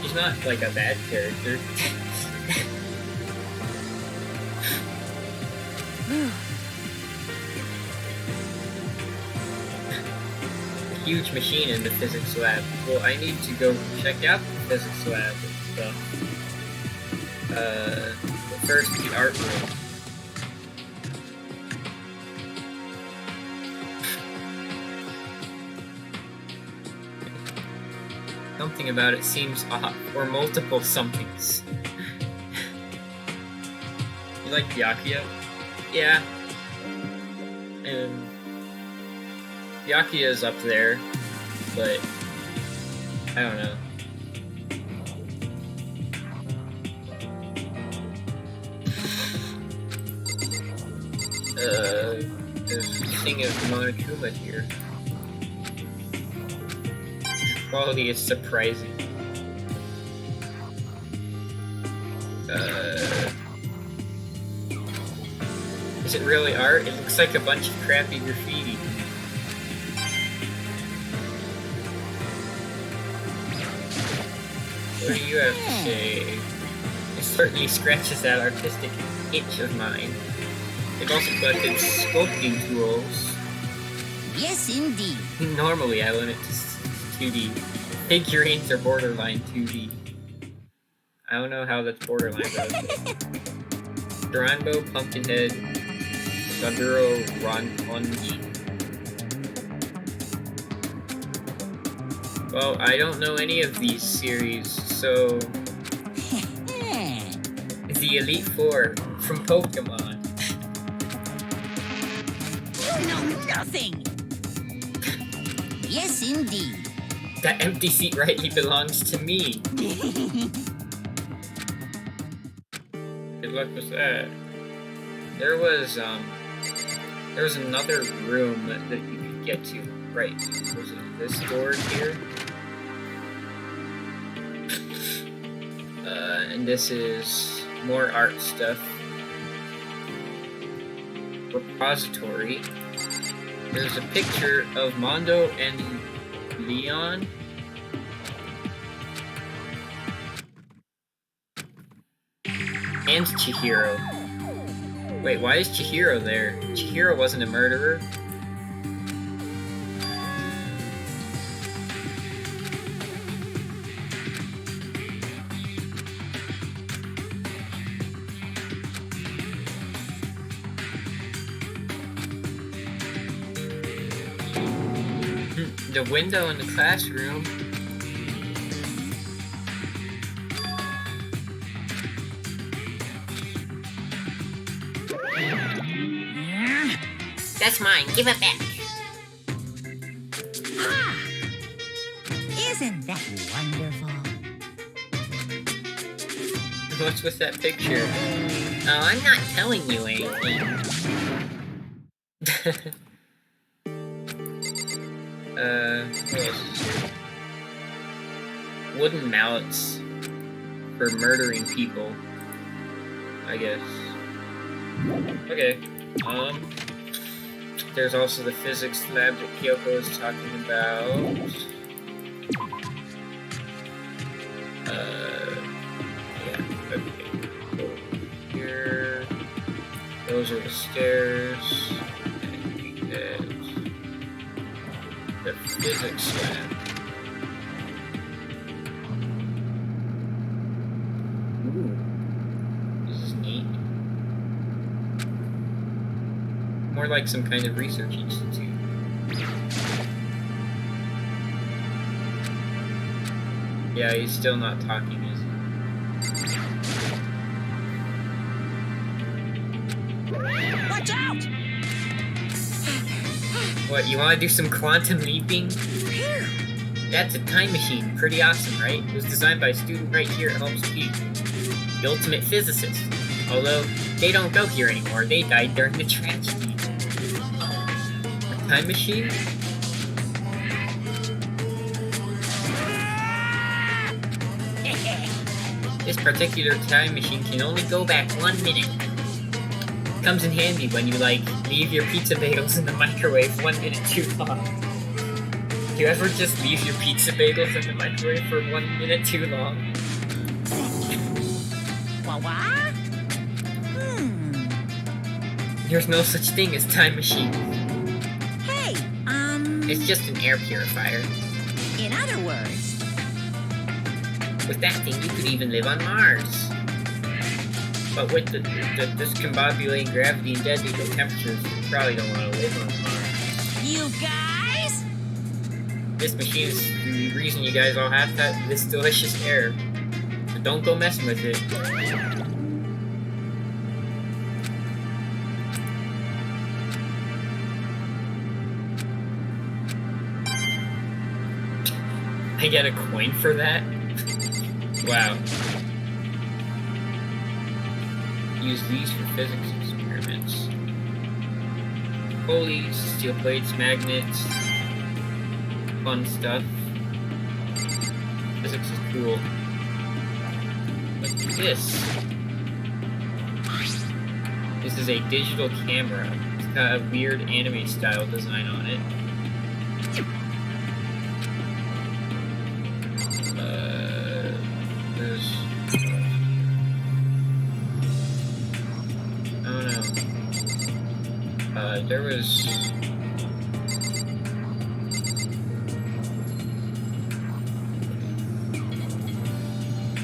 he's not like a bad character. Huge machine in the physics lab. Well, I need to go check out the physics lab and stuff. But first, the art room. Something about it seems off, or multiple somethings. You like Byakuya? Yeah. And Byakuya is up there, but I don't know. There's a thing of Monokuma here. Quality is surprising. Is it really art? It looks like a bunch of crappy graffiti. What do you have to say? It certainly scratches that artistic itch of mine. They've also collected sculpting tools. Yes, indeed. Normally, I limit to 2D. Figurines are borderline 2D. I don't know how that's borderline, though. Duranbo, Pumpkinhead, Saburo, Ronji. Well, I don't know any of these series, so... The Elite Four from Pokemon. You know nothing! Yes, indeed. That empty seat rightly belongs to me. Good luck with that. There was another room that you could get to. Right. Was it this door here? And this is more art stuff. Repository. There's a picture of Mondo and Leon. And Chihiro. Wait, why is Chihiro there? Chihiro wasn't a murderer. The window in the classroom. That's mine. Give it back. Ah! Isn't that wonderful? What's with that picture? Oh, I'm not telling you anything. What else is here? Wooden mallets for murdering people, I guess. Okay, there's also the physics lab that Kyoko is talking about. Yeah, okay. Here. Those are the stairs. And we get the physics lab. Ooh. This is neat. More like some kind of research institute. Yeah, he's still not talking, is he? Watch out! What, you want to do some quantum leaping? Here. That's a time machine. Pretty awesome, right? It was designed by a student right here at Holmes Peak. The ultimate physicist. Although, they don't go here anymore. They died during the tragedy. A time machine? This particular time machine can only go back 1 minute. Comes in handy when you, like, leave your pizza bagels in the microwave 1 minute too long. Do you ever just leave your pizza bagels in the microwave for 1 minute too long? What? There's no such thing as time machine. Hey, It's just an air purifier. in other words, With that thing, you could even live on Mars. But with the discombobulating gravity and deadly low temperatures, you probably don't want to live on Mars. you guys? This machine is the reason you guys all have this delicious air. So don't go messing with it. I get a coin for that? Wow. Use these for physics experiments. Pulleys, steel plates, magnets, fun stuff. Physics is cool. What's this? This is a digital camera. It's got a weird anime style design on it. There was...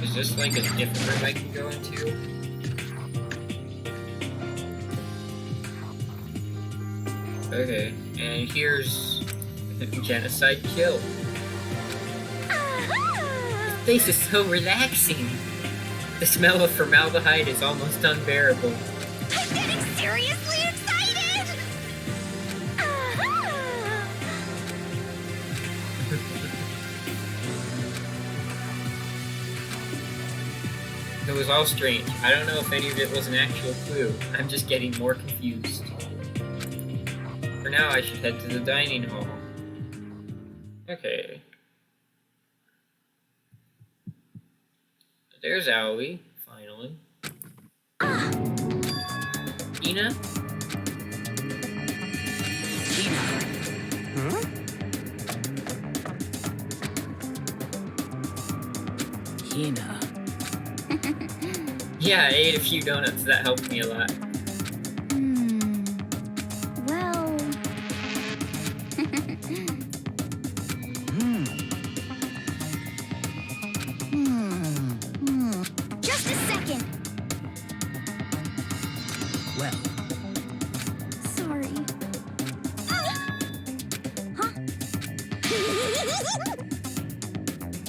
Is this like a different room I can go into? Okay, and here's genocide kill. This place is so relaxing. The smell of formaldehyde is almost unbearable. I'm getting seriously excited! It was all strange. I don't know if any of it was an actual clue. I'm just getting more confused. For now, I should head to the dining hall. Okay. There's Aoi, finally. Ina? Huh? Hina. Yeah, I ate a few donuts. That helped me a lot. Well... Just a second. Well, Sorry.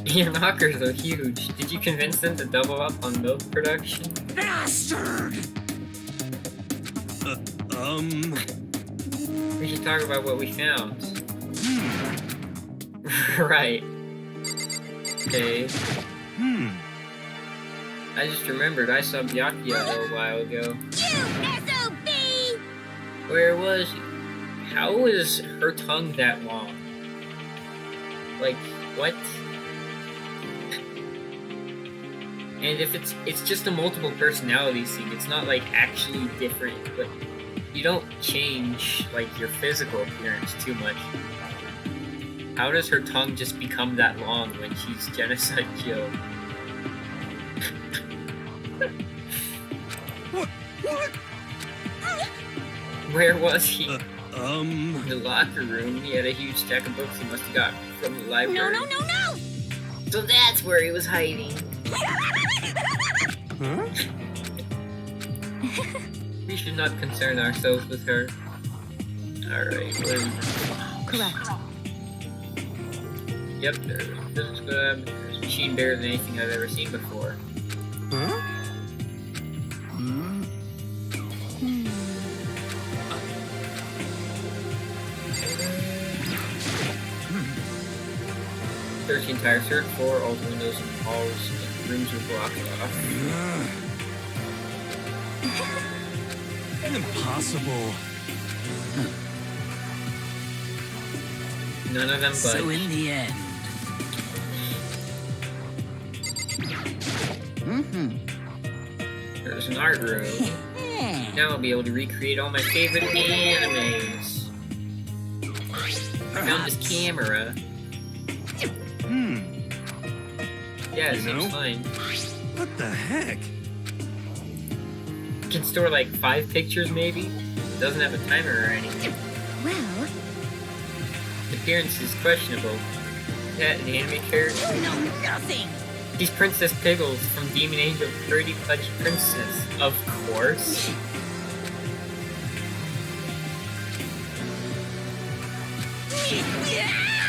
Your knockers are huge. Did you convince them to double up on milk production? Bastard! We should talk about what we found. Right. Okay. I just remembered I saw Byakuya a little while ago. You SOB! Where was he? How is her tongue that long? Like, what? And if it's just a multiple personality scene, it's not like actually different, but you don't change like your physical appearance too much. How does her tongue just become that long when she's genocide killed? Where was he? Um... In the locker room. He had a huge stack of books he must have got from the library. No, no, no, no! So that's where he was hiding. Huh? We should not concern ourselves with her. Alright, where is Correct. Yep, there's a physics lab. There's a machine bigger than anything I've ever seen before. Huh? 13 tires, third floor, all the windows and walls and rooms are blocked off. Impossible. None of them budge. So in the end, There's an art room. Now I'll be able to recreate all my favorite animes. I found this camera. Yeah, it seems fine. What the heck? You can store like 5 pictures maybe? It doesn't have a timer or anything. Well, The appearance is questionable. Is that an anime character? You know nothing! She's Princess Pickles from Demon Angel Pretty Pudgy Princess. Of course.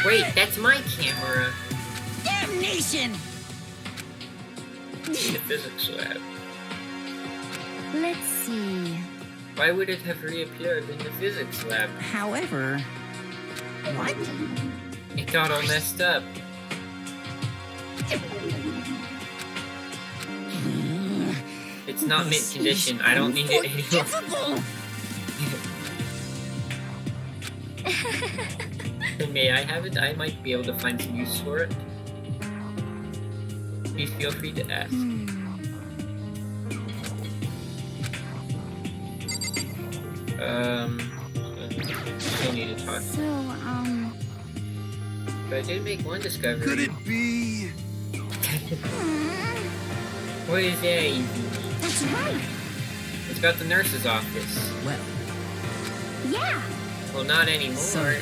Wait, that's my camera. Damnation! In the physics lab. Let's see. Why would it have reappeared in the physics lab? However... What? It got all messed up. It's not mint condition. I don't need it anymore. May I have it? I might be able to find some use for it. Please feel free to ask. Still need to talk. But I did make one discovery. Could it be? What is that even? that's right. It's got the nurse's office. well, Yeah. Well, not anymore. so then,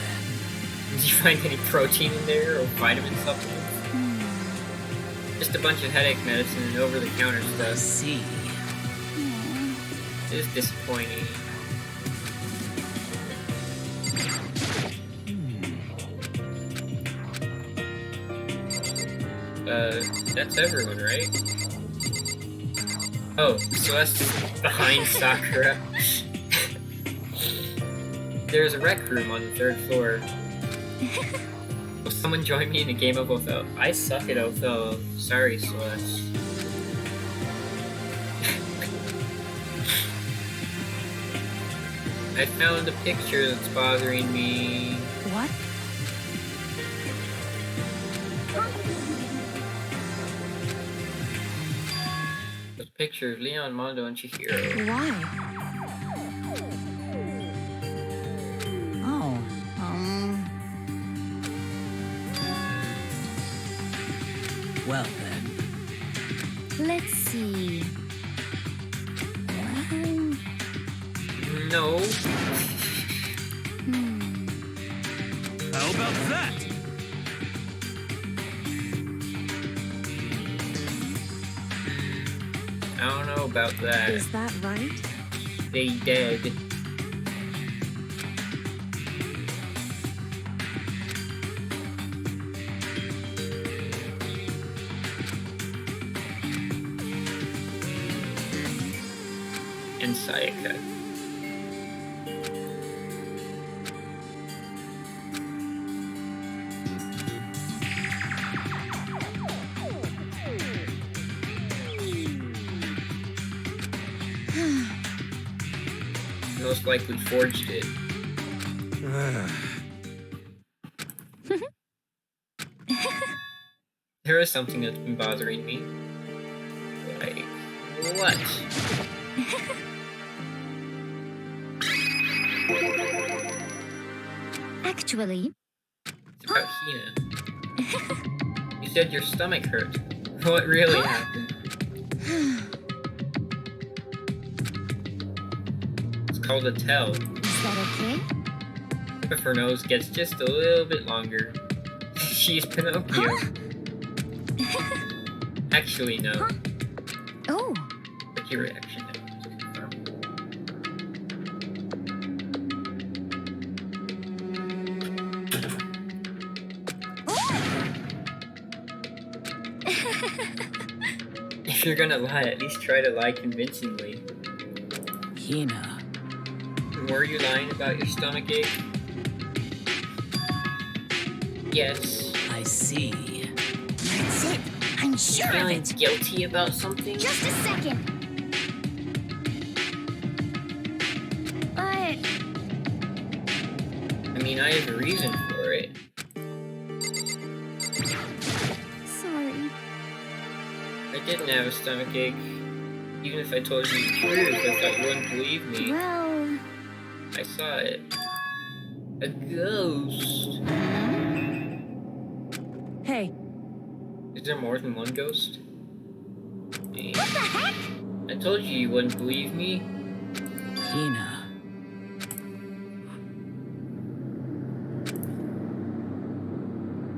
Did you find any protein in there or vitamin supplements? Just a bunch of headache medicine and over-the-counter I stuff. see. It is disappointing. That's everyone, right? Oh, Celeste is behind Sakura. There's a rec room on the 3rd floor. Will someone join me in a game of Othello? I suck at Othello. Sorry, Celeste. I found a picture that's bothering me. What? It's a picture of Leon, Mondo, and Chihiro. Why? Oh, Well then, Let's see. No. How about that? I don't know about that. Is that right? They dead. And Sayaka. Most likely forged it. There is something that's been bothering me. Like, what? Actually, It's about Hina. You said your stomach hurt. What really happened? It's called a tell. Is that okay? Tip of her nose gets just a little bit longer. She's Pinocchio. Actually, no. Huh? Oh. What's your reaction? If you're gonna lie, at least try to lie convincingly. Hina. Were you lying about your stomach ache? Yes. I see. That's it. I'm sure of Feeling it. guilty about something? Just a second. But I mean, I have a reason for it. sorry. I didn't have a stomach ache. Even if I told you the truth, I thought you wouldn't believe me. Well, I saw it. A ghost. Hey, Is there more than one ghost? Hey. what the heck? I told you wouldn't believe me. Hina.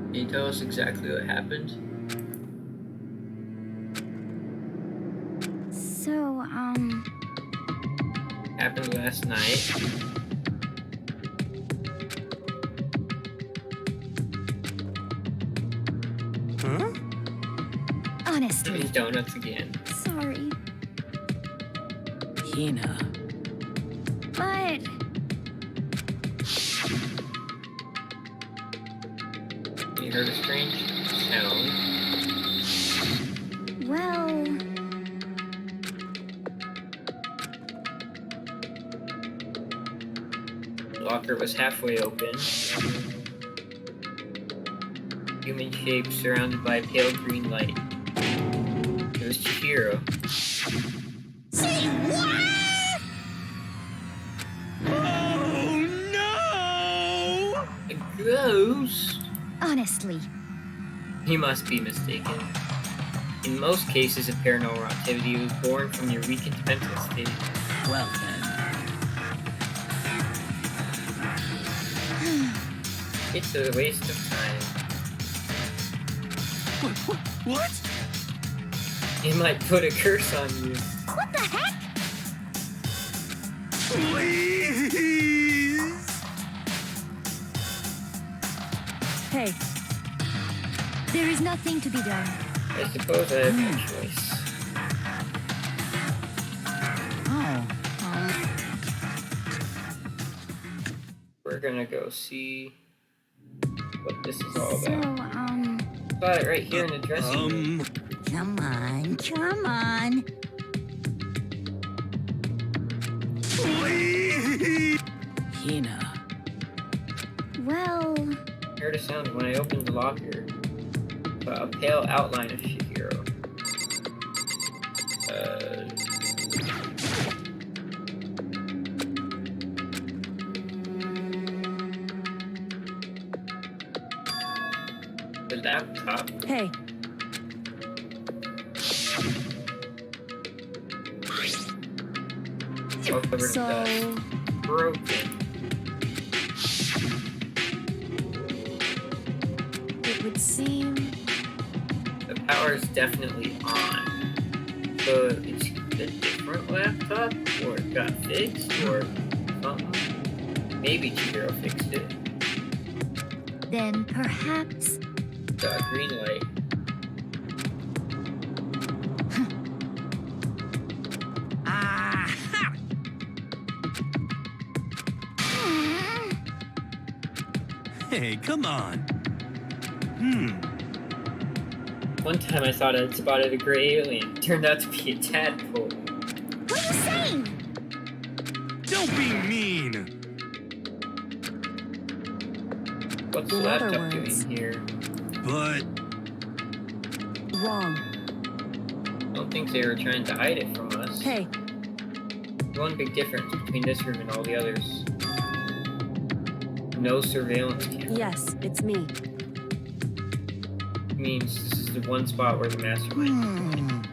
Can you tell us exactly what happened? So, Happened last night. Huh? honestly, Donuts again. sorry. Hina. But You heard a strange sound. well, The locker was halfway open. Human shape surrounded by pale green light. It was Chihiro. Say what? Oh no! A ghost? honestly, He must be mistaken. In most cases of paranormal activity, it was born from your weakened mental state. Well then. It's a waste of time. What? It might put a curse on you. what the heck? Please! hey, There is nothing to be done. I suppose I have no choice. Oh. We're gonna go see what this is all So, about. Got it right here in the dressing room. Come on, come on. Please! Hina. well, I heard a sound when I opened the locker. A pale outline of Chihiro. The laptop. hey, All covered in so dust. Broken. it would seem The power is definitely on. So it's a different laptop, or it got fixed, or something. Maybe Chihiro fixed it. then perhaps. Got green light. Aha! Hey, come on. One time I thought I'd spotted a gray alien. Turned out to be a tadpole. What are you saying? Don't be mean. What's the In other laptop words- doing here? But wrong. I don't think they were trying to hide it from us. Hey, One big difference between this room and all the others. No surveillance camera. yes, it's me. Means this is the one spot where the mastermind.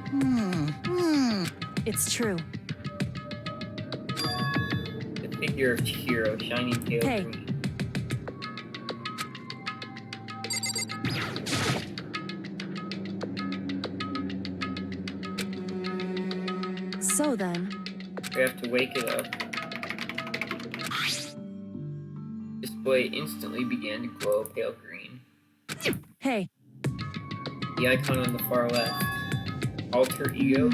It's true. The Figure of Chihiro, shining pale Hey. green. So then, We have to wake it up. Display instantly began to glow pale green. hey, The icon on the far left. Alter ego?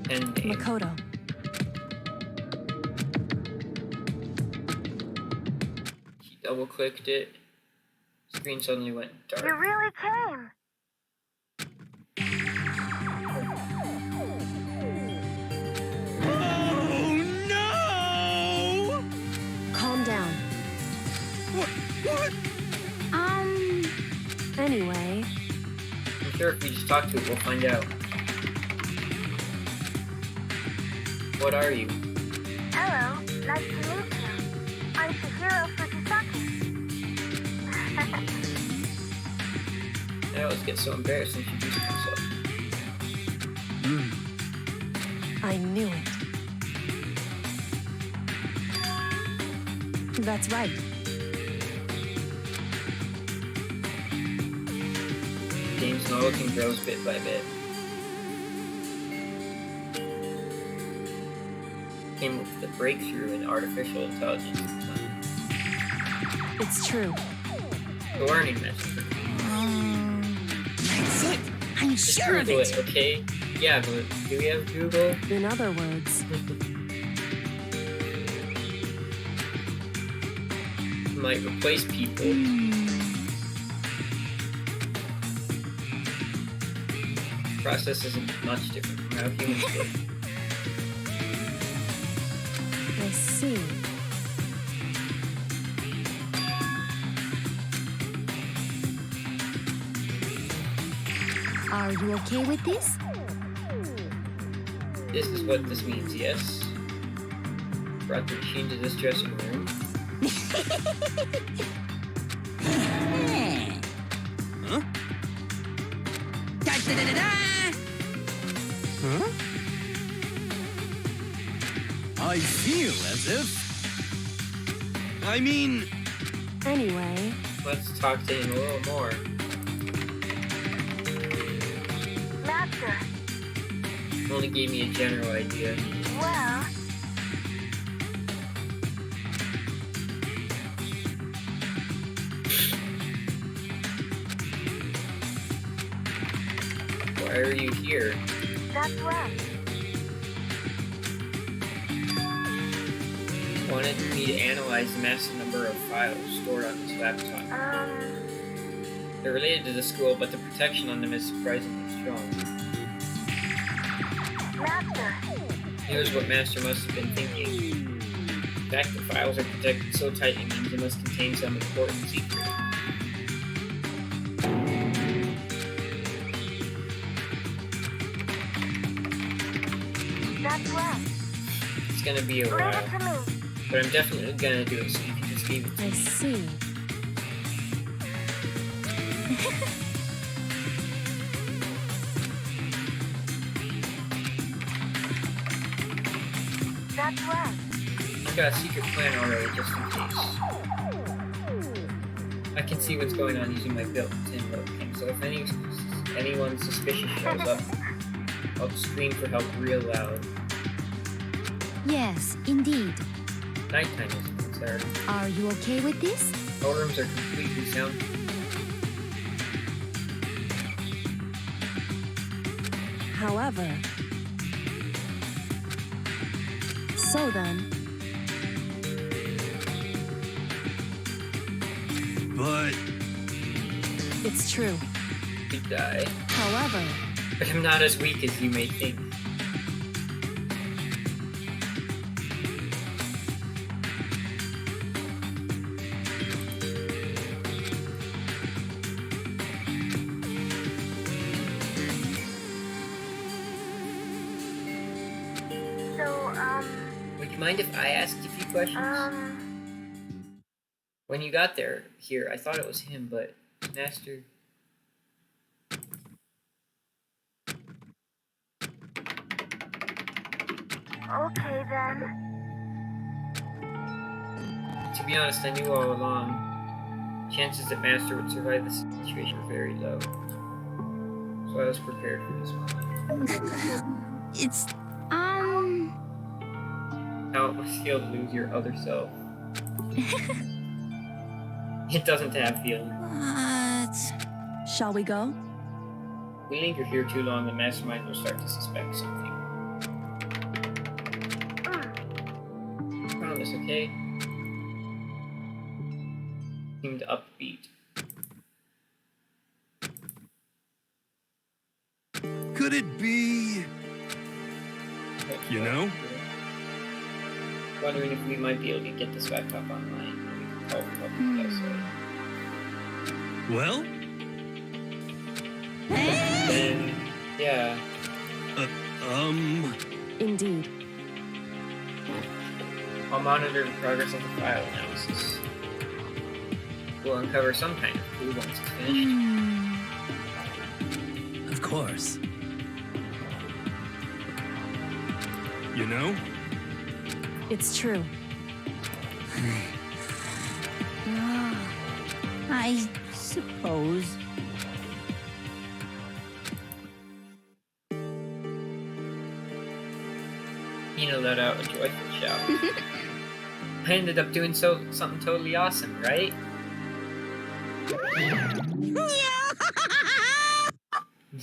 And name. Makoto. She double clicked it. Screen suddenly went dark. You really came. Oh no! Calm down. What? Anyway, I'm sure if we just talk to it, we'll find out. What are you? Hello, nice to meet you. I'm Chihiro Fujisaki. I always get so embarrassed introducing myself. I knew it. That's right. Game's knowledge and grows bit by bit. Came with the breakthrough in artificial intelligence. It's true. The learning method. That's it. I'm Just sure of Google it. it, okay? Yeah, but do we have Google? In other words, Might replace people. Process isn't much different from how humans work. I see. Are you okay with this? This is what this means, yes? Brought the machine to this dressing room. Huh? Da-da-da-da-da! Huh? I feel as if... I mean... Anyway, Let's talk to him a little more. Master, Only gave me a general idea. well, Why are you here? that's right. Wanted me to analyze the massive number of files stored on this laptop. They're related to the school, but the protection on them is surprisingly strong. Master, Here's what Master must have been thinking. The fact that files are protected so tightly means they must contain some important secret. that's right. It's gonna be a Leave while, it to me. but I'm definitely gonna do it so you can just leave it to I me. see. That's right. I've got a secret plan already, just in case. I can see what's going on using my built-in webcam, so if anyone suspicious shows up, I'll scream for help real loud. Yes, indeed. Nighttime is a concern. Are you okay with this? All rooms are completely soundproof. However, so then, But... it's true. Could die. However, But I'm not as weak as you may think. So, Would you mind if I asked a few questions? When you got here, I thought it was him, but Master... Okay then. To be honest, I knew all along. Chances that Master would survive this situation were very low. So I was prepared for this one. It's, How it must feel to lose your other self. It doesn't have feelings. What? Shall we go? If we linger here too long, the mastermind will start to suspect something. Promise, okay? Seemed upbeat. Could it be? You know? Wondering if we might be able to get this back up online. We can call it public Well? Then, yeah. Indeed. I'll monitor the progress of the file analysis. We'll uncover some kind of clue once it's finished. Of course. You know? It's true. I suppose. Nina let out a joyful shout. I ended up doing something totally awesome, right?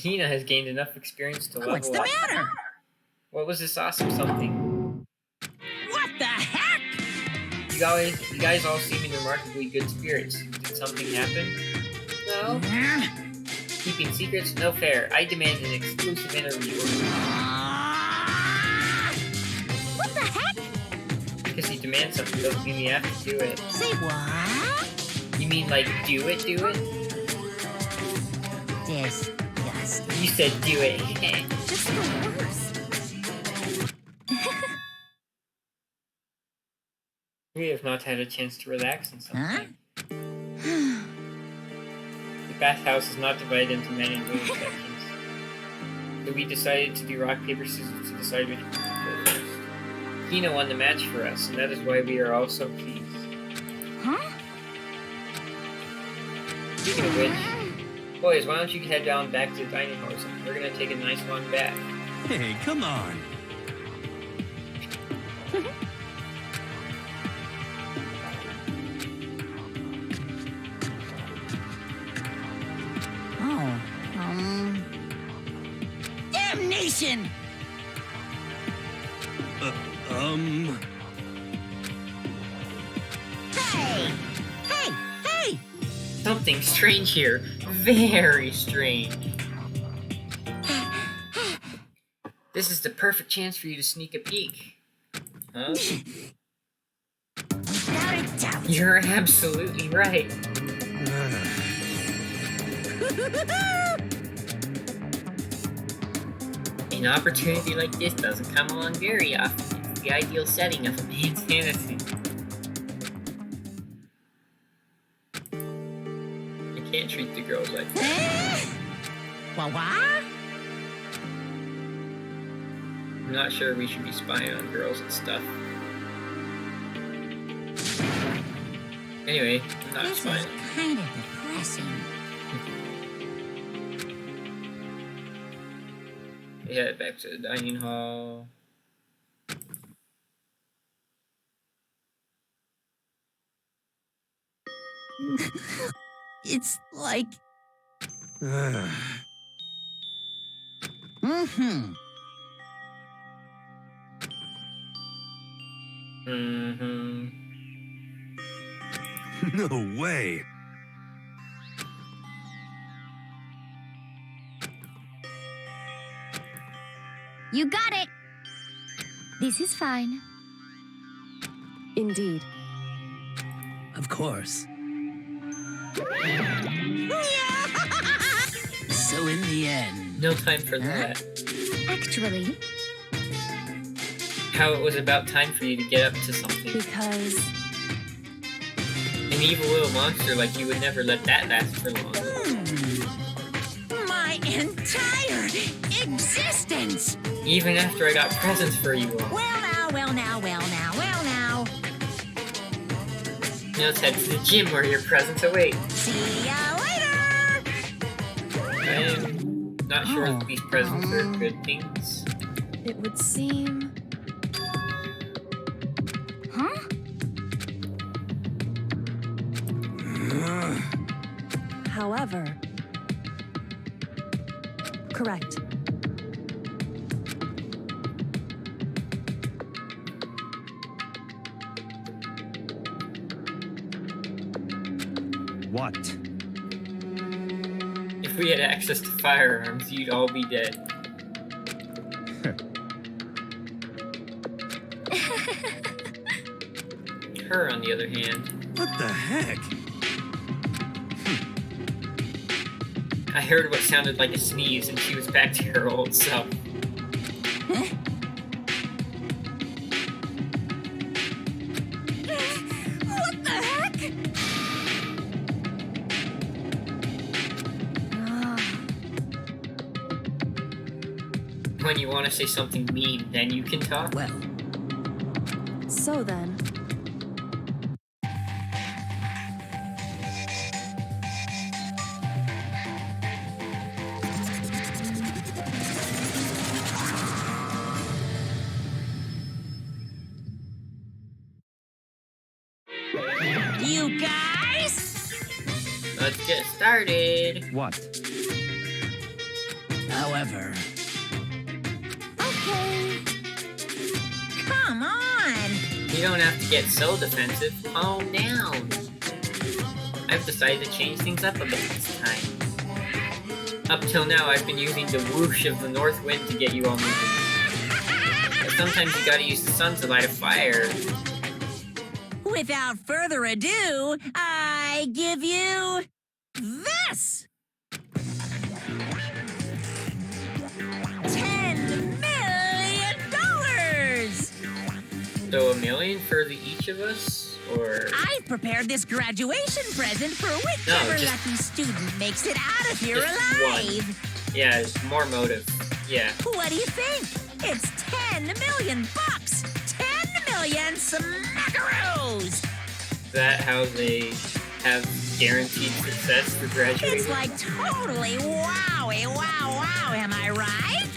Nina has gained enough experience to level What's the up. matter? What was this awesome something? What the heck? You guys all seem in remarkably good spirits. Did something happen? No? Keeping secrets? No fair. I demand an exclusive interview. What the heck? Because you demand something doesn't mean you have to do it. Say what? You mean like do it? Disgusting. You said do it. just the worst. We have not had a chance to relax in some Huh? time. The bathhouse is not divided into many little sections. So we decided to do rock, paper, scissors to decide which one to go first. Hina won the match for us, and that is why we are all so pleased. Huh? Speaking of which, boys, why don't you head down back to the dining hall or something? We're gonna take a nice long bath. Hey, come on. Oh, damnation! Hey! Hey! Hey! Something strange here. Very strange. This is the perfect chance for you to sneak a peek. Huh? Without a doubt. You're absolutely right. An opportunity like this doesn't come along very often. It's the ideal setting of a man's fantasy. You can't treat the girls like that. What? I'm not sure we should be spying on girls and stuff. Anyway, I'm not This is spying. kind of depressing. We head back to the dining hall. It's like. No way. You got it. This is fine. Indeed. Of course. So in the end, No time for that. Actually, How it was about time for you to get up to something. Because An evil little monster like you would never let that last for long. My entire existence Even after I got presents for you all. Well now. Now let's head to the gym where your presents await. See ya later! I am not sure if these presents are good things. It would seem. Huh? However. Correct. What? If we had access to firearms, you'd all be dead. Her, on the other hand. What the heck? I heard what sounded like a sneeze, and she was back to her old self. What the heck? When you want to say something mean, then you can talk? Well, So then. You guys? Let's get started. What? however, Okay. Come on. You don't have to get so defensive. Calm down. I've decided to change things up a bit this time. Up till now, I've been using the whoosh of the north wind to get you all moving. But sometimes you gotta use the sun to light a fire. Without further ado, I give you this! $10 million! So $1 million for each of us? Or... I've prepared this graduation present for whichever lucky student makes it out of here alive. One. Yeah, more motive. Yeah. What do you think? It's $10 million! 10 million smackaroos! Is that how they have guaranteed success for graduating? It's like totally wowie, wow, am I right?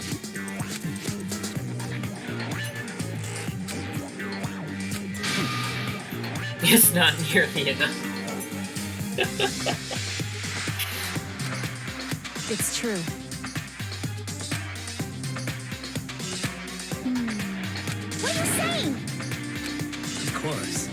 It's not nearly enough. It's true. What are you saying? of course.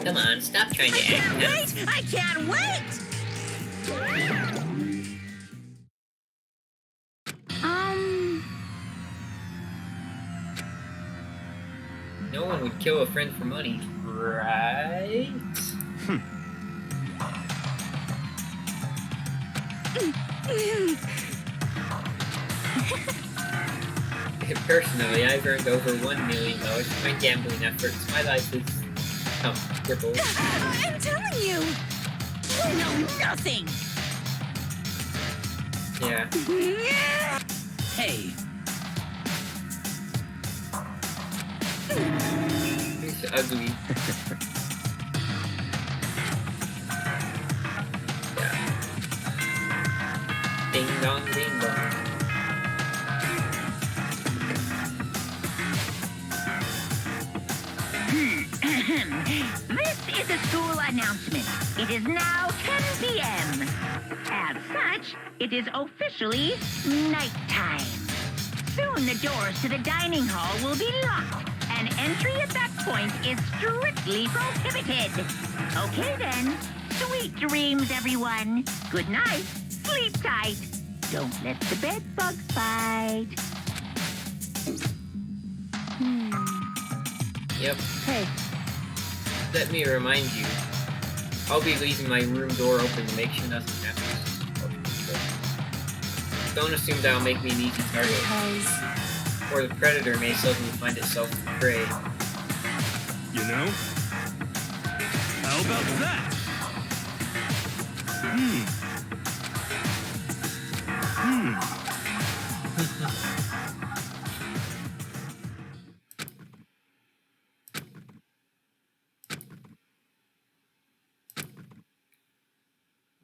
Come on, stop trying to act now. I can't wait! No one would kill a friend for money, right? Personally, I've earned over $1 million from my gambling efforts. My life is comfortable. I'm telling you! You know nothing! Yeah. Hey, It's ugly. Yeah. Ding dong, ding dong. This is a school announcement. It is now 10 p.m. As such, it is officially nighttime. Soon the doors to the dining hall will be locked, and entry at that point is strictly prohibited. Okay then. Sweet dreams, everyone. Good night. Sleep tight. Don't let the bed bugs bite. Yep. Hey, Let me remind you. I'll be leaving my room door open to make sure nothing happens. Don't assume that'll make me an easy target. Because Or the predator may suddenly find itself prey. You know? How about that?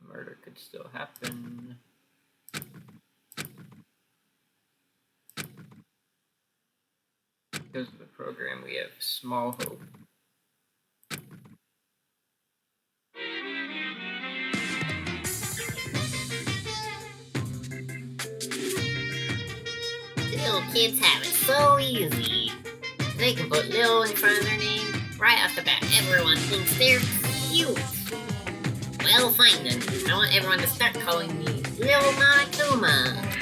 Murder could still happen. Because of the program, we have small hope. Little kids have it so easy. They can put Lil in front of their name. Right off the bat, everyone thinks they're cute. Well, fine then. I want everyone to start calling me Lil Monokuma.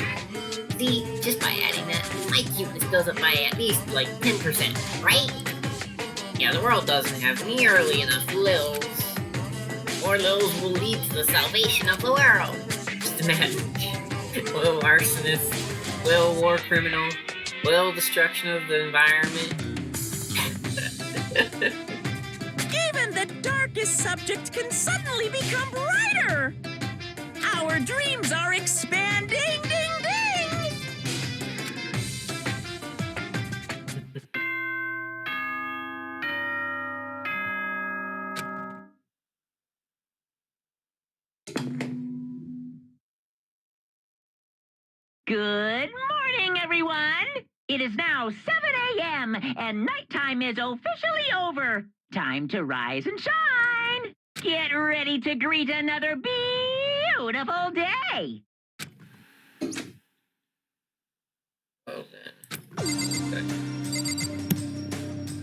See, just by adding that, my cuteness goes up by at least like 10%, right? Yeah, the world doesn't have nearly enough Lils. More Lils will lead to the salvation of the world. Just imagine. Lil arsonist, Lil war criminal, Lil destruction of the environment. Even the darkest subject can suddenly become brighter. Our dreams are expanding, ding, ding. Good morning, everyone. It is now 7 a.m. and nighttime is officially over. Time to rise and shine. Get ready to greet another beautiful day. Well then.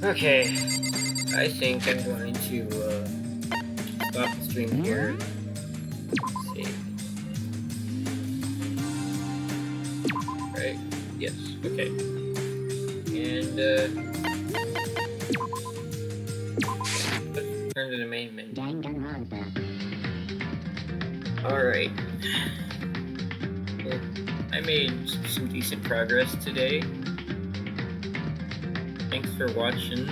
Okay. I think I'm going to stop the stream here. Save. Right? Yes. Okay. And let's turn to the main menu. Danganronpa. Alright. Well, I made some decent progress today. Thanks for watching.